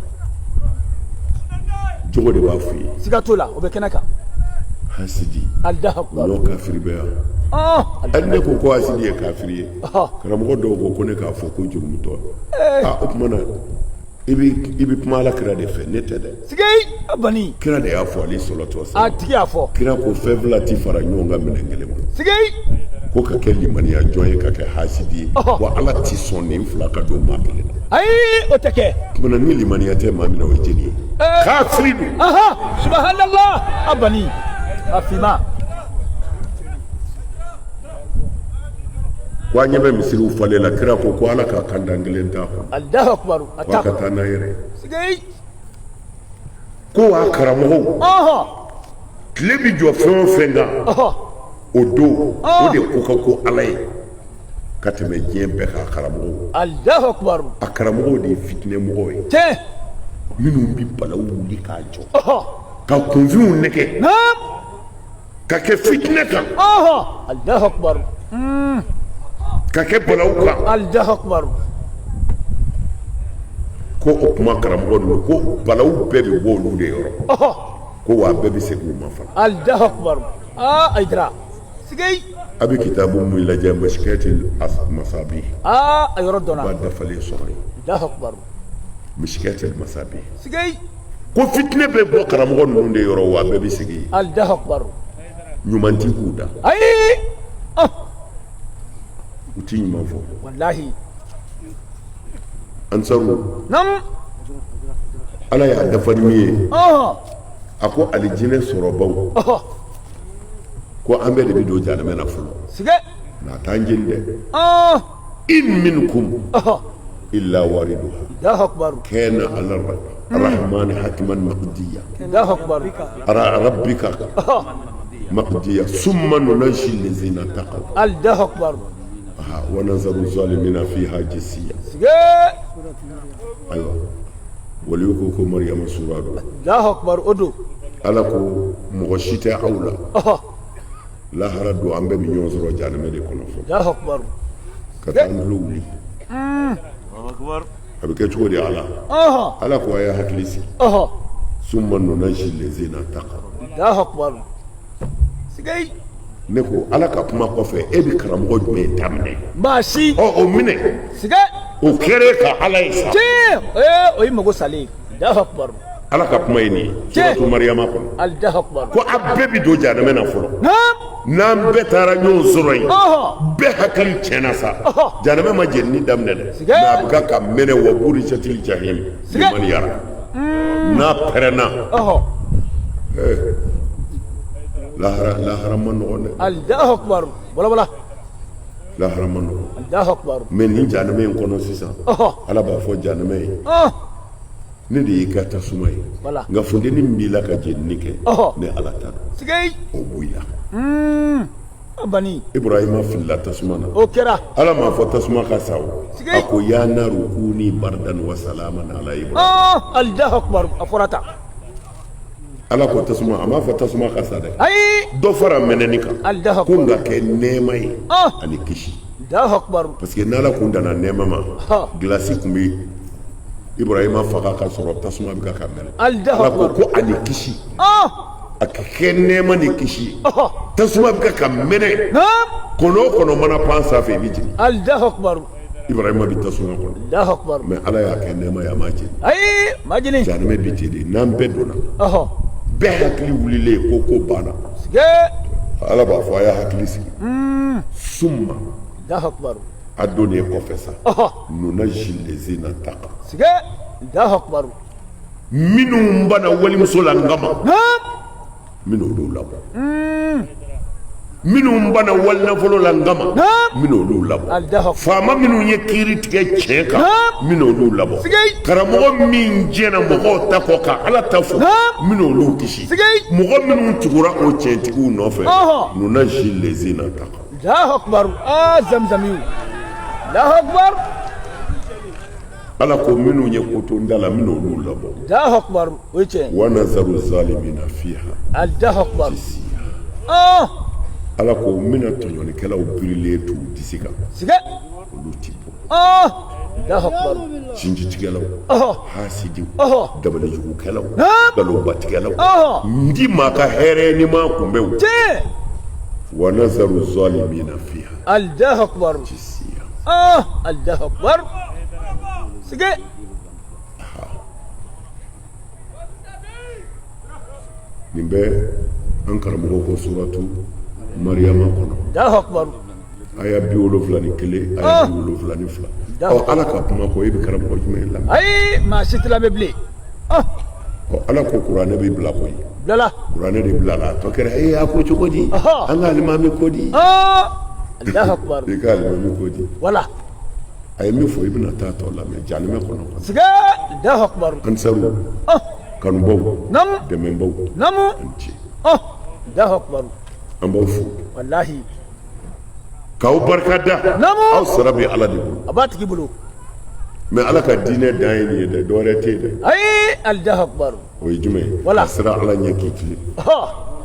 jogo de b'a f'i ye siga t'o la o bɛ kɛnɛ kan hasidi Allahu akbar n'o kafiri bɛ yan hali ne ko hasidi ye kafiri ye karamɔgɔ dɔw ko ne k'a fɔ ko jurumutɔ o tuma na i bɛ kuma ala kira de fɛ ne tɛ dɛ sigay abani kira de y'a fɔ ale sɔlɔtɔ a tigi y'a fɔ kira ko fɛn fila ti fara ɲɔgɔn kan minɛn kelen kɔnɔ sigay ko ka kɛ limaniya jɔn ye ka kɛ hasidi ye wa ala ti sɔn nin fila ka don maa kelen na ayi o tɛ kɛ tuma ni limaniya tɛ maa min na o ye jeli ye kafiri don subhanallah abani afima ko an ɲɛ bɛ misiriw falen la kira ko ala ka kandan kelen t'a kɔnɔ Allahu akbar wa ka taa n'a yɛrɛ sigay ko wa karamɔgɔw tile bi jɔ fɛn o fɛn kan o don o de ko ka ko ala ye ka tɛmɛ diɲɛ bɛɛ kan karamɔgɔw Allahu akbar a karamɔgɔw de ye fitinɛ mɔgɔw ye cɛ minnu bi balawu wuli k'a jɔ ka kunfinw nɛgɛ ka kɛ fitinɛ kan Allahu akbar ka kɛ balawu kan Allahu akbar ko o kuma karamɔgɔ ninnu ko balawu bɛɛ bɛ bɔ olu de yɔrɔ ko wa bɛɛ bɛ se k'u ma fana Allahu akbar Haidara sigay abi kitabu mu lajɛ mashkatil masabi ayɔrɔ ba dɔnna dafalen sɔrɔ ye Allahu akbar mashkatil masabi sigei ko fitinɛ bɛ bɔ karamɔgɔ ninnu de yɔrɔ wa bɛɛ bɛ sigi Allahu akbar ɲuman ti k'u da ayi u ti ɲuman fɔ wallahi ansaru nam ala y'a dafa ni min ye ɔhɔn a ko alijinɛ sɔrɔbaw ɔhɔn ko an bɛɛ de bɛ don jahanama na fɔlɔ sige nka t'an jeni dɛ ɔhɔn in minkum ɔhɔn illa wariduha Allahu akbar kana ala rahmani hakiman maqdiya Allahu akbar ala rabbika ɔhɔn maqdiya summa nunajji allazina taqaw Allahu akbar wa nazaru zalimina fiha jisiya sige aywa wali ko maryama surado Allahu akbar odo ala ko mɔgɔ si tɛ aw la ɔhɔn lahara don an bɛɛ bɛ ɲɔgɔn sɔrɔ jahanama de kɔnɔ fɔ Allahu akbar ka taa an tulo wuli a bɛ kɛ cogo di ala ɔhɔn ala ko a y'a hakili sigi ɔhɔn summa nunajji allazina taqaw Allahu akbar sigei ne ko ala ka kuma kɔfɛ e bɛ karamɔgɔ jumɛn daminɛ maa si o minɛ sige o kɛra ka ala ye sa tiɲɛ o ye mago salen Allahu akbar ala ka kuma ye nin ye suratu mariyama kɔnɔ Allahu akbar ko a bɛɛ bɛ don jahanama na fɔlɔ nam n'an bɛɛ taara ɲɔgɔn sɔrɔ yen ɔhɔn bɛɛ hakili tiɲɛna sa Ɔhɔ. jahanama ma jenini daminɛ dɛ Sige. mɛ a bɛ ka ka mɛnɛ wa burisatili jahim Sige. liman yara n'a pɛrɛnna ɔhɔn lahara ma nɔgɔn dɛ Allahu akbar wala lahara ma nɔgɔn Allahu akbar mɛ nin jahanama in kɔnɔ sisan ɔhɔn ala b'a fɔ jahanama ye ne de y'i ka tasuma ye Wala. nka funteni min b'i la ka jenini kɛ Ɔhɔ. ne ala ta dɔn sigei o b'i la bani ibrahima filila tasuma na o kɛra ala m'a fɔ tasuma ka sa o Sige. a ko ya naru kuni bardan wa salaman ala ibrahim Allahu akbar a fɔra tan ala ko tasuma a m'a fɔ tasuma ka sa dɛ ayi dɔ fara mɛnɛni kan Allahu ko akbar nka kɛ nɛɛma ye Ah. ani kisi Allahu akbar parce que n'ala kun danna nɛɛma ma Ha. gilasi kun bɛ ibrahima faga ka sɔrɔ tasuma bɛ ka mɛnɛ Allahu ala ko akbar ko ani kisi a ka kɛ nɛɛma ni kisi ɔhɔn tasuma bɛ ka mɛnɛ nam kɔnɔ o kɔnɔ mana pan sanfɛ i bɛ jigin Allahu akbar ibrahima bɛ tasuma kɔnɔ Allahu akbar mɛ ala y'a kɛ nɛɛma ye a ma jeni ayi majini jahanama bɛ ten de n'an bɛɛ donna ɔhɔn bɛɛ hakili wulilen ko banna sige ala b'a fɔ a y'a hakili sigi summa Allahu akbar a donnen kɔfɛ sa ɔhɔn nunajji allazina taqa sige Allahu akbar minnu banna walimuso la n kama nam n bɛna olu labɔ minnu banna walinafolo la n kama n bɛna olu labɔ Allahu akbar faama minnu ye kiiri tigɛ tiɲɛ kan n bɛna olu labɔ Sige. karamɔgɔ min jɛna mɔgɔw ta kɔ ka ala ta fɔ n bɛna olu kisi Sige. mɔgɔ minnu tugura o tiɲɛtigiw nɔfɛ Ɔhɔn. nunajji allazina taqa Allahu akbar zamzamiw Allahu akbar ala ko minnu ye kotonda la n bɛna olu labɔ Allahu akbar o ye tiɲɛ wa nazaru zalimina fiha Allahu akbar ala ko n bɛna tɔɲɔlikɛlaw birilen t'u disi kan sige olu ti bɔ Allahu akbar sinjitigɛlaw ɔhɔn hasidiw ɔhɔn dabalijugukɛlaw Naam. nkalonbatigɛlaw ɔhɔn n di maa ka hɛrɛ ni ma kunbɛw tiɲɛ wa nazaru zalimina fiha Allahu akbar jisiya Allahu akbar sige nin bɛ an karamɔgɔ ko suratu mariyama kɔnɔ Allahu akbar aya 71 aya 72 ala ka kuma ko e bɛ karamɔgɔ jumɛn lamɛn ayi maa si tɛ lamɛn bilen ala ko kuranɛ bɛ bila koyi bilala kuranɛ de bila la a tɔ kɛra a ko cogo di Ɔhɔn. an ka alimami ko di Allahu akbar i ka alimami ko di wala a ye min fɔ i bɛna taa tɔ lamɛn jahanama kɔnɔ sige Allahu akbar ansaru kanubaw nam dɛmɛbaw namu an ci Allahu akbar an b'aw fo wallahi k'aw barika da Namu. aw sara bɛ ala de bolo a b'a tigi bolo mɛ ala ka diinɛ dan ye nin ye dɛ dɔwɛrɛ tɛ yen dɛ ayi Allahu akbar o ye jumɛn ye Wala. ka sira ala ɲɛ k'i tilen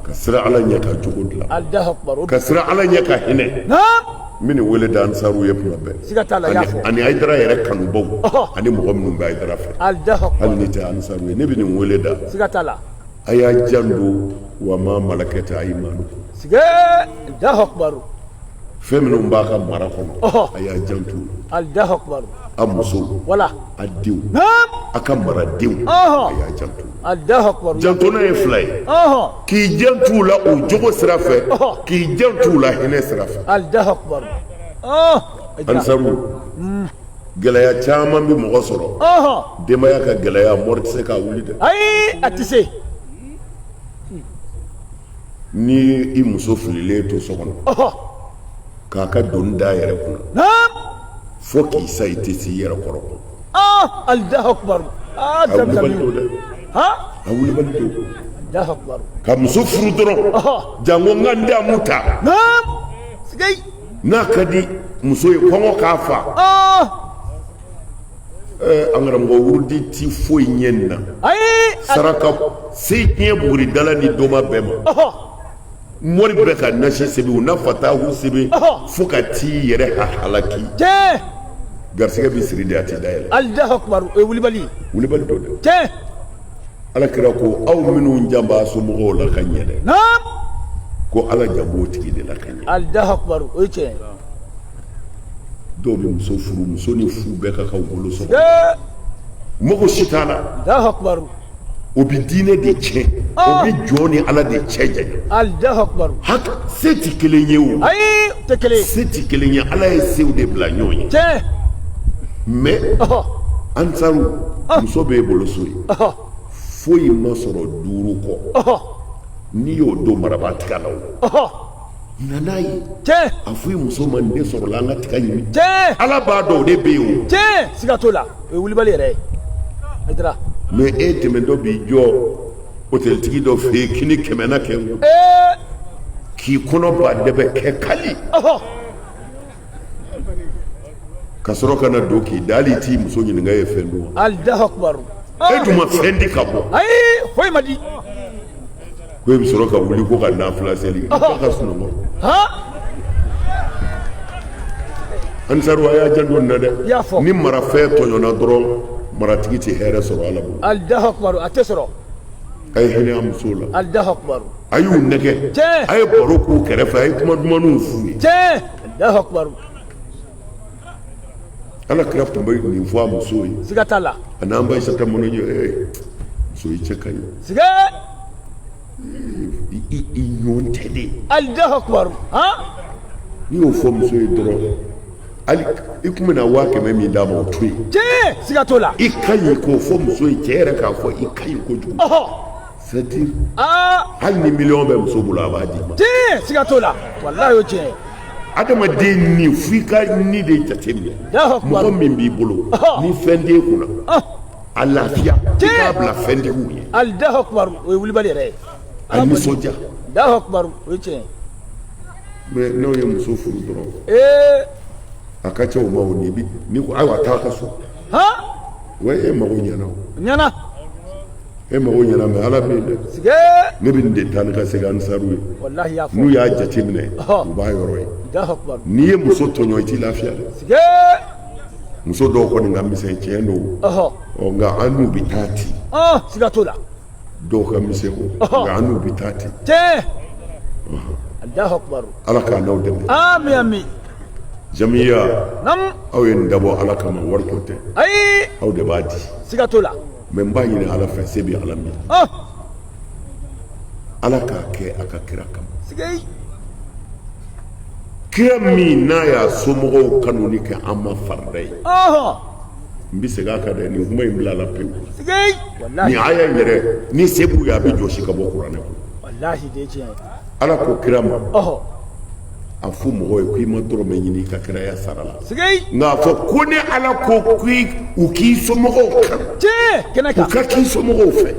ka sira ala ɲɛ ka jogo dilan Allahu akbar ka sira ala ɲɛ ka hinɛ nam n bɛ nin wele da ansaru ye tuma bɛɛ siga t'a la y'a fɔ ani ayidara yɛrɛ kanubaw Ɔhɔn. ani mɔgɔ minnu bɛ ayidara fɛ Allahu akbar hali ni tɛ ansaru ye ne bɛ nin wele da siga t'a la a y'a janto wa ma malakɛta ayimanukum sige Allahu akbar فمن باقى مراكم أيا جنتو الله أكبر أمسو ولا الديو نعم أكمل الديو أيا جنتو الله أكبر جنتو نيفلاي كي جنتو لا أوجو سرافة كي جنتو لا هنا سرافة الله أكبر أنسامو gɛlɛya caman bɛ mɔgɔ sɔrɔ denbaya ka gɛlɛya mɔri tɛ se k'a wuli dɛ ayi a tɛ se ni i muso fililen to so kɔnɔ k'a ka doni da yɛrɛ kunna fo k'i sa i tɛ s'i yɛrɛ kɔrɔ Allahu akbar a wulibali to dɛ a wulibali to Allahu akbar ka muso furu dɔrɔn jango n ka n da mu ta n'a ka di muso ye kɔngɔ k'a fa an karamɔgɔ wurudi ti foyi ɲɛ nin na saraka se diɲɛ buguridala ni doma bɛɛ ma mori bɛ ka nasi sɛbɛn u n'a fatahu sɛbɛn fo ka t'i yɛrɛ halaki garisɛgɛ bɛ siri de a tɛ dayɛlɛ Allahu akbar o ye wulibali wulibali do dɛ ala kira ko aw minnu jan b'a somɔgɔw la ka ɲɛ dɛ ko ala jan b'o tigi de la ka ɲɛ Allahu akbar o ye tiɲɛ dɔw bɛ muso furu muso ni fu bɛɛ ka k'aw bolo sɔrɔ mɔgɔ si t'a la Allahu akbar o bɛ diinɛ de tiɲɛ o bɛ jɔn ni ala de cɛ janya Allahu akbar se tɛ kelen ye o ayi tɛ kelen se tɛ kelen ye ala ye sew de bila ɲɔgɔn ye tiɲɛ mais ansaru muso b'e bolo so ye foyi ma sɔrɔ 5 kɔ n'i y'o don marabaa tigɛ la o nana ye a fɔ i muso ma nin de sɔrɔla an ka tiga ɲimi ala b'a dɔn o de bɛ yen o siga t'o la o ye wulibali yɛrɛ ye Aidara mais e tɛmɛtɔ b'i jɔ hôteltigi dɔ fɛ yen kini 100 na kɛ n k'i kɔnɔ ba dɛbɛ kɛ kali ka sɔrɔ ka na don k'i da hali t'i muso ɲininka ye fɛn don Allahu akbar e dun ma fɛn di ka bɔ ayi foyi ma di ko e bɛ sɔrɔ ka wuli ko ka nafila seli i ka sunɔgɔ ansaru a y'a janto nin na dɛ ni marafɛn tɔɲɔna dɔrɔn maratigi tɛ hɛrɛ sɔrɔ ala bolo Allahu akbar a tɛ sɔrɔ a ye hinɛ a musow la Allahu akbar a y'u nɛgɛ a ye baro k'u kɛrɛfɛ a ye kuma dumanniw f'u ye Allahu akbar ala kira tun bɛ nin fɔ a musow ye siga t'a la a n'an ba isata mɔnɔ ye muso i cɛ ka ɲi siga i ɲɔgɔn tɛ de Allahu akbar n'i y'o fɔ muso ye dɔrɔn hali i kun bɛna 500 min d'a ma o to yen siga t'o la i ka ɲi k'o fɔ muso ye cɛ yɛrɛ k'a fɔ i ka ɲi kojugu c'est dire hali ni 1 000 000 bɛ muso bolo a b'a d'i ma siga t'o la walahi o ye tiɲɛ ye adamaden ni f'i ka ni de jateminɛ mɔgɔ min b'i bolo ni fɛn t'e kunna a lafiya i k'a bila fɛntigiw ye Allahu akbar o ye wulibali yɛrɛ ye a nisɔndiya Allahu akbar o ye tiɲɛ ye mais n'aw ye muso furu dɔrɔn a ka ca o ma o ni ko ayiwa taa ka so wa e mago ɲɛna o ɲɛna e mago ɲɛna mais ala bɛ yen dɛ ne bɛ nin de taa ni ka segin ansaru ye wallahi y'a fɔ n'u y'a jateminɛ u b'a yɔrɔ ye Allahu akbar n'i ye muso tɔɲɔ i t'i lafiya dɛ muso dɔw kɔni ka misɛn tiɲɛ don nka an n'u bɛ taa ten siga t'o la dɔw ka misɛn o nka an n'u bɛ taa ten Allahu akbar ala k'a n'aw dɛmɛ amin amin jamiya aw ye nin dabɔ ala kama wari ko tɛ ayi aw de b'a di siga t'o la mais n b'a ɲini ala fɛ se bɛ ala min ala k'a kɛ a ka kira kama kira min n'a y'a somɔgɔw kanuni kɛ an ma farida ye n bɛ segin a kan dɛ nin kuma in bila la pewu nin aya in yɛrɛ ni se b'u ye a bɛ jɔsi ka bɔ kuranɛ kɔnɔ ala ko kira ma a fɔ mɔgɔw ye ko i ma dɔrɔmɛ ɲini i ka kiraya sara la nka a fɔ ko ni ala ko u k'i somɔgɔw kan u ka k'i somɔgɔw fɛ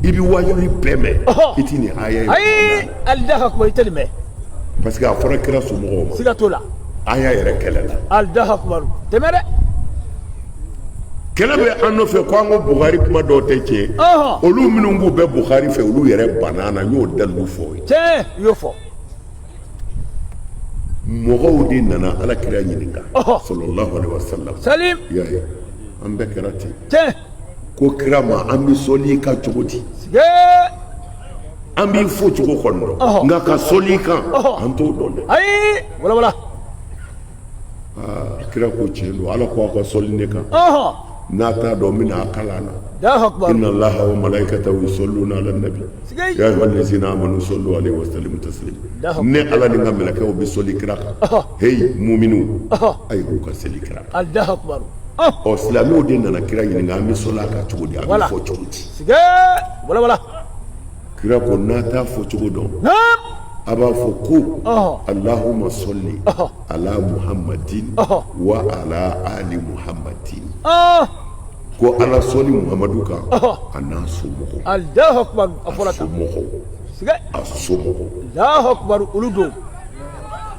i bɛ wajibi bɛɛ mɛn i tɛ nin aya in Allahu akbar i tɛ nin mɛn parce que a fɔra kira somɔgɔw ma siga t'o la aya yɛrɛ kɛlɛ la Allahu akbar tɛmɛ dɛ kɛlɛ bɛ an nɔfɛ ko an ko Buhari kuma dɔw tɛ tiɲɛ olu minnu k'u bɛ Buhari fɛ olu yɛrɛ banna na n y'o dalilu fɔ ye tiɲɛ i y'o fɔ mɔgɔw de nana ala kira ɲininka sallallahu alaihi wasallam salim ya ye an bɛɛ kɛra ten tiɲɛ ko kira ma an bɛ sɔli ka cogo di an b'i fo cogo kɔnɔ nka ka sɔli kan an t'o dɔn dɛ ayi wala wala kira ko tiɲɛ don ala ko a ka sɔli ne kan n'a t'a dɔn n bɛna a kalan na Allahu akbar inna allaha wa malaikatahu yusalluna ala nabi ya ayyuhallazina amanu sallu alayhi wa sallimu taslima ne ala ni n ka mɛlɛkɛw bɛ sɔli kira kan hey muminu ayi k'u ka seli kira kan Allahu akbar ɔ silamɛw de nana kira ɲininka an bɛ sɔli a kan cogo di a bɛ fɔ cogo di sige wala wala kira ko n'a t'a fɔ cogo dɔn a b'a fɔ ko allahumma salli ala muhammadin wa ala ali muhammadin ko ala sɔli muhammadu kan a n'a somɔgɔw Allahu akbar a fɔra tan somɔgɔw sige a somɔgɔw Allahu akbar olu don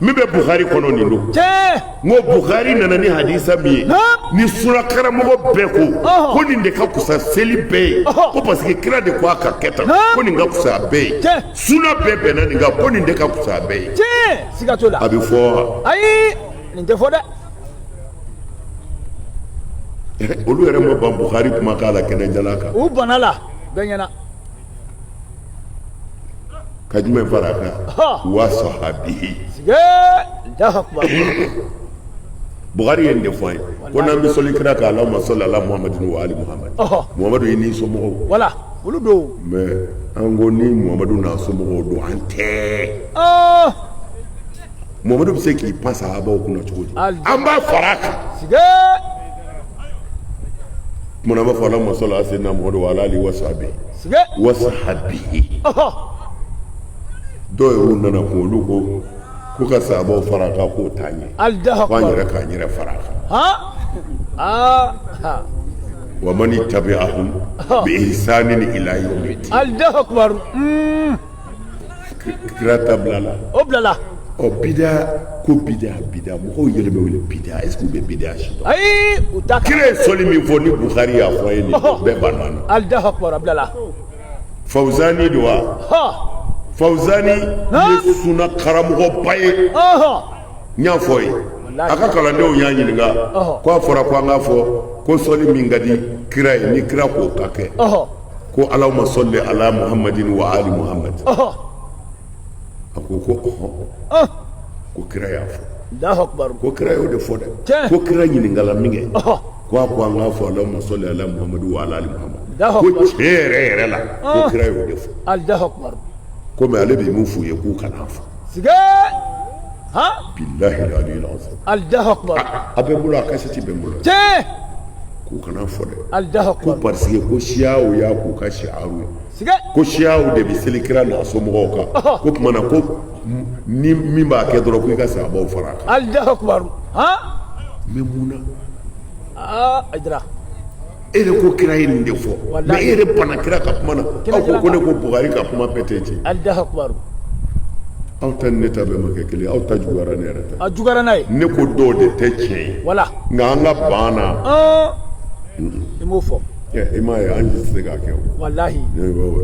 min bɛ Bukhari kɔnɔ nin don tiɲɛ n ko Bukhari nana ni hadisa min ye ni sura karamɔgɔ bɛɛ ko nin de ka kusa seli bɛɛ ye ko parce que kira de ko a ka kɛ tan ko nin ka kusa a bɛɛ ye suna bɛɛ bɛnna nin kan ko nin de ka kusa a bɛɛ ye tiɲɛ siga t'o la a bɛ fɔ wa ayi nin tɛ fɔ dɛ olu yɛrɛ ma ban Bukhari kuma k'a la kɛnɛjala kan u bana la bɛɛ ɲɛna ka jumɛn fara a kan wa sahabihi sige Allahu akbar Bukhari ye nin de fɔ an ye ko n'an bɛ sɔli kira kan Allahumma salli ala Muhammadin wa ali Muhammad Muhammadu ye ni somɔgɔw wala olu don mais an ko ni Muhammadu n'a somɔgɔw don an tɛ Muhammadu bɛ se k'i pan sahabaw kunna cogo di an b'a fara a kan sige tuma b'a fɔ Allahumma salli ala sayyidina Muhammad wa ala alihi wa sahbihi sige wa sahabihi dɔw yɛrɛ nana kun olu ko ka sahabaw fara a kan k'o t'an ye Allahu f'an akbar yɛrɛ k'an yɛrɛ fara a kan wa man tabi'ahum bi ihsanin ila yawmiddin Allahu akbar kira tabla la o bilala ɔ bida ko bida mɔgɔw yɛlɛmɛ wele bida est-ce que u bɛ bida si dɔn ayi u ta kira ye sɔli min fɔ ni Bukhari y'a fɔ a ye nin bɛɛ banna na Allahu akbar a bilala Fawzani don wa Fawzani ye suna karamɔgɔba ye n y'a fɔ ye a ka kalandenw y'a ɲininka ko a fɔra ko an k'a fɔ ko sɔli min ka di kira ye ni kira k'o ka kɛ ko Allahumma salli ala Muhammadin wa ali Muhammad a ko ko kira y'a fɔ Allahu akbar ko kira y'o de fɔ dɛ ko kira ɲininkala min kɛ ko a ko an k'a fɔ Allahumma salli ala Muhammadin wa ala ali Muhammad ko tiɲɛ yɛrɛ la ko kira y'o de fɔ Allahu akbar komi ale bɛ mun f'u ye k'u kana fɔ sige billahi aliyil azim Allahu akbar a bɛ n bolo a kasɛti bɛ n bolo tiɲɛ k'u kana fɔ dɛ Allahu ko akbar parce que ko siyaw y'a k'u ka siyaw ye sige ko siyaw de bɛ seli kira n'a somɔgɔw kan ko tuma na ko ni min b'a kɛ dɔrɔn ko i ka sahabaw fara a kan Allahu akbar mais mun na ajira e de ko kira ye nin de fɔ mais e yɛrɛ banna kira ka kuma na aw ko ne ko Bukhari ka kuma bɛɛ tɛ tiɲɛ Allahu akbar aw ta ni ne ta bɛɛ ma kɛ kelen aw ta juguyara ne yɛrɛ ta a jugara n'a ye ne ko dɔw de tɛ tiɲɛ ye wala nka an ka ban na i m'o fɔ i m'a ye an tɛ se k'a kɛ o wallahi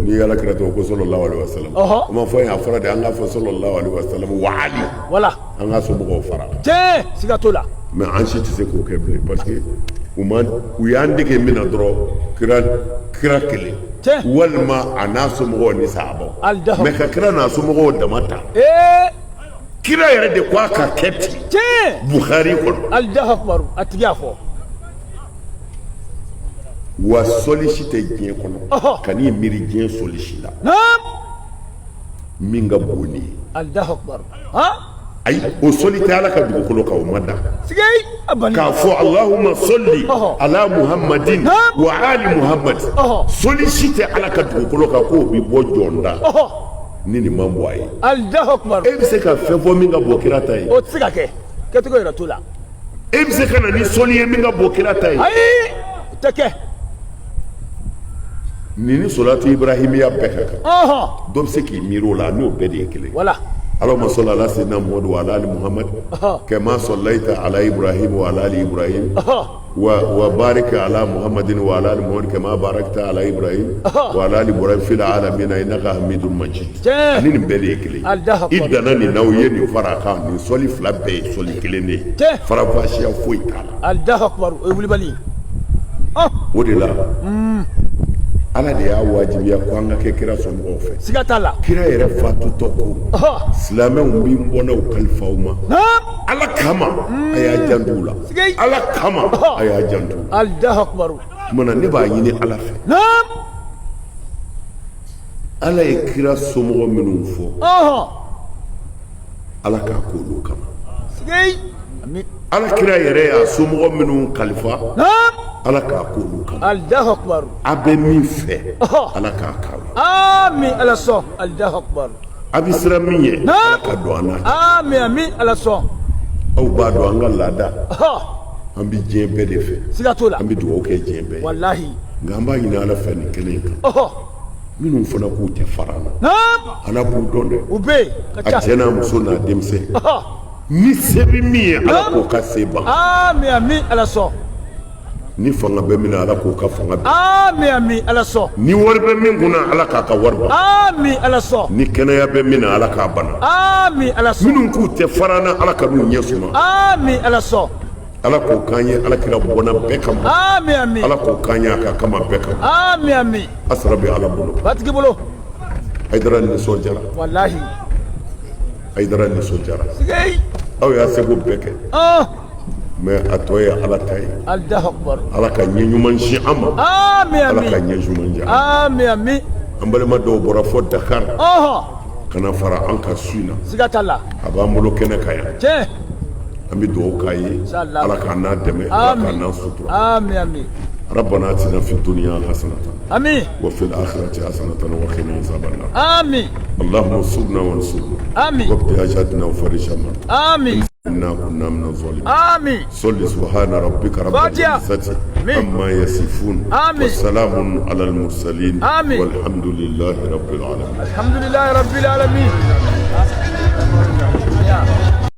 ni ala kira tɔgɔ ko sallallahu alaihi wasallam o ma fɔ yan a fɔra de an k'a fɔ sallallahu alaihi wasallam wa ali wala an ka somɔgɔw fara tiɲɛ siga t'o la mais an si tɛ se k'o kɛ bilen parce que u y'an dege min na dɔrɔn kira kelen walima a n'a somɔgɔw ni sahabaw mais ka kira n'a somɔgɔw dama ta kira yɛrɛ de ko a ka kɛ ten Bukhari kɔnɔ Allahu akbar a tigi y'a fɔ wa sɔli si tɛ diɲɛ kɔnɔ ka n'i miiri diɲɛ sɔli si la min ka bon ni ye Allahu akbar ayi o sɔli tɛ ala ka dugukolo kan o ma dan sige k'a fɔ Allahumma salli ala Muhammadin wa ali Muhammad sɔli si tɛ ala ka dugukolo kan k'o bi bɔ jɔnda ni nin man bɔ a ye Allahu akbar e bɛ se ka fɛn fɔ min ka bɔ kira ta ye o tɛ se ka kɛ kɛcogo yɛrɛ t'o la e bɛ se ka na ni sɔli ye min ka bɔ kira ta ye ayi o tɛ kɛ nin ni solatu ibrahimiya bɛɛ ka kan dɔ bɛ se k'i miiri o la n'o bɛɛ de ye kelen wala اللهم صل على سيدنا محمد وعلى ال محمد كما صليت على ابراهيم وعلى ال ابراهيم وبارك على محمد وعلى ال محمد كما باركت على ابراهيم وعلى ال ابراهيم في العالمين انك حميد مجيد ni nin bɛɛ de ye kelen i danna nin n'aw ye nin fara kan nin sɔli fila bɛɛ ye sɔli kelen de ye farafasiya foyi t'a la Allahu akbar o ye wulibali o de la ala de y'a wajibiya ko an ka kɛ kira somɔgɔw fɛ siga t'a la kira yɛrɛ fatutɔ ko silamɛw b'i bɔnɛw kalifaw ma ala kama a y'a janto u la ala kama a y'a janto Allahu akbar mana ne b'a ɲini ala fɛ ala ye kira somɔgɔ minnu fɔ ala k'a k'olu kama ala kira yɛrɛ y'a somɔgɔ minnu kalifa ala k'a k'olu kama Allahu akbar a bɛ min fɛ ala k'a k'aw ye amin ala sɔn Allahu akbar a bɛ siran min ye ala ka don an n'a cɛ amin amin ala sɔn aw b'a dɔn an ka laada an bɛ diɲɛ bɛɛ de fɛ siga t'o la an bɛ dugawu kɛ diɲɛ bɛɛ ye wallahi nka an b'a ɲini ala fɛ nin kelen in kan minnu fana k'u tɛ fara an na ala b'u dɔn dɛ u bɛ a cɛ n'a muso n'a denmisɛn ni se bɛ min ye ala k'o ka se ban amin amin ala sɔn ni fanga bɛ min na ala k'o ka fanga ban amin amin ala sɔn ni wari bɛ min kun na ala k'a ka wari ban amin ala sɔn ni kɛnɛya bɛ min na ala k'a bana amin ala sɔn minnu k'u tɛ fara an na ala ka n'u ɲɛ suma amin ala sɔn ala k'o k'an ye ala kira bɔnna bɛɛ kama amin amin ala k'o k'an ye a ka kama bɛɛ kama amin amin asara bɛ ala bolo batigi bolo Haidara nisɔndiyara wallahi Haidara nisɔndiyara sigei aw y'a seko bɛɛ kɛ mais a tɔ ye ala ta ye Allahu akbar ala ka ɲɛ ɲuman si an ma amin ala ka amin ɲɛ ɲuman di an ma amin amin an balima dɔw bɔra fɔ Dakar ka na fara an ka su in na siga t'a la a b'an bolo kɛnɛ kan yan tiɲɛ an bɛ dugawu k'a ye Inshallah. ala k'a n'a dɛmɛ ala k'a n'a sutura amin amin ربنا آتنا في الدنيا حسنة amin وفي الآخرة حسنة وقنا عذاب النار amin اللهم انصرنا وانصرنا amin وابتهاجاتنا وفرج عنا amin إنا كنا من الظالمين amin صل سبحان ربك رب فاتحة. العزة آمين. عما يصفون آمين. والسلام على المرسلين آمين. والحمد لله رب العالمين alhamdulillahi rabbil alamin ya